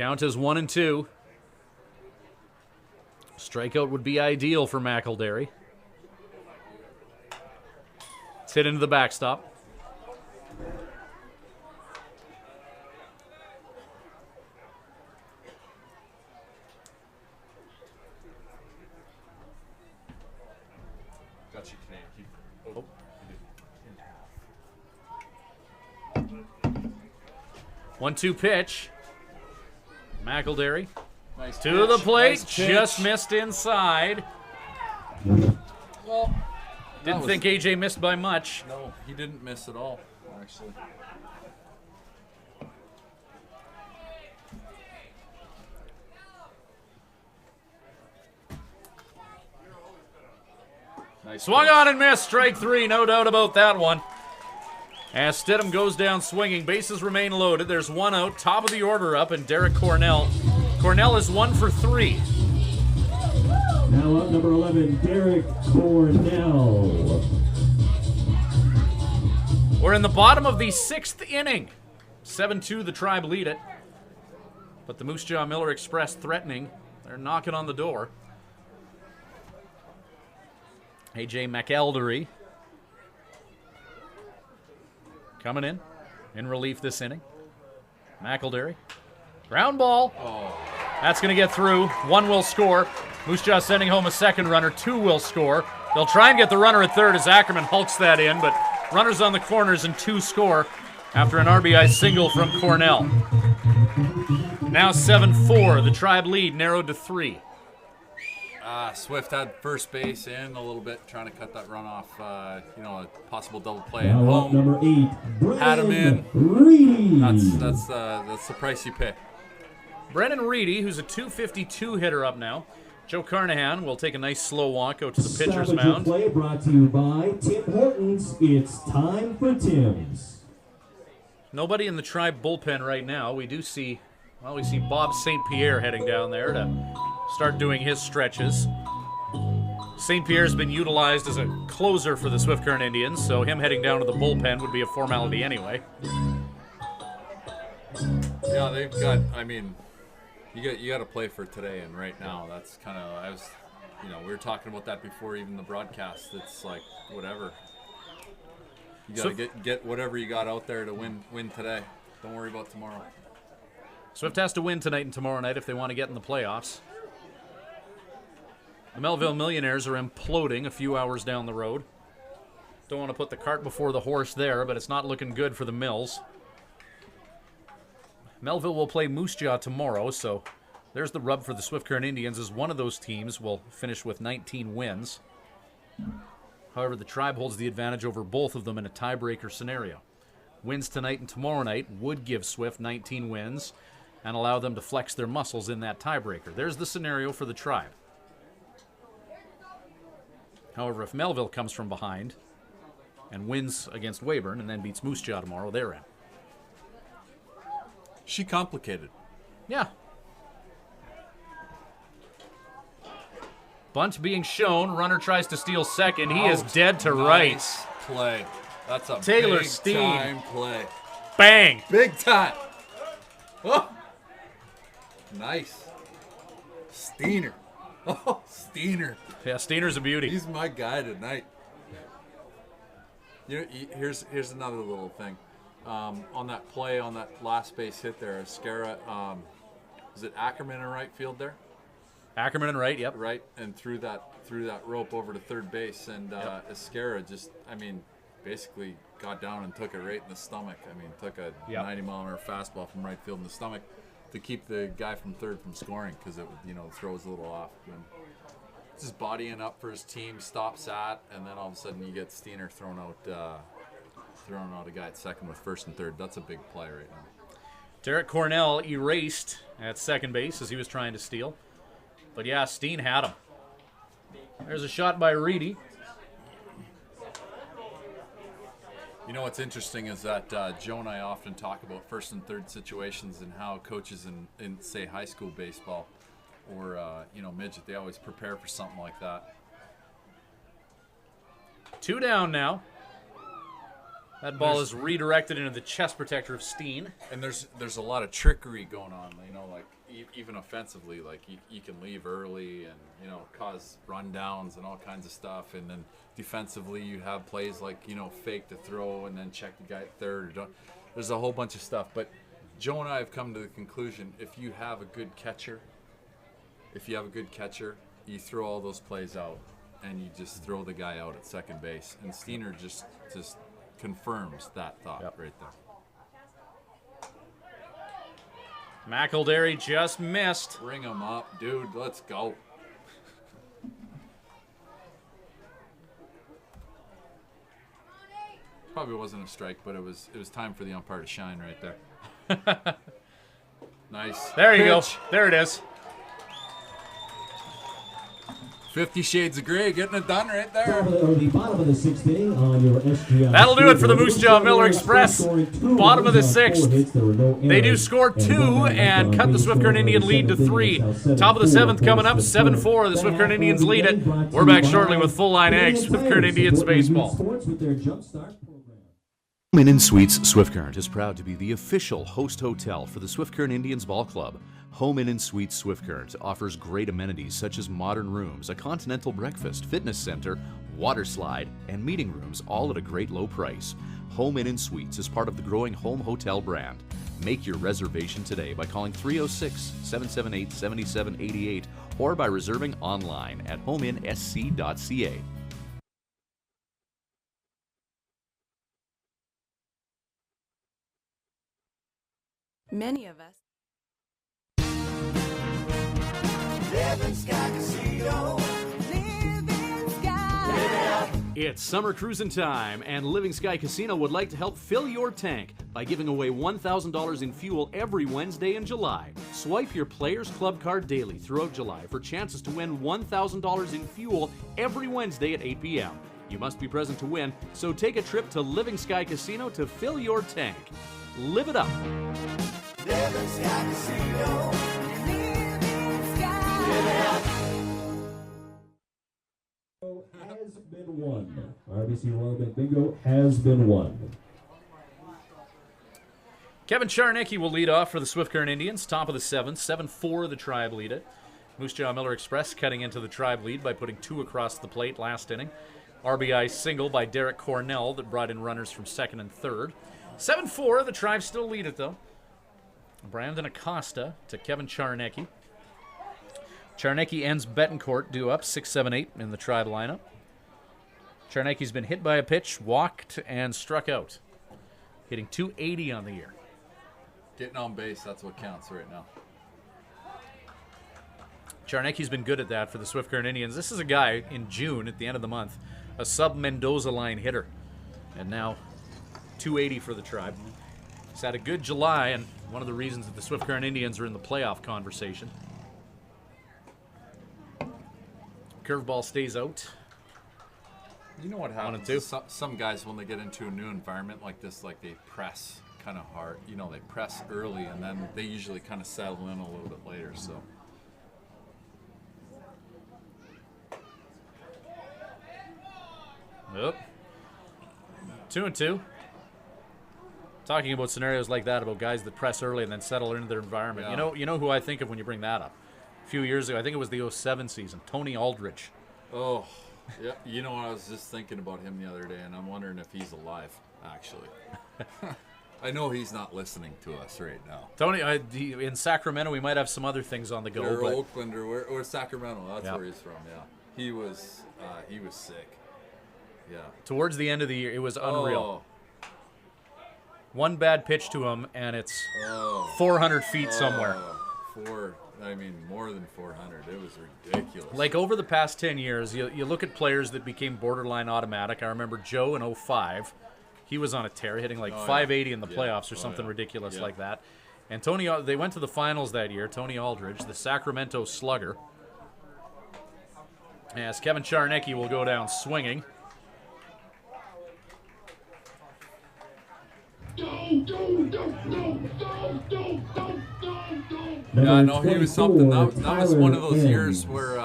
Count is 1-2. Strikeout would be ideal for McElderry. It's hit into the backstop. Got you, Canadian. Oh. 1-2 pitch. McElderry Nice to pitch. the plate. Nice pitch. Just missed inside. Well, Didn't think AJ missed by much. No, he didn't miss at all, actually. Nice Swung pitch. on and missed. Strike 3. No doubt about that one. As Stidham goes down swinging, bases remain loaded. There's one out, top of the order up, and Derek Cornell. Cornell is 1 for 3. Now up number 11, Derek Cornell. We're in the bottom of the 6th inning. 7-2, the Tribe lead it. But the Moose Jaw Miller Express threatening. They're knocking on the door. AJ McElderry coming in relief this inning. McElderry. Ground ball. Oh, That's going to get through. 1 will score. Moose Jaw sending home a second runner. 2 will score. They'll try and get the runner at third as Ackerman hulks that in, but runners on the corners and 2 score after an RBI single from Cornell. Now 7-4. The Tribe lead narrowed to 3. Swift had first base in a little bit, trying to cut that run off, a possible double play at Now up home. number 8, Had him in. Reedy. That's the price you pay. Brennan Reedy, who's a .252 hitter up now. Joe Carnahan will take a nice slow walk out to the pitcher's Salvage mound. Play brought to you by Tim Hortons. It's time for Tim's. Nobody in the Tribe bullpen right now. We see Bob St. Pierre heading down there to start doing his stretches. St. Pierre's been utilized as a closer for the Swift Current Indians, so him heading down to the bullpen would be a formality anyway. Yeah, they've got. I mean, you got to play for today and right now. That's kind of. We were talking about that before even the broadcast. It's like whatever. You got to get whatever you got out there to win today. Don't worry about tomorrow. Swift has to win tonight and tomorrow night if they want to get in the playoffs. The Melville Millionaires are imploding a few hours down the road. Don't want to put the cart before the horse there, but it's not looking good for the Mills. Melville will play Moose Jaw tomorrow, so there's the rub for the Swift Current Indians, as one of those teams will finish with 19 wins. However, the Tribe holds the advantage over both of them in a tiebreaker scenario. Wins tonight and tomorrow night would give Swift 19 wins and allow them to flex their muscles in that tiebreaker. There's the scenario for the Tribe. However, if Melville comes from behind and wins against Weyburn and then beats Moose Jaw tomorrow, they're in. She complicated. Yeah. Bunt being shown. Runner tries to steal second. He is dead to right. Nice play. That's a Taylor big Steen. time play. Bang! Big time. Oh. Nice. Steener. Oh, Steener. Yeah, Steener's a beauty. He's my guy tonight. Here's another little thing. On that play, on that last base hit there, Escara, is it Ackerman in right field there? Ackerman in right, yep. Right, and threw that rope over to third base, and Escara just, basically got down and took it right in the stomach. Took a 90-mile-an-hour fastball from right field in the stomach to keep the guy from third from scoring, because it throws a little off. And just bodying up for his team, stops at, and then all of a sudden you get Steener throwing out a guy at second with first and third. That's a big play right now. Derek Cornell erased at second base as he was trying to steal. But yeah, Steen had him. There's a shot by Reedy. What's interesting is that Joe and I often talk about first and third situations and how coaches in say, high school baseball or, midget, they always prepare for something like that. 2 down now. That ball is redirected into the chest protector of Steen. And there's a lot of trickery going on, you know, like even offensively, like you can leave early and, you know, cause rundowns and all kinds of stuff. And then defensively, you have plays like, you know, fake the throw and then check the guy at third. There's a whole bunch of stuff. But Joe and I have come to the conclusion, if you have a good catcher, you throw all those plays out and you just throw the guy out at second base. And Steiner just confirms that thought right there. McElderry just missed. Bring him up, dude. Let's go. Probably wasn't a strike, but it was time for the umpire to shine right there. Nice. There you pitch. go. There it is. 50 Shades of Grey getting it done right there. The bottom of the sixth inning on your SGI. That'll do it for the Moose Jaw Miller Express. Bottom of the sixth. They do score 2 and cut the Swift Current Indian lead to 3. Top of the seventh coming up, 7-4. The Swift Current Indians lead it. We're back shortly with Full Line Ag, Swift Current Indians baseball. Home Inn Suites Swift Current is proud to be the official host hotel for the Swift Current Indians Ball Club. Home Inn Suites Swift Current offers great amenities such as modern rooms, a continental breakfast, fitness center, water slide, and meeting rooms, all at a great low price. Home Inn Suites is part of the growing home hotel brand. Make your reservation today by calling 306-778-7788 or by reserving online at homeinsc.ca. Many of us. It's summer cruising time, and Living Sky Casino would like to help fill your tank by giving away $1,000 in fuel every Wednesday in July. Swipe your Players Club card daily throughout July for chances to win $1,000 in fuel every Wednesday at 8 p.m. You must be present to win, so take a trip to Living Sky Casino to fill your tank. Live it up. Living Sky Casino. Living Sky. Live it up. Has been won. RBC Royal Bank Bingo has been won. Kevin Charnicki will lead off for the Swift Current Indians. Top of the seventh, 7-4 the Tribe lead it. Moose Jaw Miller Express cutting into the Tribe lead by putting 2 across the plate last inning. RBI single by Derek Cornell that brought in runners from second and third. 7-4, the Tribe still lead it though. Brandon Acosta to Kevin Charnicki. Charnicki ends Betancourt due up 6-7-8 in the Tribe lineup. Charnicki's been hit by a pitch, walked, and struck out. Hitting .280 on the year. Getting on base, that's what counts right now. Charnicki's been good at that for the Swift Current Indians. This is a guy in June, at the end of the month, a sub-Mendoza line hitter. And now .280 for the Tribe. He's had a good July, and one of the reasons that the Swift Current Indians are in the playoff conversation. Curveball stays out. You know what happens? 1-2. Some guys, when they get into a new environment like this, like they press kind of hard. You know, they press early, and then they usually kind of settle in a little bit later. So. Yep. 2-2. Talking about scenarios like that, about guys that press early and then settle into their environment. Yeah. You know who I think of when you bring that up? A few years ago, I think it was the 07 season, Tony Aldridge. Oh, yeah. You know, I was just thinking about him the other day, and I'm wondering if he's alive, actually. I know he's not listening to us right now. Tony, in Sacramento, we might have some other things on the go. Or but Oakland, or Sacramento. That's Yeah. where he's from, yeah. He was sick. Yeah. Towards the end of the year, it was unreal. One bad pitch to him, and it's 400 feet somewhere. More than 400. It was ridiculous. Like, over the past 10 years, you look at players that became borderline automatic. I remember Joe in 05. He was on a tear, hitting like 580 in the playoffs or something ridiculous like that. And they went to the finals that year, Tony Aldridge, the Sacramento Slugger. As Kevin Charnicki will go down swinging. No, he was something. That was one of those years where,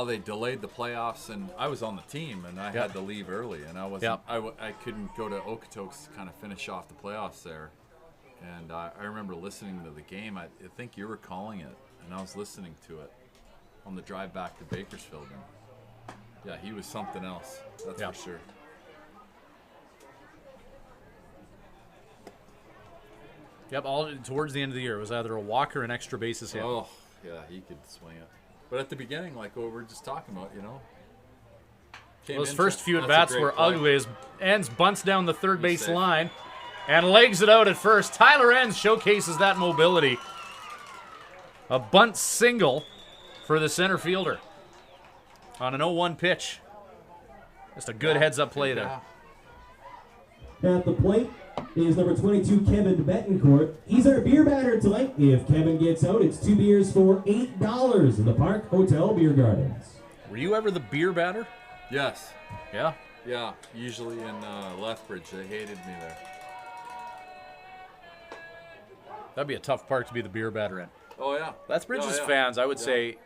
Well, they delayed the playoffs, and I was on the team, and I had to leave early, and I wasn't. I couldn't go to Okotoks to kind of finish off the playoffs there. And I remember listening to the game. I think you were calling it, and I was listening to it on the drive back to Bakersfield. And yeah, he was something else. That's for sure. Yep, all towards the end of the year, it was either a walk or an extra bases hit. Oh, yeah, he could swing it. But at the beginning, like what we were just talking about, Those first few at-bats were ugly as Enns bunts down the third base line and legs it out at first. Tyler Enns showcases that mobility. A bunt single for the center fielder on an 0-1 pitch. Just a good heads-up play there. At the plate is number 22, Kevin Betancourt. He's our beer batter tonight. If Kevin gets out, it's 2 beers for $8 in the Park Hotel Beer Gardens. Were you ever the beer batter? Yes. Yeah? Yeah, usually in Lethbridge. They hated me there. That'd be a tough park to be the beer batter in. Oh, yeah. Lethbridge's fans, I would say.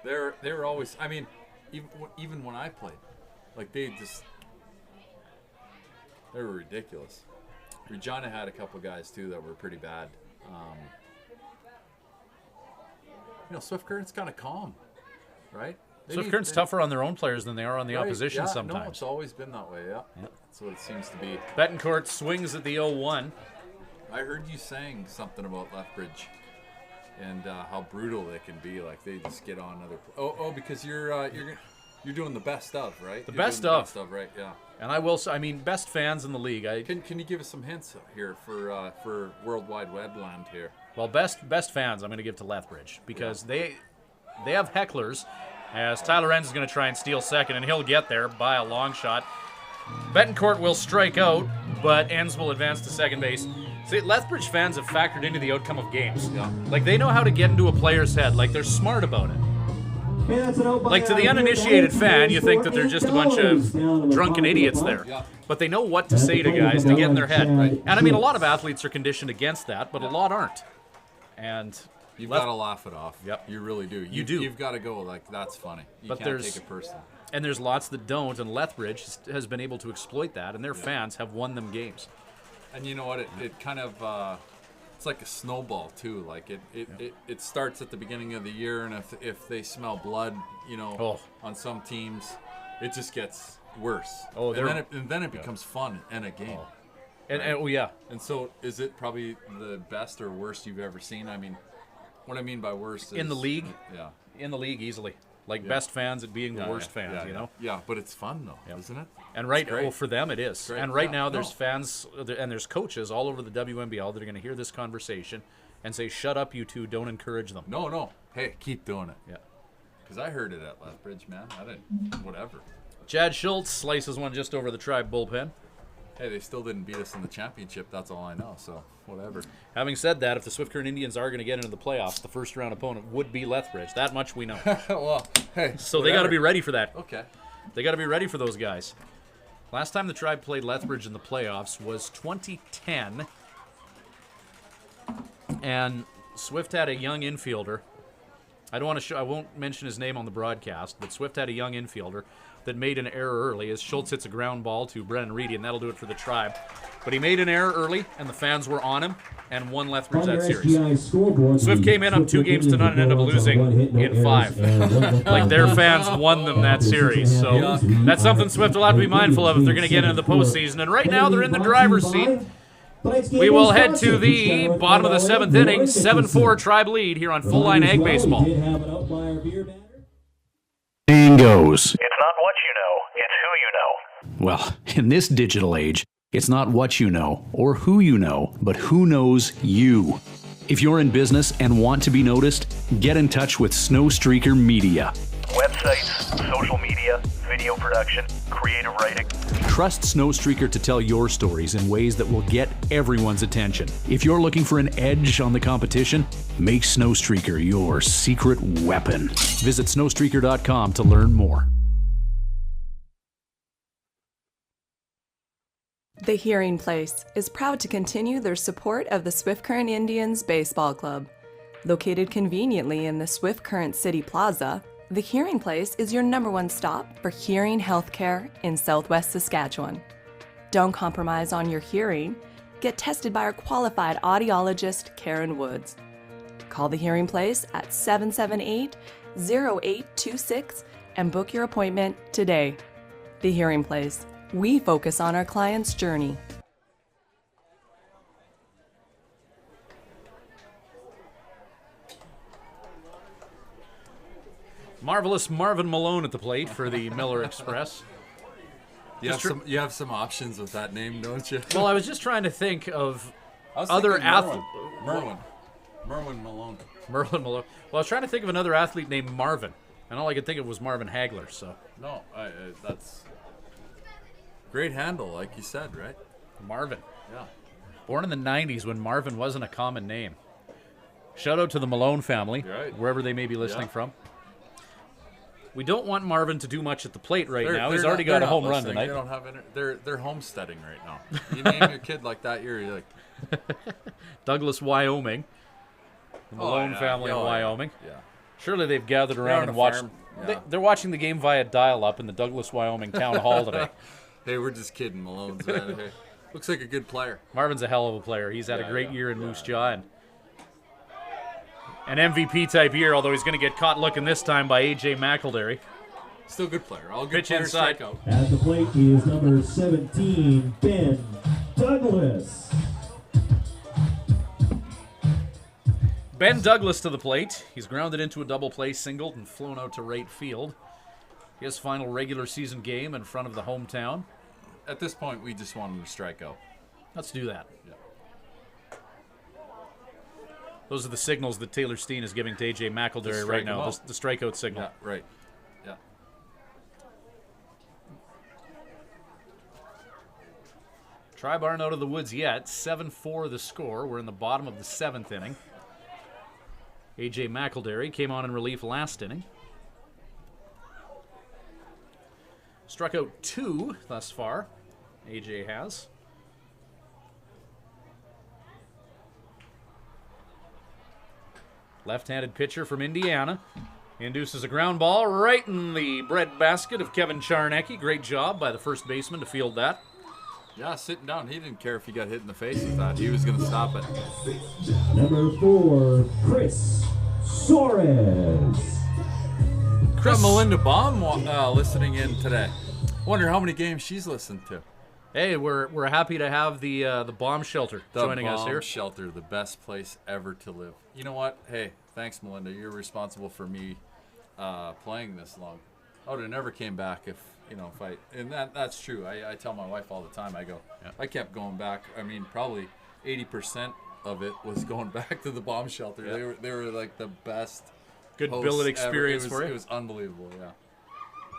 They were always, I mean, even when I played, like they were ridiculous. Regina had a couple guys too that were pretty bad. Swift Current's kind of calm, right? Swift Current's tougher on their own players than they are on the opposition sometimes. No, it's always been that way. Yeah, that's what it seems to be. Betancourt swings at the 0-1. I heard you saying something about Lethbridge and how brutal they can be. Like they just get on other. Because you're doing the best of, right? The best of, right? Yeah. And I will say, best fans in the league. Can you give us some hints here for World Wide Web land here? Well, best fans I'm going to give to Lethbridge because they have hecklers. As Tyler Enns is going to try and steal second, and he'll get there by a long shot. Betancourt will strike out, but Enns will advance to second base. See, Lethbridge fans have factored into the outcome of games. Yeah. Like, they know how to get into a player's head. Like, they're smart about it. Like, to the uninitiated fan, you think that they're just a bunch of drunken idiots there. Yeah. But they know what to say to guys to get in their head. Right? And, a lot of athletes are conditioned against that, but a lot aren't. And you've got to laugh it off. Yep. You really do. You do. You've got to go like, that's funny. You but can't take it personally. And there's lots that don't, and Lethbridge has been able to exploit that, and their fans have won them games. And you know what? It kind of it's like a snowball too. Like it starts at the beginning of the year, and if they smell blood, on some teams, it just gets worse. Oh, and then it becomes fun and a game. And And so, is it probably the best or worst you've ever seen? I mean, what I mean by worst is in the league. Yeah, in the league easily. Like best fans at being the worst fans, Yeah, but it's fun though, isn't it? And for them it is. And right now there's fans and there's coaches all over the WMBL that are going to hear this conversation and say, "Shut up, you two! Don't encourage them." No. Hey, keep doing it. Yeah. Because I heard it at Lethbridge, man. I didn't. Whatever. Chad Schultz slices one just over the Tribe bullpen. Hey, they still didn't beat us in the championship. That's all I know. So whatever. Having said that, if the Swift Current Indians are going to get into the playoffs, the first round opponent would be Lethbridge. That much we know. Well, hey. So they got to be ready for that. Okay. They got to be ready for those guys. Last time the Tribe played Lethbridge in the playoffs was 2010, and Swift had a young infielder. I won't mention his name on the broadcast, but Swift had a young infielder that made an error early as Schultz hits a ground ball to Brennan Reedy, and that'll do it for the Tribe. But he made an error early, and the fans were on him and won Lethbridge that series. Swift came in up 2-0 and ended up losing in 5. Like their fans won them that series. So that's something Swift will have to be mindful of if they're going to get into the postseason. And right now they're in the driver's seat. We will head to the bottom of the 7th inning. 7-4 Tribe lead here on Full Line Ag Baseball. Saying goes. It's not what you know, it's who you know. Well, in this digital age, it's not what you know or who you know, but who knows you. If you're in business and want to be noticed, get in touch with Snowstreaker Media. Websites, social media, video production, creative writing. Trust Snowstreaker to tell your stories in ways that will get everyone's attention. If you're looking for an edge on the competition, make Snowstreaker your secret weapon. Visit snowstreaker.com to learn more. The Hearing Place is proud to continue their support of the Swift Current Indians Baseball Club. Located conveniently in the Swift Current City Plaza, The Hearing Place is your #1 stop for hearing healthcare in Southwest Saskatchewan. Don't compromise on your hearing. Get tested by our qualified audiologist, Karen Woods. Call the Hearing Place at 778-0826 and book your appointment today. The Hearing Place. We focus on our client's journey. Marvelous Marvin Malone at the plate for the Miller Express. You have some options with that name, don't you? Well, I was just trying to think of other athletes. Merwin Malone. Merlin Malone. Well, I was trying to think of another athlete named Marvin, and all I could think of was Marvin Hagler. So No, that's great handle, like you said, right? Marvin, Yeah. born in the '90s when Marvin wasn't a common name. Shout out to the Malone family, Right. wherever they may be listening Yeah. from. We don't want Marvin to do much at the plate right now. He's They're already not- got they're a home not run listening. tonight. They don't have they're homesteading right now. You name your kid like that, you're like, Douglas, Wyoming. The Malone yeah. family in Oh, yeah. Wyoming. yeah. Surely they've gathered They're around on and a watched. farm. Yeah. They're watching the game via dial-up in the Douglas, Wyoming town hall today. Hey, we're just kidding, Malone's. Hey, looks like a good player. Marvin's a hell of a player. He's had a Yeah, great yeah, year in yeah. Moose Jaw and an MVP type year, although he's going to get caught looking this time by AJ McElderry. Still a good player. All good Pitch players inside. strike out. At the plate is number 17, Ben Douglas. Ben Douglas to the plate. He's grounded into a double play single and flown out to right field. His final regular season game in front of the hometown. At this point, we just want him to strike out. Let's do that. Yeah. Those are the signals that Taylor Steen is giving to AJ McElderry strike right him now. out. The strikeout signal. Yeah, right. Yeah. Try bar not out of the woods yet. 7-4 the score. We're in the bottom of the 7th inning. AJ McElderry came on in relief last inning. Struck out 2 thus far. AJ has. Left-handed pitcher from Indiana. Induces a ground ball right in the breadbasket of Kevin Charnecki. Great job by the first baseman to field that. Yeah, sitting down. He didn't care if he got hit in the face. He thought he was going to stop it. Number 4, Chris Suarez. Got Melinda Baum listening in today. Wonder how many games she's listened to. Hey, we're happy to have the bomb shelter joining us here. The shelter, the best place ever to live. You know what? Hey, thanks, Melinda. You're responsible for me playing this long. I would have never came back if I. And that's true. I tell my wife all the time. I go, I kept going back. I mean, probably 80% of it was going back to the bomb shelter. Yeah. They were like the best. Good hosts billet ever. experience It for you. was unbelievable. Yeah.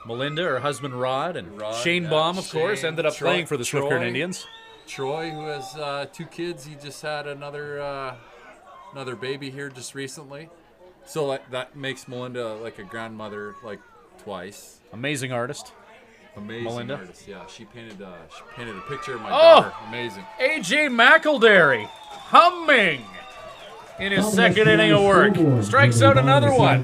Melinda, her husband Rod, and Rod, Shane yeah, Baum, of course, Shane, ended up Troy- playing for the Swift Current Troy. Indians. Troy, who has 2 kids, he just had another baby here just recently. So that makes Melinda like a grandmother like twice. Amazing artist. Amazing Melinda. artist. Yeah, she painted a picture of my Oh! daughter. Amazing. AJ McElderry, humming in his second inning of work. Strikes out another one.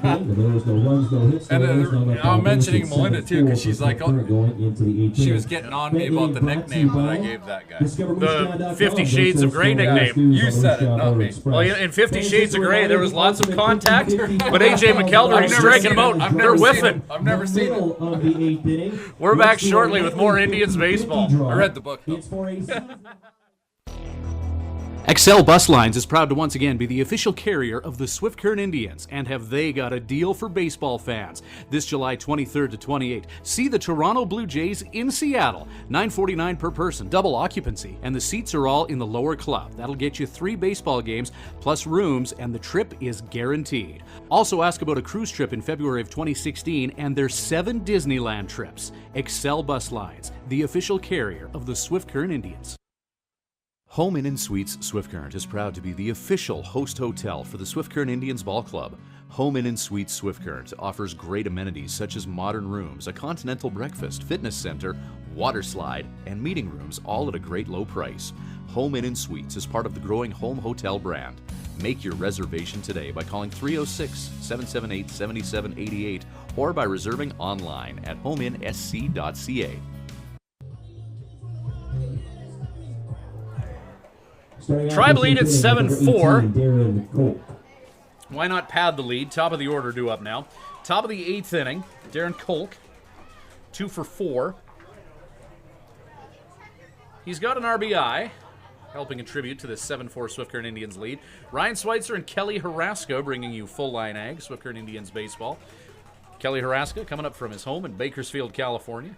And I'm mentioning Melinda too because she's like, she was getting on me about the nickname that I gave that guy. The 50 Shades of Grey nickname. You said it, not me. Well, in 50 Shades of Grey, there was lots of contact, but AJ McElderry striking them out. They're whiffing. I've never seen it. We're back shortly with more Indians baseball. I read the book, though. It's for a Excel Bus Lines is proud to once again be the official carrier of the Swift Current Indians, and have they got a deal for baseball fans. This July 23rd to 28th, see the Toronto Blue Jays in Seattle, $9.49 per person, double occupancy, and the seats are all in the lower club. That'll get you 3 baseball games plus rooms, and the trip is guaranteed. Also ask about a cruise trip in February of 2016 and their 7 Disneyland trips. Excel Bus Lines, the official carrier of the Swift Current Indians. Home Inn & Suites Swift Current is proud to be the official host hotel for the Swift Current Indians Ball Club. Home Inn & Suites Swift Current offers great amenities such as modern rooms, a continental breakfast, fitness center, water slide, and meeting rooms, all at a great low price. Home Inn & Suites is part of the growing home hotel brand. Make your reservation today by calling 306-778-7788 or by reserving online at homeinsc.ca. Tribe lead at 7-4. Darren Kolk. Why not pad the lead? Top of the order due up now. Top of the 8th inning, Darren Kolk, 2 for 4. He's got an RBI, helping contribute to the 7-4 Swift Current Indians lead. Ryan Schweitzer and Kelly Haraska bringing you Full Line Ag, Swift Current Indians baseball. Kelly Haraska coming up from his home in Bakersfield, California.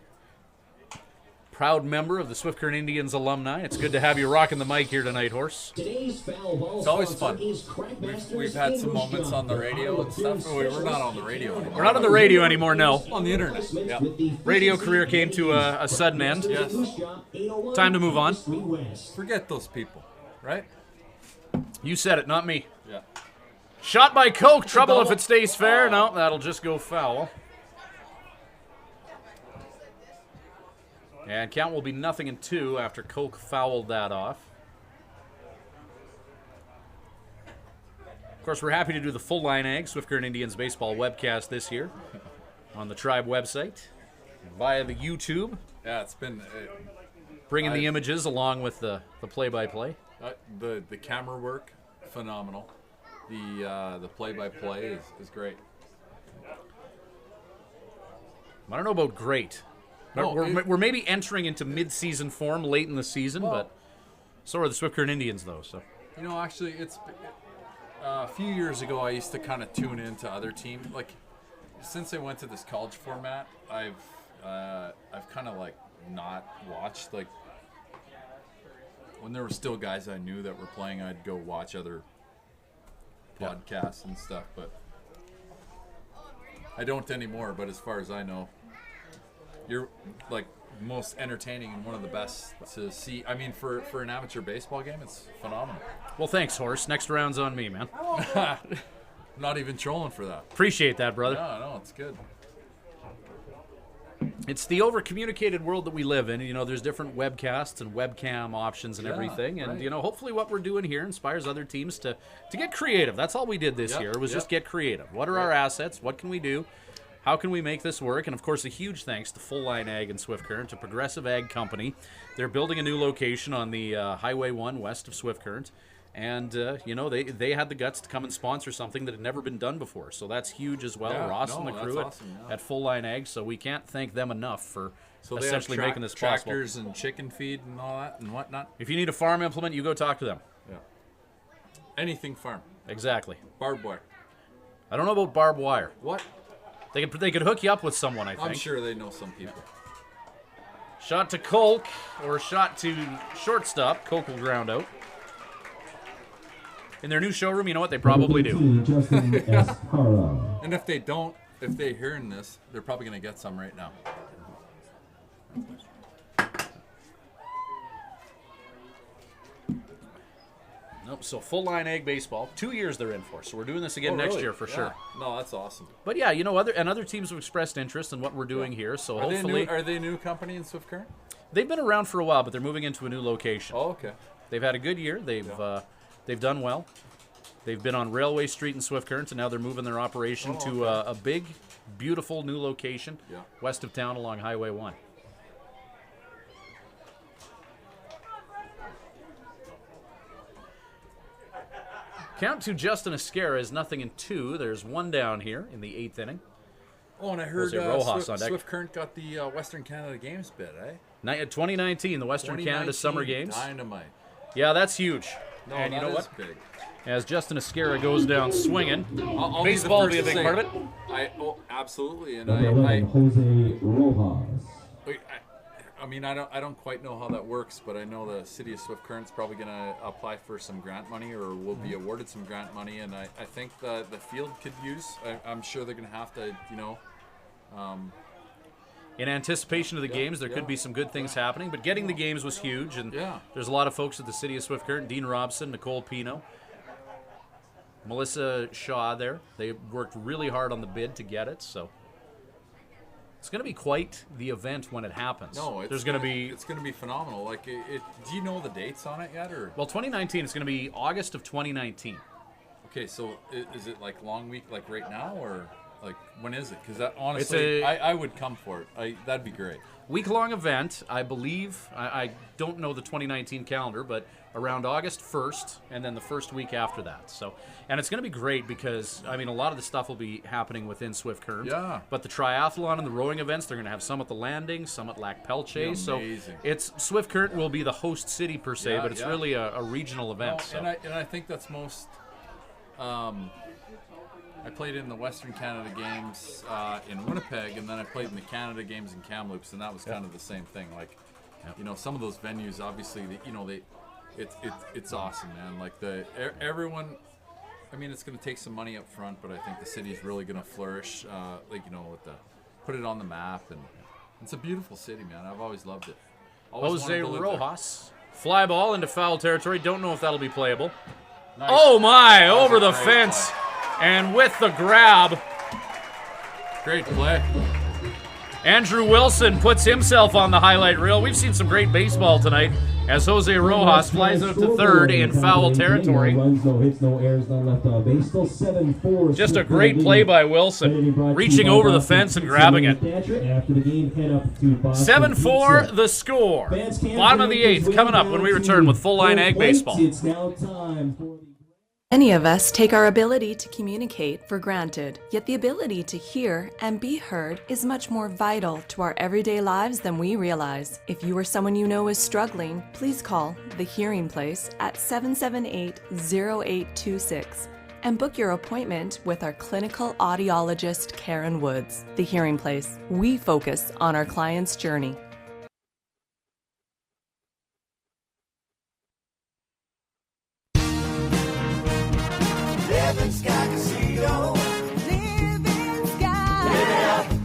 Proud member of the Swift Current Indians alumni. It's good to have you rocking the mic here tonight, Horse. It's always fun. We've had some moments on the radio and stuff. We're not on the radio anymore. We're not on the radio anymore, no. On the internet. Yeah. Radio career came to a sudden end. Yes. Time to move on. Forget those people, right? You said it, not me. Yeah. Shot by Coke. Trouble if it stays fair. No, that'll just go foul. And count will be 0-2 after Coke fouled that off. Of course, we're happy to do the Full Line Ag Swift Current Indians baseball webcast this year on the Tribe website via the YouTube. Yeah, it's been bringing the images along with the play-by-play. The camera work, phenomenal. The play-by-play is great. I don't know about great. No, we're maybe entering into mid-season form late in the season, but so are the Swift Current Indians, though. So actually, it's a few years ago. I used to kind of tune into other teams. Like since I went to this college format, I've kind of like not watched. Like when there were still guys I knew that were playing, I'd go watch other podcasts and stuff. But I don't anymore. But as far as I know. You're like most entertaining and one of the best to see. I mean, for an amateur baseball game, it's phenomenal. Well, thanks, Horse. Next round's on me, man. Not even trolling for that. Appreciate that, brother. No, it's good. It's the over-communicated world that we live in. There's different webcasts and webcam options and everything. And, right. Hopefully what we're doing here inspires other teams to get creative. That's all we did this year was just get creative. What are our assets? What can we do? How can we make this work? And, of course, a huge thanks to Full Line Ag and Swift Current, a Progressive Ag company. They're building a new location on the Highway 1 west of Swift Current. And, they had the guts to come and sponsor something that had never been done before. So that's huge as well. Ross and the crew at Full Line Ag. So we can't thank them enough for essentially making this possible. Tractors and chicken feed and all that and whatnot. If you need a farm implement, you go talk to them. Yeah. Anything farm. Exactly. Barbed wire. I don't know about barbed wire. What? They could hook you up with someone, I think. I'm sure they know some people. Shot to Kolk, or shot to shortstop. Kolk will ground out. In their new showroom, you know what? They probably do. And if they don't, if they're hearing this, they're probably going to get some right now. Nope. So Full Line Ag baseball, 2 years they're in for. So we're doing this again next year for sure. No, that's awesome. But yeah, other teams have expressed interest in what we're doing here. So hopefully, are they a new company in Swift Current? They've been around for a while, but they're moving into a new location. Oh, okay. They've had a good year. They've done well. They've been on Railway Street in Swift Current, and now they're moving their operation to a big, beautiful new location west of town along Highway 1. Count to Justin Esquera is 0-2. There's one down here in the 8th inning. Oh, and I heard Rojas on deck. Swift Current got the Western Canada Games bid, eh? 2019, the Western Canada Summer Games. Dynamite. Yeah, that's huge. No, and you know what? Big. As Justin Esquera goes down swinging, I'll baseball will be a big part of it. Absolutely, and Jose Rojas. I mean, I don't quite know how that works, but I know the city of Swift Current's probably going to apply for some grant money or will be awarded some grant money, and I think the field could use. I'm sure they're going to have to, in anticipation of the games, there could be some good things happening, but getting the games was huge, and there's a lot of folks at the city of Swift Current, Dean Robson, Nicole Pino, Melissa Shaw there. They worked really hard on the bid to get it, so it's going to be quite the event when it happens. No, it's going to be phenomenal. Like, do you know the dates on it yet, or? Well, 2019 is going to be August of 2019. Okay, so is it like long week, like right now, or? Like, when is it? Because honestly, I would come for it. That'd be great. Week-long event, I believe. I don't know the 2019 calendar, but around August 1st, and then the first week after that. So, and it's going to be great because, I mean, a lot of the stuff will be happening within Swift Current. Yeah. But the triathlon and the rowing events, they're going to have some at the Landing, some at Lac Pelche. So it's Swift Current will be the host city per se, but it's really a regional event. No, and I think that's most. I played in the Western Canada Games in Winnipeg, and then I played in the Canada Games in Kamloops, and that was kind of the same thing. Like, you know, some of those venues, obviously, it's awesome, man. Like everyone. I mean, it's going to take some money up front, but I think the city's really going to flourish. Like, you know, with put it on the map, and it's a beautiful city, man. I've always loved it. Jose Rojas, fly ball into foul territory. Don't know if that'll be playable. Nice. Oh my! Over the fence. Play. And with the grab, great play. Andrew Wilson puts himself on the highlight reel. We've seen some great baseball tonight as Jose Rojas flies out to third in foul territory. Just a great play by Wilson, reaching over the fence and grabbing it. 7-4 the score. Bottom of the 8th coming up when we return with Full Line Ag Baseball. Many of us take our ability to communicate for granted, yet the ability to hear and be heard is much more vital to our everyday lives than we realize. If you or someone you know is struggling, please call The Hearing Place at 778-0826 and book your appointment with our clinical audiologist, Karen Woods. The Hearing Place. We focus on our client's journey.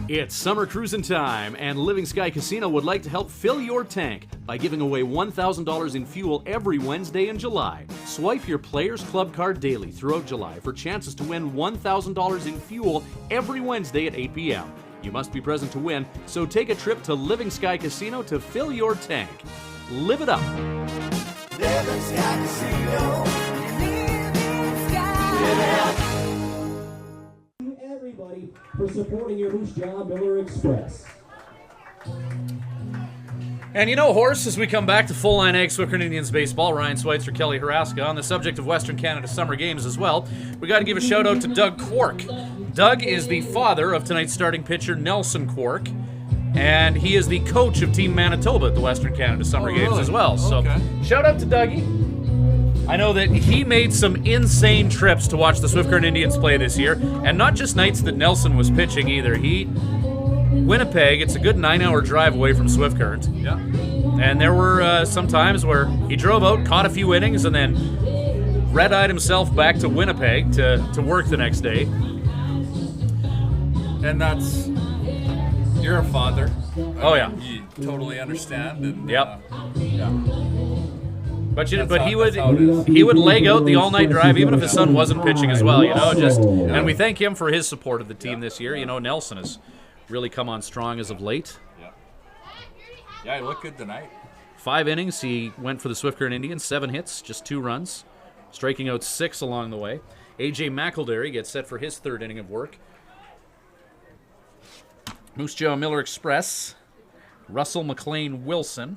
It's summer cruising time, and Living Sky Casino would like to help fill your tank by giving away $1,000 in fuel every Wednesday in July. Swipe your Players Club card daily throughout July for chances to win $1,000 in fuel every Wednesday at 8 p.m. You must be present to win, so take a trip to Living Sky Casino to fill your tank. Live it up. Living Sky Casino. Living Sky. Live it up. Everybody for supporting your Moose Jaw Miller Express. And you know, Horse, as we come back to Full Line Ag Swift Current Indians baseball, Ryan Schweitzer, Kelly Haraska, on the subject of Western Canada Summer Games as well, we got to give a shout out to Doug Quark. Doug is the father of tonight's starting pitcher Nelson Quark, and he is the coach of Team Manitoba at the Western Canada Summer Games as well. So shout out to Dougie. I know that he made some insane trips to watch the Swift Current Indians play this year, and not just nights that Nelson was pitching either. Winnipeg, it's a good 9-hour drive away from Swift Current. Yeah. And there were some times where he drove out, caught a few innings, and then red-eyed himself back to Winnipeg to work the next day. And you're a father. Oh, yeah. You totally understand. And, yep. Yeah. But he would leg out the all-night drive, even if his son wasn't pitching as well. You know, and we thank him for his support of the team this year. You know, Nelson has really come on strong as of late. Yeah, he looked good tonight. 5 innings, he went for the Swift Current Indians, 7 hits, just 2 runs, striking out 6 along the way. A.J. McElderry gets set for his 3rd inning of work. Moose Jaw Miller Express, Russell McLean Wilson.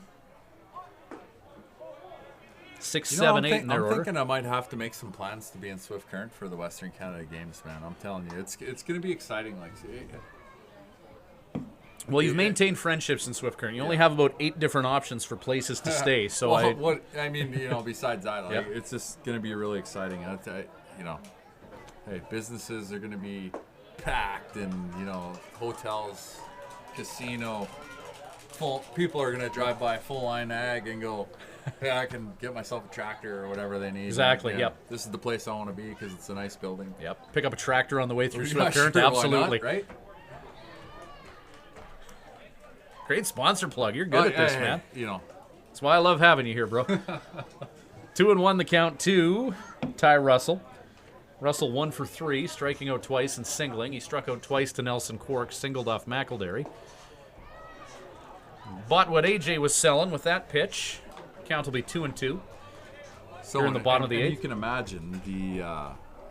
6, 7, 8 in their order. I'm thinking I might have to make some plans to be in Swift Current for the Western Canada Games, man. I'm telling you, it's going to be exciting. Well, you've maintained friendships in Swift Current. You only have about 8 different options for places to stay. So besides that, it's just going to be really exciting. Hey, businesses are going to be packed, and hotels, casino, full. People are going to drive by Full Line Ag and go, I can get myself a tractor or whatever they need. Exactly, and, yep. This is the place I want to be because it's a nice building. Yep. Pick up a tractor on the way through Swift Current. Sure, absolutely. Why not, right? Great sponsor plug. You're good at this, man. That's why I love having you here, bro. 2-1 the count to Ty Russell. Russell 1 for 3, striking out twice and singling. He struck out twice to Nelson Quark, singled off McElderry. Bought what AJ was selling with that pitch. Count will be 2-2. So in the bottom of the 8th. You can imagine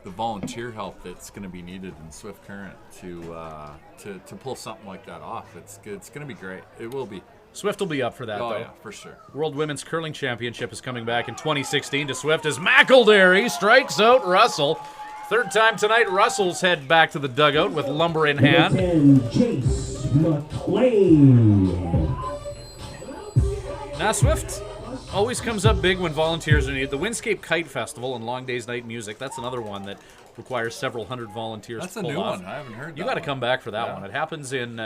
the volunteer help that's going to be needed in Swift Current to pull something like that off. It's going to be great. It will be. Swift will be up for that, Oh though. yeah, for sure. World Women's Curling Championship is coming back in 2016 to Swift as McElderry strikes out Russell. Third time tonight, Russell's head back to the dugout with lumber in hand. Number 10, Jace McLean. Now, Swift always comes up big when volunteers are needed. The Windscape Kite Festival and Long Days Night Music, that's another one that requires several hundred volunteers That's to a pull new off. one. I haven't heard that. You got to one. come back for that Yeah. one. It happens in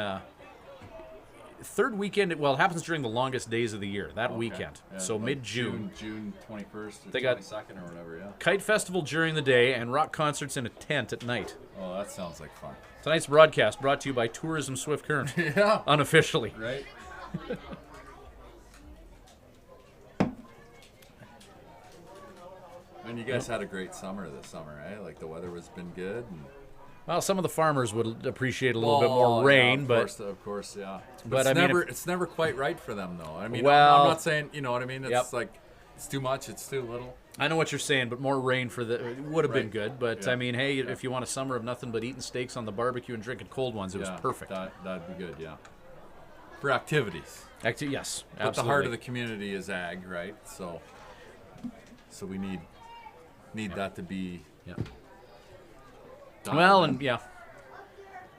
third weekend. Well, it happens during the longest days of the year, that Okay. weekend. Yeah, so like mid-June. June 21st or They got 22nd or whatever, yeah. Kite Festival during the day and rock concerts in a tent at night. Oh, that sounds like fun. Tonight's broadcast brought to you by Tourism Swift Current. Yeah. Unofficially. Right? And you guys had a great summer this summer, eh? Like the weather has been good. And Well, some of the farmers would appreciate a little bit more rain, but of course, yeah. but it's I mean, never if- it's never quite right for them though. I mean, Well- I'm not saying, you know what I mean. It's Yep. like it's too much, it's too little. I know what you're saying, but more rain for the would have been Right. good. But Yeah. I mean, hey, if you want a summer of nothing but eating steaks on the barbecue and drinking cold ones, it was perfect. That'd be good, yeah. For activities. Yes, But the heart absolutely. of the community is ag, right? So we need that to be. Yeah. done. Well, and yeah,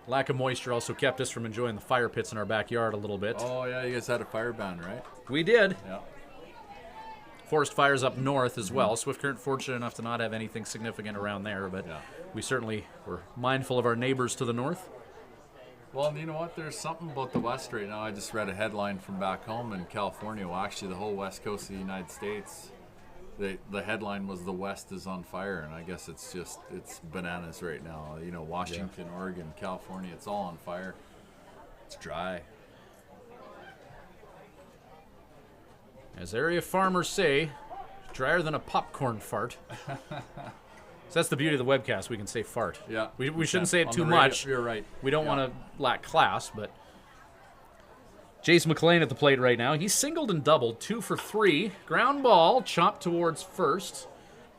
lack of moisture also kept us from enjoying the fire pits in our backyard a little bit. Oh yeah, you guys had a fire ban, right? We did. Yeah. Forest fires up north as well. Swift Current fortunate enough to not have anything significant around there, but Yeah. we certainly were mindful of our neighbors to the north. Well, and you know what? There's something about the West right now. I just read a headline from back home in California. Well, actually, the whole west coast of the United States. The headline was "The West is on fire," and I guess it's bananas right now. You know, Washington, Oregon, California, it's all on fire. It's dry. As area farmers say, drier than a popcorn fart. So that's the beauty of the webcast. We can say fart. Yeah. We shouldn't say it On too the radio, much. You're right. We don't Yeah. want to lack class, but Jace McLean at the plate right now. He's singled and doubled, 2 for 3. Ground ball, chopped towards first.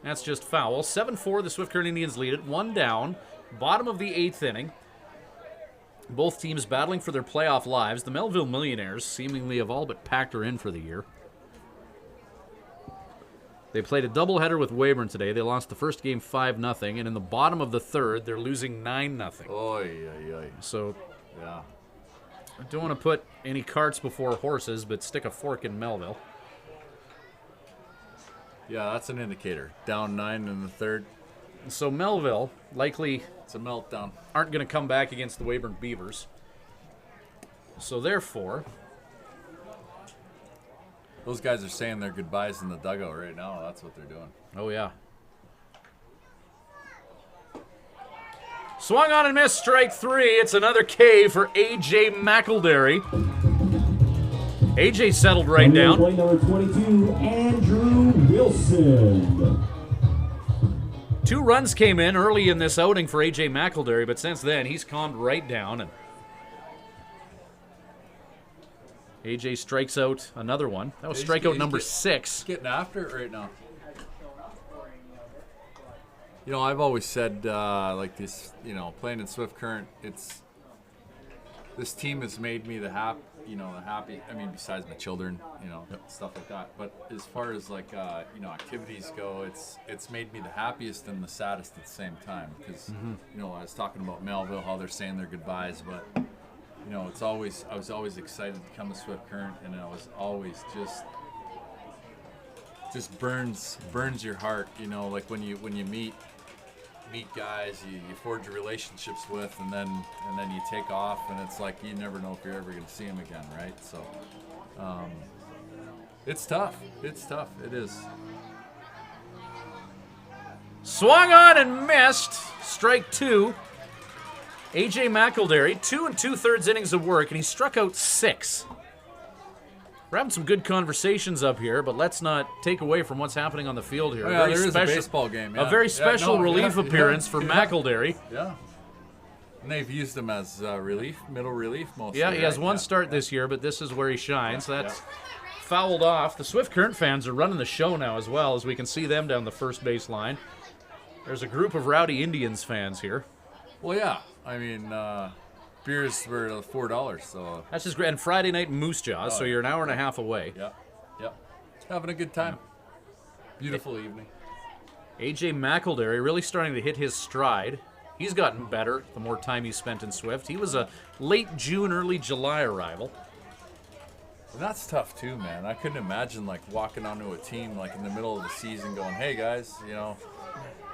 That's just foul. 7-4, the Swift Current Indians lead it. 1 down. Bottom of the 8th inning. Both teams battling for their playoff lives. The Melville Millionaires seemingly have all but packed her in for the year. They played a doubleheader with Weyburn today. They lost the first game 5-0, and in the bottom of the third, they're losing 9-0. Oy, oy, oy. So Yeah. I don't want to put any carts before horses, but stick a fork in Melville. Yeah, that's an indicator. Down 9 in the third. So Melville likely It's a meltdown. aren't going to come back against the Weyburn Beavers. So therefore, Those guys are saying their goodbyes in the dugout right now. That's what they're doing. oh yeah. Swung on and missed, strike 3. It's another K for A.J. McElderry. A.J. settled right down. Play number 22, Andrew Wilson. 2 runs came in early in this outing for A.J. McElderry, but since then he's calmed right down. And A.J. strikes out another one. That was He's strikeout he's number get- 6. Getting after it right now. You know, I've always said, like this, you know, playing in Swift Current, this team has made me the happy. I mean, besides my children, you know, stuff like that. But as far as like, activities go, it's made me the happiest and the saddest at the same time. Because, you know, I was talking about Melville, how they're saying their goodbyes, but you know, I was always excited to come to Swift Current, and I was always just burns your heart, you know, like when you meet guys you forge relationships with, and then you take off, and it's like you never know if you're ever going to see them again, right? So it's tough. It is. Swung on and missed. Strike 2. A.J. McElderry, 2 2/3 innings of work, and he struck out 6. We're having some good conversations up here, but let's not take away from what's happening on the field here. Oh, yeah, there is a baseball game. A Yeah. very Yeah, special no, relief yeah, appearance for yeah. McElderry. Yeah. And they've used him as middle relief mostly. Yeah, he has right? one Yeah. start this year, but this is where he shines. Yeah, That's fouled off. The Swift Current fans are running the show now as well, as we can see them down the first base line. There's a group of rowdy Indians fans here. Well, yeah. I mean, beers were $4, so. That's just great. And Friday night in Moose Jaw, so you're an hour and a half away. Yeah. Having a good time. Beautiful evening. AJ McElderry really starting to hit his stride. He's gotten better the more time he's spent in Swift. He was a late June, early July arrival. And that's tough too, man. I couldn't imagine like walking onto a team like in the middle of the season going, hey guys, you know.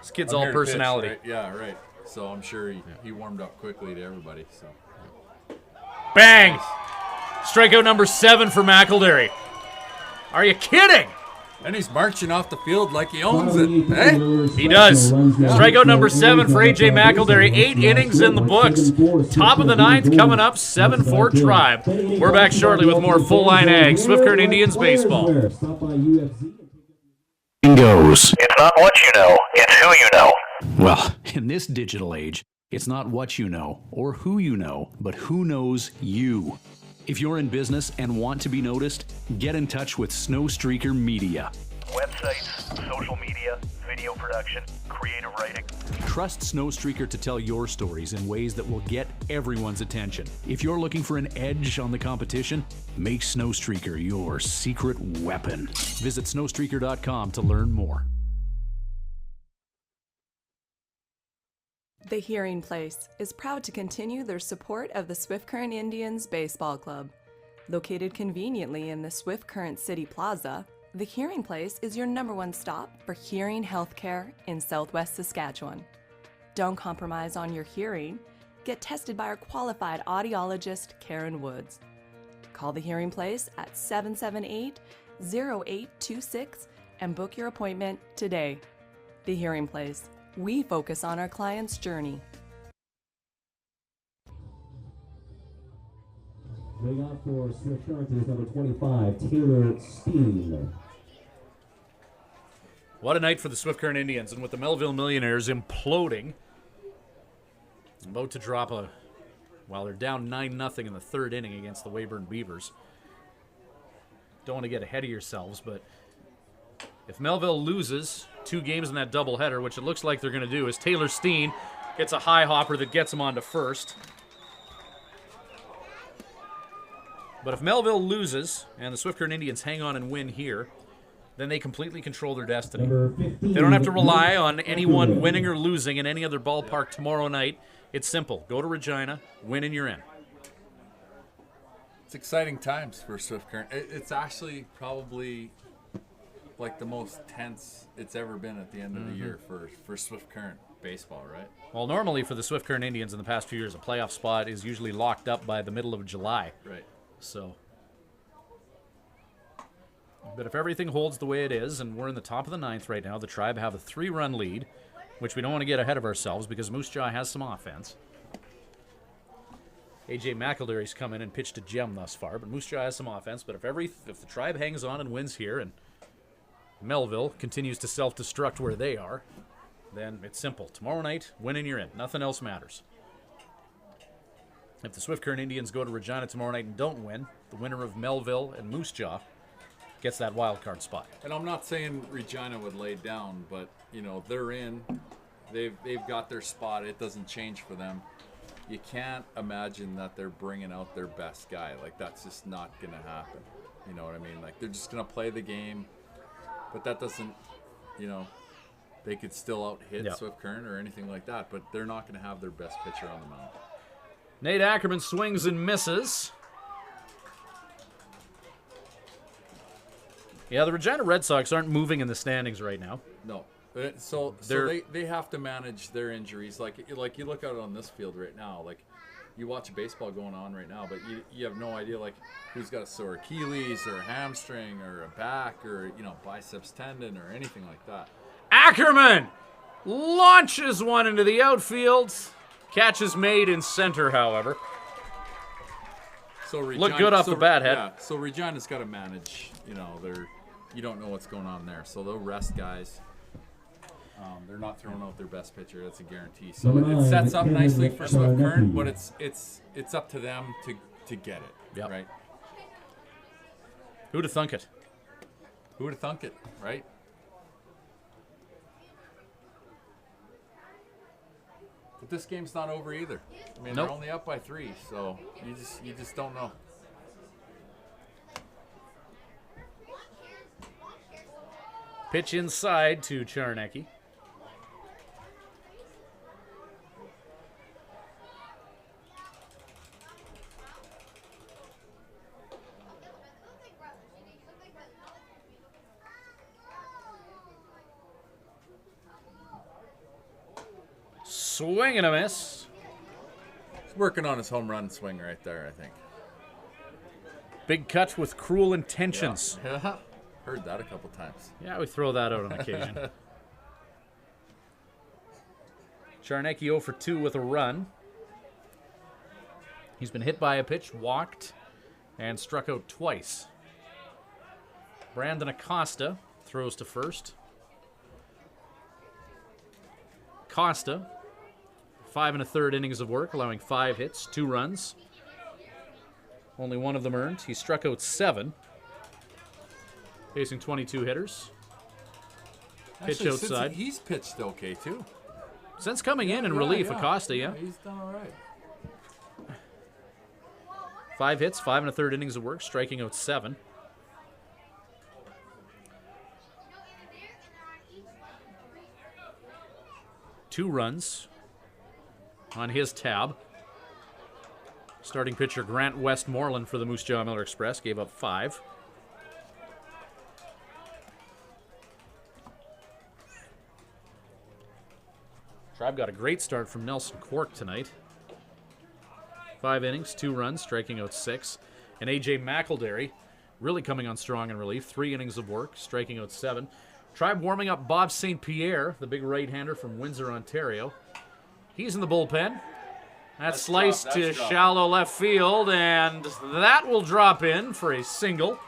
This kid's I'm all here to pitch, personality. right? Yeah, right. So I'm sure he warmed up quickly to everybody. So. Bang! Strikeout number 7 for McElderry. Are you kidding? And he's marching off the field like he owns it. Eh? He does. Strikeout number 7 for A.J. McElderry. 8 innings in the books. Top of the 9th coming up, 7-4 Tribe. We're back shortly with more Full Line Ag, Swift Current Indians baseball. Goes. It's not what you know, it's who you know. Well, in this digital age, it's not what you know or who you know, but who knows you. If you're in business and want to be noticed, get in touch with Snowstreaker Media. Websites, social media, video production, creative writing. Trust Snowstreaker to tell your stories in ways that will get everyone's attention. If you're looking for an edge on the competition, make Snowstreaker your secret weapon. Visit snowstreaker.com to learn more. The Hearing Place is proud to continue their support of the Swift Current Indians Baseball Club. Located conveniently in the Swift Current City Plaza, the Hearing Place is your #1 stop for hearing healthcare in Southwest Saskatchewan. Don't compromise on your hearing. Get tested by our qualified audiologist, Karen Woods. Call the Hearing Place at 778-0826 and book your appointment today. The Hearing Place. We focus on our client's journey. Leading off for Swift Current is number 25, Taylor Steen. What a night for the Swift Current Indians, and with the Melville Millionaires imploding, about to drop while they're down 9-0 in the 3rd inning against the Weyburn Beavers. Don't want to get ahead of yourselves, but if Melville loses 2 games in that doubleheader, which it looks like they're going to do, as Taylor Steen gets a high hopper that gets him onto first. But if Melville loses and the Swift Current Indians hang on and win here, then they completely control their destiny. They don't have to rely on anyone winning or losing in any other ballpark tomorrow night. It's simple. Go to Regina, win, and you're in. It's exciting times for Swift Current. It's actually probably like the most tense it's ever been at the end of the year for Swift Current baseball, right? Well, normally for the Swift Current Indians in the past few years, a playoff spot is usually locked up by the middle of July. Right. So, but if everything holds the way it is, and we're in the top of the 9th right now, the Tribe have a 3-run lead, which we don't want to get ahead of ourselves because Moose Jaw has some offense. A.J. McElderry's come in and pitched a gem thus far, but Moose Jaw has some offense. But if the Tribe hangs on and wins here, and Melville continues to self-destruct where they are, then it's simple. Tomorrow night, win and you're in. Nothing else matters. If the Swift Current Indians go to Regina tomorrow night and don't win, the winner of Melville and Moose Jaw gets that wild card spot. And I'm not saying Regina would lay down, but you know they're in. They've got their spot. It doesn't change for them. You can't imagine that they're bringing out their best guy. Like that's just not gonna happen. You know what I mean? Like they're just gonna play the game. But that doesn't, they could still out-hit Swift Current or anything like that, but they're not going to have their best pitcher on the mound. Nate Ackerman swings and misses. Yeah, the Regina Red Sox aren't moving in the standings right now. No. So they have to manage their injuries. Like you look out on this field right now, like you watch baseball going on right now, but you have no idea like who's got a sore Achilles or a hamstring or a back or biceps tendon or anything like that. Ackerman launches one into the outfield. Catch is made in center, however. So look good off the bat, head. Yeah, so Regina's got to manage. You don't know what's going on there, so they'll rest guys. They're not throwing out their best pitcher. That's a guarantee. So it sets up nicely for Swift Current, but it's up to them to get it. Yep. Right. Who'd have thunk it? Who would have thunk it? Right. But this game's not over either. I mean, Nope. they're only up by 3, so you just don't know. Pitch inside to Charnecki. Swing and a miss. He's working on his home run swing right there, I think. Big cut with cruel intentions. Yeah. Heard that a couple times. Yeah, we throw that out on occasion. Charnecki 0 for 2 with a run. He's been hit by a pitch, walked, and struck out twice. Brandon Acosta throws to first. Acosta, 5 1/3 innings of work, allowing 5 hits, 2 runs. Only one of them earned. He struck out 7. Facing 22 hitters. Pitch Actually, outside. He's pitched okay, too. Since coming in relief, Acosta, yeah. He's done all right. 5 hits, 5 1/3 innings of work, striking out 7. Two runs on his tab. Starting pitcher Grant Westmoreland for the Moose Jaw Miller Express gave up 5. Tribe got a great start from Nelson Quark tonight. 5 innings, 2 runs, striking out 6. And A.J. McElderry really coming on strong in relief. 3 innings of work, striking out 7. Tribe warming up Bob St. Pierre, the big right-hander from Windsor, Ontario. He's in the bullpen. That's sliced to shallow left field, and that will drop in for a single.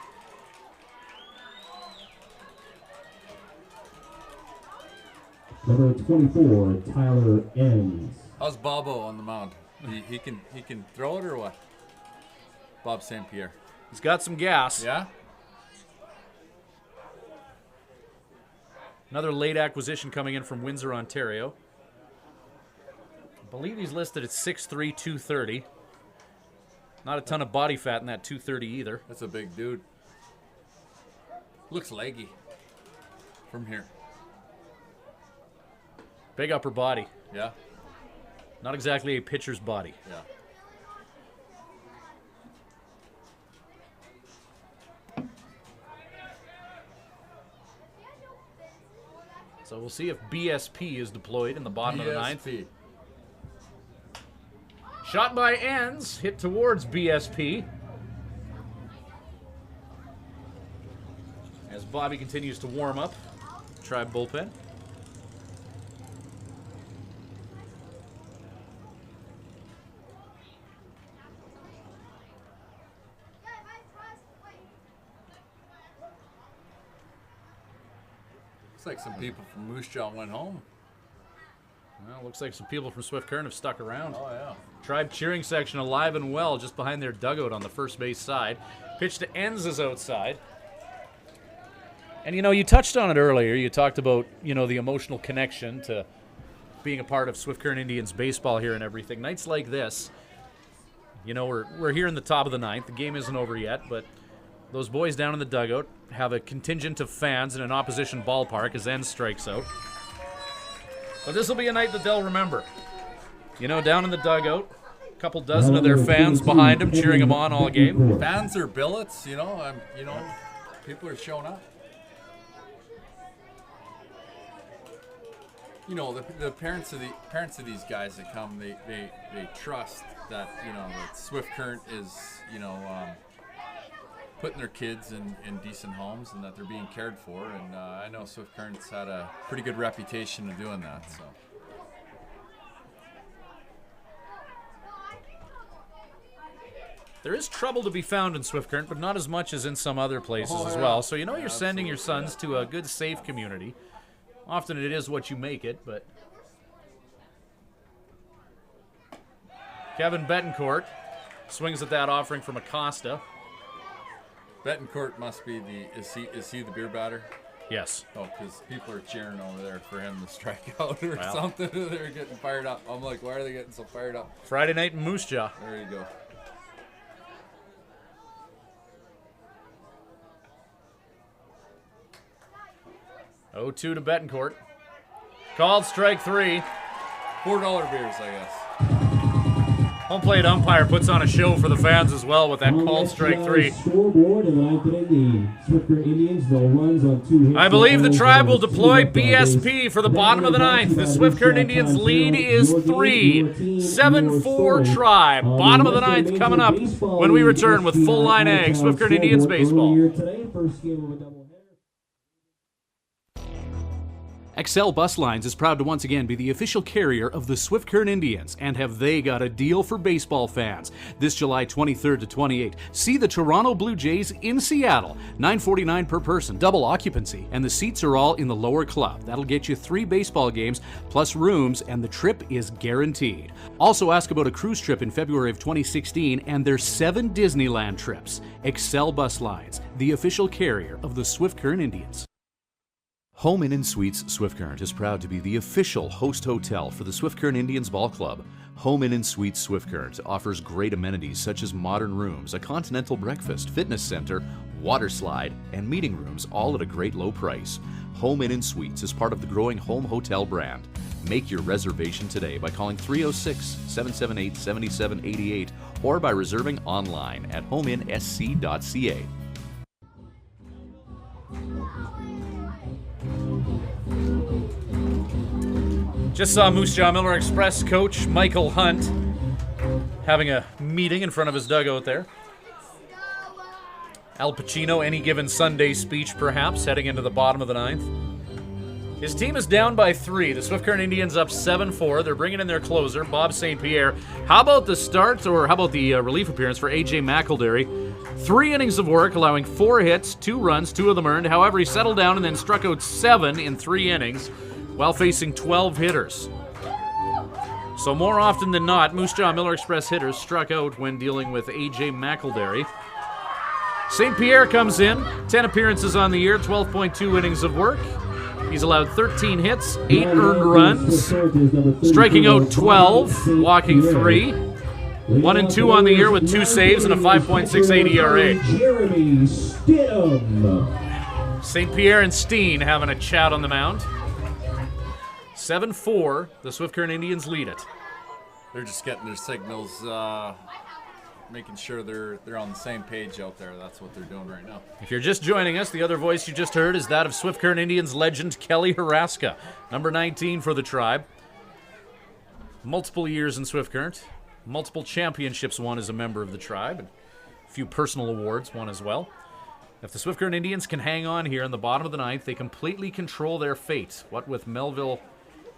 Number 24, Tyler Enns. How's Bobo on the mound? He can throw it or what? Bob St. Pierre. He's got some gas. Yeah? Another late acquisition coming in from Windsor, Ontario. I believe he's listed at 6'3", 230. Not a ton of body fat in that 230 either. That's a big dude. Looks leggy from here. Big upper body. Yeah? Not exactly a pitcher's body. Yeah. So we'll see if BSP is deployed in the bottom of the ninth. Shot by Enns, hit towards BSP. As Bobby continues to warm up, Tribe bullpen. Looks like some people from Moose Jaw went home. Well, looks like some people from Swift Current have stuck around. Oh, yeah. Tribe cheering section alive and well just behind their dugout on the first base side. Pitch to Enns is outside. And, you know, you touched on it earlier. You talked about, you know, the emotional connection to being a part of Swift Current Indians baseball here and everything. Nights like this, you know, we're here in the top of the ninth. The game isn't over yet, but those boys down in the dugout have a contingent of fans in an opposition ballpark as Enns strikes out. But this will be a night that they'll remember. You know, down in the dugout, a couple dozen of their fans behind them cheering them on all game. Fans or billets, you know, people are showing up. You know, the parents of these guys that come, they trust that, you know, that Swift Current is, you know, putting their kids in decent homes and that they're being cared for. And I know Swift Current's had a pretty good reputation of doing that. So. There is trouble to be found in Swift Current, but not as much as in some other places as well. So you know you're sending your sons to a good, safe community. Often it is what you make it, but Kevin Betancourt swings at that offering from Acosta. Betancourt must be is he the beer batter? Yes. Oh, because people are cheering over there for him to strike out or Well. something. They're getting fired up. I'm like, why are they getting so fired up? Friday night in Moose Jaw. There you go. Oh, 2 to Betancourt. Called strike 3. $4 beers, I guess. Home plate umpire puts on a show for the fans as well with that called strike 3. Scoreboard in the ninth inning, the Swift Current Indians, no runs on 2 hits. I believe the Tribe will deploy BSP for the bottom of the ninth. The Swift Current Indians lead is 3. 7-4 Tribe. Bottom of the ninth coming up when we return with Full Line Ag, Swift Current Indians baseball. First game of a doubleheader. Excel Bus Lines is proud to once again be the official carrier of the Swift Current Indians, and have they got a deal for baseball fans. This July 23rd to 28th, see the Toronto Blue Jays in Seattle, $9.49 per person, double occupancy, and the seats are all in the lower club. That'll get you 3 baseball games plus rooms, and the trip is guaranteed. Also ask about a cruise trip in February of 2016 and their 7 Disneyland trips. Excel Bus Lines, the official carrier of the Swift Current Indians. Home Inn & Suites Swift Current is proud to be the official host hotel for the Swift Current Indians Ball Club. Home Inn & Suites Swift Current offers great amenities such as modern rooms, a continental breakfast, fitness center, water slide, and meeting rooms, all at a great low price. Home Inn & Suites is part of the growing home hotel brand. Make your reservation today by calling 306-778-7788 or by reserving online at homeinsc.ca. Just saw Moose Jaw Miller Express coach Michael Hunt having a meeting in front of his dugout there. Al Pacino, any given Sunday speech perhaps, heading into the bottom of the ninth. His team is down by 3. The Swift Current Indians up 7-4. They're bringing in their closer, Bob St. Pierre. How about the start, or how about the relief appearance for A.J. McElderry? 3 innings of work, allowing 4 hits, 2 runs, 2 of them earned. However, he settled down and then struck out 7 in 3 innings while facing 12 hitters. So more often than not, Moose Jaw Miller Express hitters struck out when dealing with A.J. McElderry. St. Pierre comes in, 10 appearances on the year, 12.2 innings of work. He's allowed 13 hits, 8 earned runs, striking out 12, walking 3. 1 and 2 on the year with 2 saves and a 5.68 ERA. Jeremy Stidham. St. Pierre and Steen having a chat on the mound. 7-4, the Swift Current Indians lead it. They're just getting their signals, making sure they're on the same page out there. That's what they're doing right now. If you're just joining us, the other voice you just heard is that of Swift Current Indians legend Kelly Haraska, number 19 for the Tribe. Multiple years in Swift Current, multiple championships won as a member of the Tribe, and a few personal awards won as well. If the Swift Current Indians can hang on here in the bottom of the ninth, they completely control their fate. What with Melville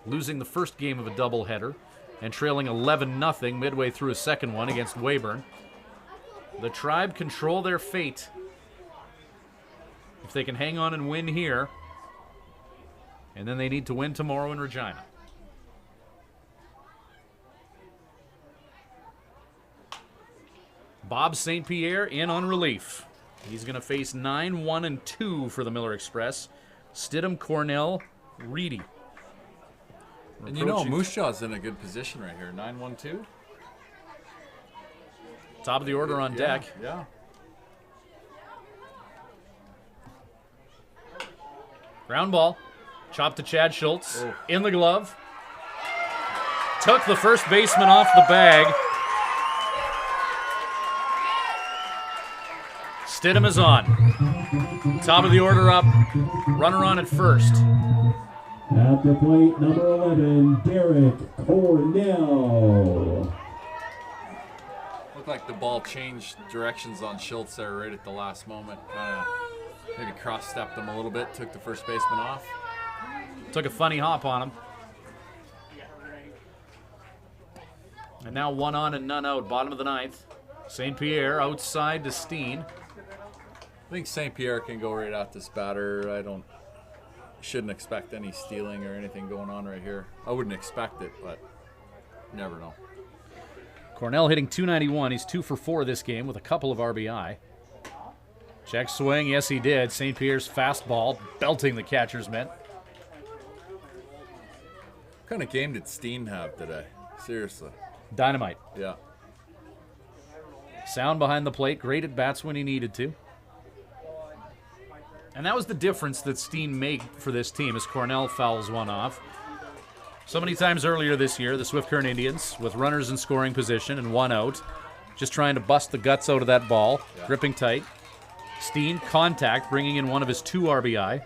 losing the first game of a doubleheader and trailing 11-0 midway through a second one against Weyburn, the Tribe control their fate. If they can hang on and win here, and then they need to win tomorrow in Regina. Bob St. Pierre in on relief. He's going to face 9-1-2 for the Miller Express. Stidham, Cornell, Reedy. And you know, Moose Jaw's in a good position right here. 9-1-2. Top of the order on deck. Yeah. Ground ball. Chopped to Chad Schultz. In the glove. Took the first baseman off the bag. Stidham is on. Top of the order up. Runner on at first. At the plate, number 11, Derek Cornell. Looked like the ball changed directions on Schultz there right at the last moment. Maybe cross-stepped him a little bit, took the first baseman off. Took a funny hop on him. And now 1 on and none out, bottom of the ninth. St. Pierre outside to Steen. I think St. Pierre can go right at this batter. Shouldn't expect any stealing or anything going on right here. I wouldn't expect it, but you never know. Cornell hitting .291. He's 2 for 4 this game with a couple of RBI. Check swing, yes he did. St. Pierre's fastball belting the catcher's mitt. What kind of game did Steen have today? Seriously. Dynamite. Yeah. Sound behind the plate, great at bats when he needed to. And that was the difference that Steen made for this team as Cornell fouls one off. So many times earlier this year, the Swift Current Indians, with runners in scoring position and one out, just trying to bust the guts out of that ball, gripping tight. Steen, contact, bringing in one of his 2 RBI.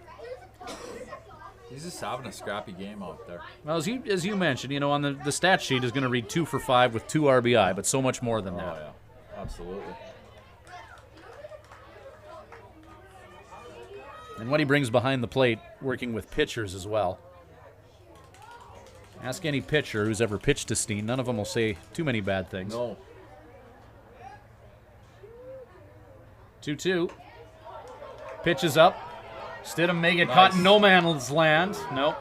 He's just having a scrappy game out there. Well, as you mentioned, you know, on the stat sheet is going to read 2 for 5 with 2 RBI, but so much more than that. Oh, yeah. Absolutely. And what he brings behind the plate, working with pitchers as well. Ask any pitcher who's ever pitched to Steen, none of them will say too many bad things. No. 2-2. Pitch is up. Stidham may get caught in no man's land. Nope.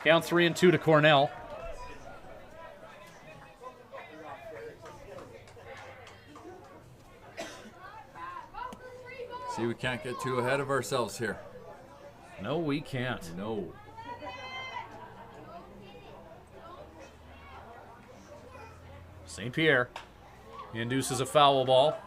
Count 3-2 to Cornell. See, we can't get too ahead of ourselves here. No, we can't. No. St. Pierre induces a foul ball.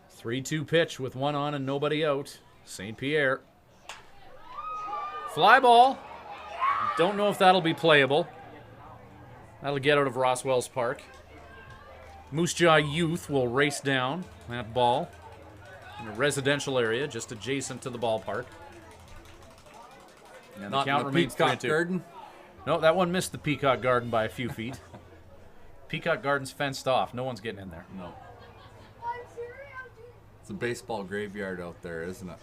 Three-two pitch with one on and nobody out. St. Pierre. Fly ball. Don't know if that'll be playable. That'll get out of Roswell's Park. Moose Jaw Youth will race down that ball in a residential area just adjacent to the ballpark. And Not the count in the remains Peacock 3-2. Garden? No, that one missed the Peacock Garden by a few feet. Peacock Garden's fenced off. No one's getting in there. No. It's a baseball graveyard out there, isn't it?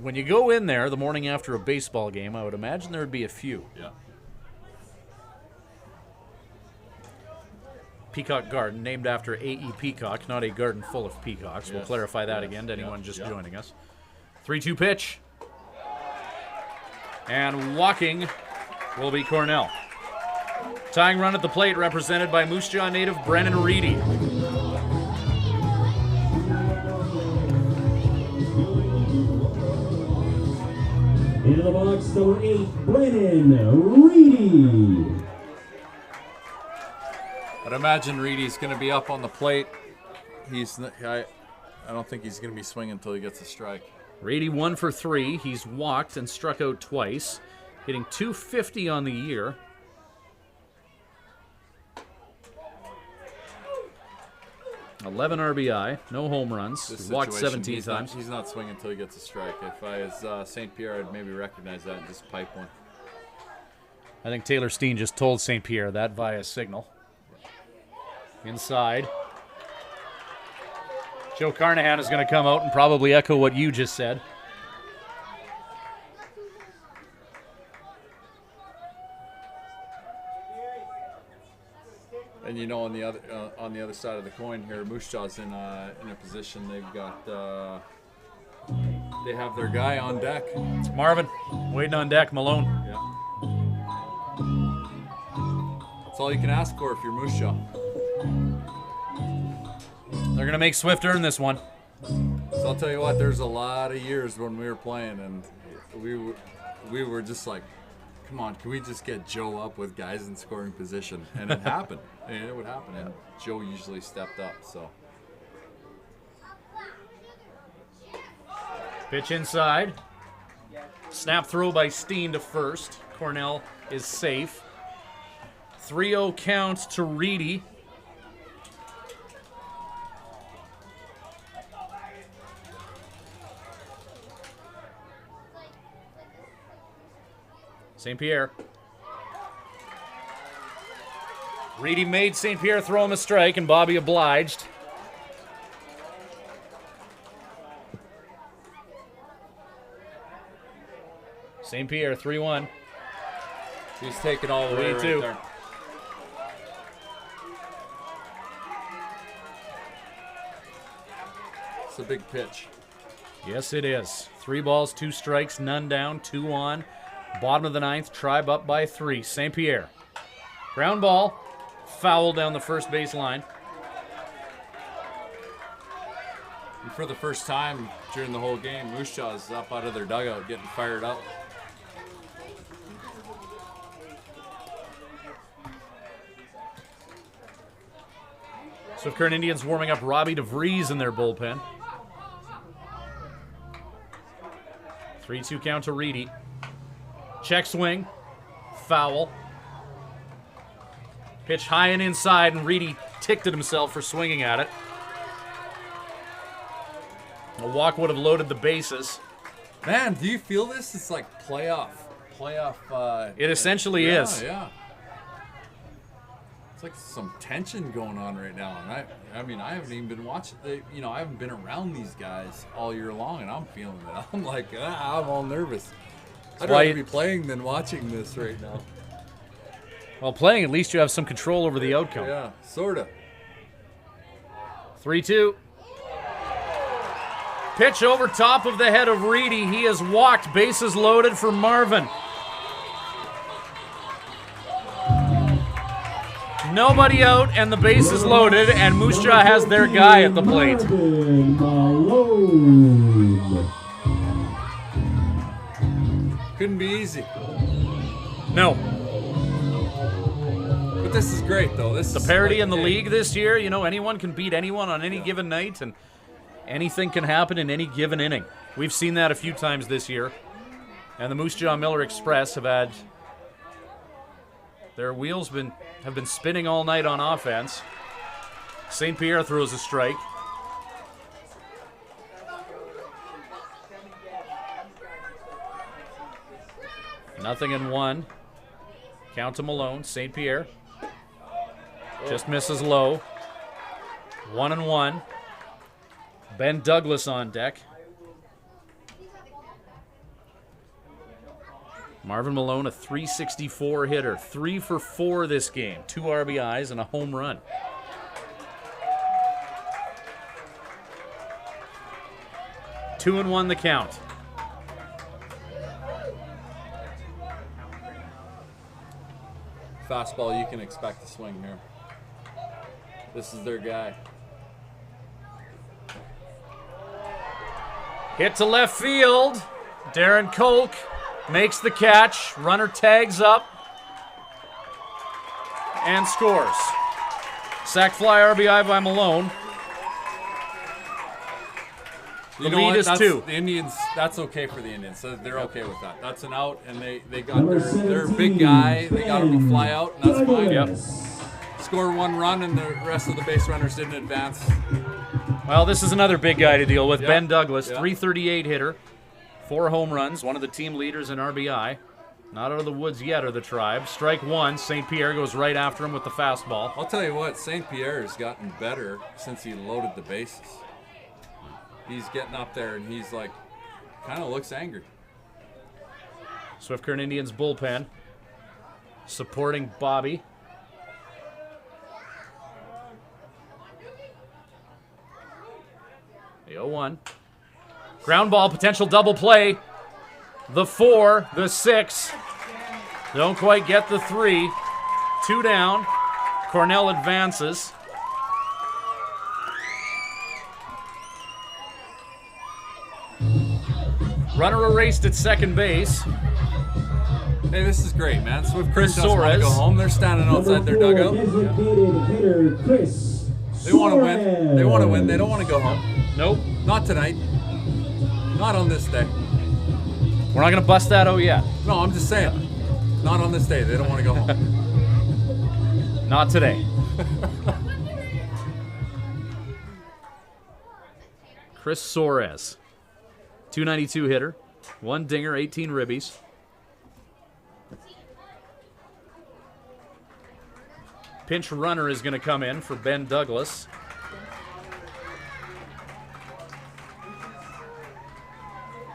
When you go in there the morning after a baseball game, I would imagine there would be a few. Yeah. Peacock Garden, named after A.E. Peacock, not a garden full of peacocks. We'll Yes. clarify that again to anyone just joining us. 3-2 pitch. And walking will be Cornell. Tying run at the plate represented by Moose Jaw native Brennan Reedy. Into the box, number 8, Brennan Reedy. I'd imagine Reedy's going to be up on the plate. I don't think he's going to be swinging until he gets a strike. Reedy 1 for 3. He's walked and struck out twice, hitting .250 on the year. $11 RBI, no home runs. This Walked situation, 17 times. He's not swinging until he gets a strike. If I was St. Pierre, I'd maybe recognize that and just pipe one. I think Taylor Steen just told St. Pierre that via signal. Inside. Joe Carnahan is going to come out and probably echo what you just said. And you know, on the other side of the coin here, Moose Jaw's in a position. They've got they have their guy on deck. Marvin waiting on deck. Malone. Yeah. That's all you can ask for if you're Moose Jaw. They're going to make Swift earn this one. So I'll tell you what, there's a lot of years when we were playing and we were just like, come on, can we just get Joe up with guys in scoring position? And it happened. And it would happen. And Joe usually stepped up. So Pitch inside. Snap throw by Steen to first. Cornell is safe. 3-0 count to Reedy. St. Pierre. Reedy made St. Pierre throw him a strike, and Bobby obliged. St. Pierre, 3-1. he's taking all the way right 3-2. there. It's a big pitch. Yes, it is. 3 balls, 2 strikes, none down, 2 on. Bottom of the 9th, Tribe up by 3. St. Pierre. Ground ball. Foul down the first base line. And for the first time during the whole game, Moose Jaw's up out of their dugout getting fired up. Swift Current Indians warming up Robbie DeVries in their bullpen. 3-2 count to Reedy. Check swing. Foul. Pitch high and inside, and Reedy ticked at himself for swinging at it. A walk would have loaded the bases. Man, do you feel this? It's like playoff. It essentially is. Yeah. It's like some tension going on right now, and I mean, I haven't even been watching. I haven't been around these guys all year long, and I'm feeling it. I'm like, I'm all nervous. I'd rather be playing than watching this right now. Well, playing, at least you have some control over the outcome. Yeah, sorta. 3-2. Pitch over top of the head of Reedy. He has walked. Bases loaded for Marvin. Nobody out, and the base is loaded, and Moose Jaw has their guy at the plate. Couldn't be easy. No. But this is great, though. This The is parity like, in the league this year, anyone can beat anyone on any given night, and anything can happen in any given inning. We've seen that a few times this year. And the Moose Jaw Miller Express have had their wheels have been spinning all night on offense. St. Pierre throws a strike. Nothing in 1. Count to Malone. St. Pierre just misses low. 1-1. Ben Douglas on deck. Marvin Malone, a .364 hitter. 3 for 4 this game. 2 RBIs and a home run. Two and 1 the count. Fastball you can expect to swing here. This is their guy. Hit to left field. Darren Kolk makes the catch. Runner tags up and scores. Sac fly RBI by Malone. The lead is 2. The Indians, that's okay for the Indians. So they're okay with that. That's an out, and they got their big guy. They got him to fly out, and that's fine. Yep. Score 1 run, and the rest of the base runners didn't advance. Well, this is another big guy to deal with. Yep. Ben Douglas, Yep. .338 hitter. 4 home runs, one of the team leaders in RBI. Not out of the woods yet are the Tribe. Strike 1, St. Pierre goes right after him with the fastball. I'll tell you what, St. Pierre has gotten better since he loaded the bases. He's getting up there, and he's like, kind of looks angry. Swift Current Indians bullpen supporting Bobby. The 0-1. Ground ball, potential double play. The 4, the 6. Don't quite get the 3. 2 down. Cornell advances. Runner erased at second base. Hey, this is great, man. Swift Chris doesn't want to go Suarez. home. They're standing outside their dugout. They want to win. They want to win. They don't want to go home. Nope. Not tonight. Not on this day. We're not going to bust that out yet. No, I'm just saying. Not on this day. They don't want to go home. Not today. Chris Suarez. 292 hitter. 1 dinger, 18 ribbies. Pinch runner is going to come in for Ben Douglas.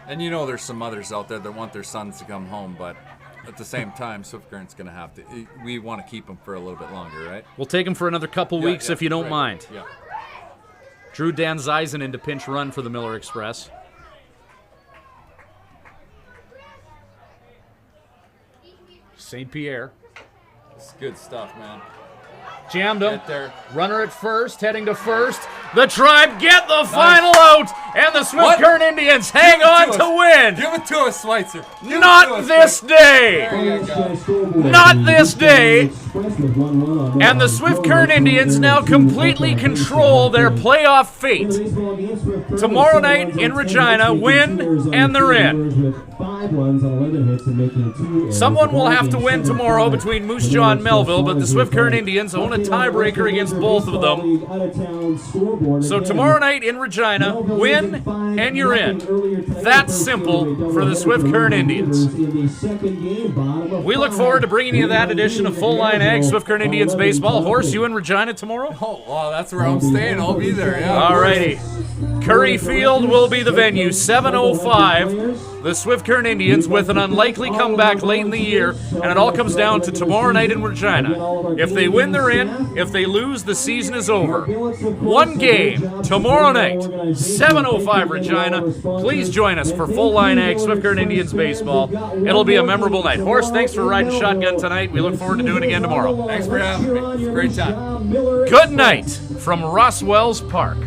And you know there's some mothers out there that want their sons to come home, but at the same time, Swift Current's going to have to. We want to keep them for a little bit longer, right? We'll take him for another couple weeks if you don't mind. Yeah. Drew Dan Zeisen into pinch run for the Miller Express. St. Pierre. It's good stuff, man. Jammed him. Get there. Runner at first, heading to first. The Tribe get the final out, and the Swift Current Indians hang on to win. Give it to us, Schweitzer. Not this day. There you go. Not this day. And the Swift Current Indians now completely control their playoff fate. Tomorrow night in Regina, win, and they're in. Someone will have to win tomorrow between Moose Jaw and Melville, but the Swift Current Indians own a tiebreaker against both of them. So tomorrow night in Regina, win, and you're in. That's simple for the Swift Current Indians. We look forward to bringing you that edition of Full Line Ag, Swift Current Indians Baseball. Horse, you in Regina tomorrow? Oh, wow, that's where I'm staying. I'll be there, yeah. Alrighty. Curry Field will be the venue, 7:05. The Swift Current Indians with an unlikely comeback late in the year, and it all comes down to tomorrow night in Regina. If they win, they're in. If they lose, the season is over. One game tomorrow night, 7:05 Regina. Please join us for Full Line Ag, Swift Current Indians Baseball. It'll be a memorable night. Horse, thanks for riding shotgun tonight. We look forward to doing it again tomorrow. Thanks for having me. It's a great time. Good night from Roswell's Park.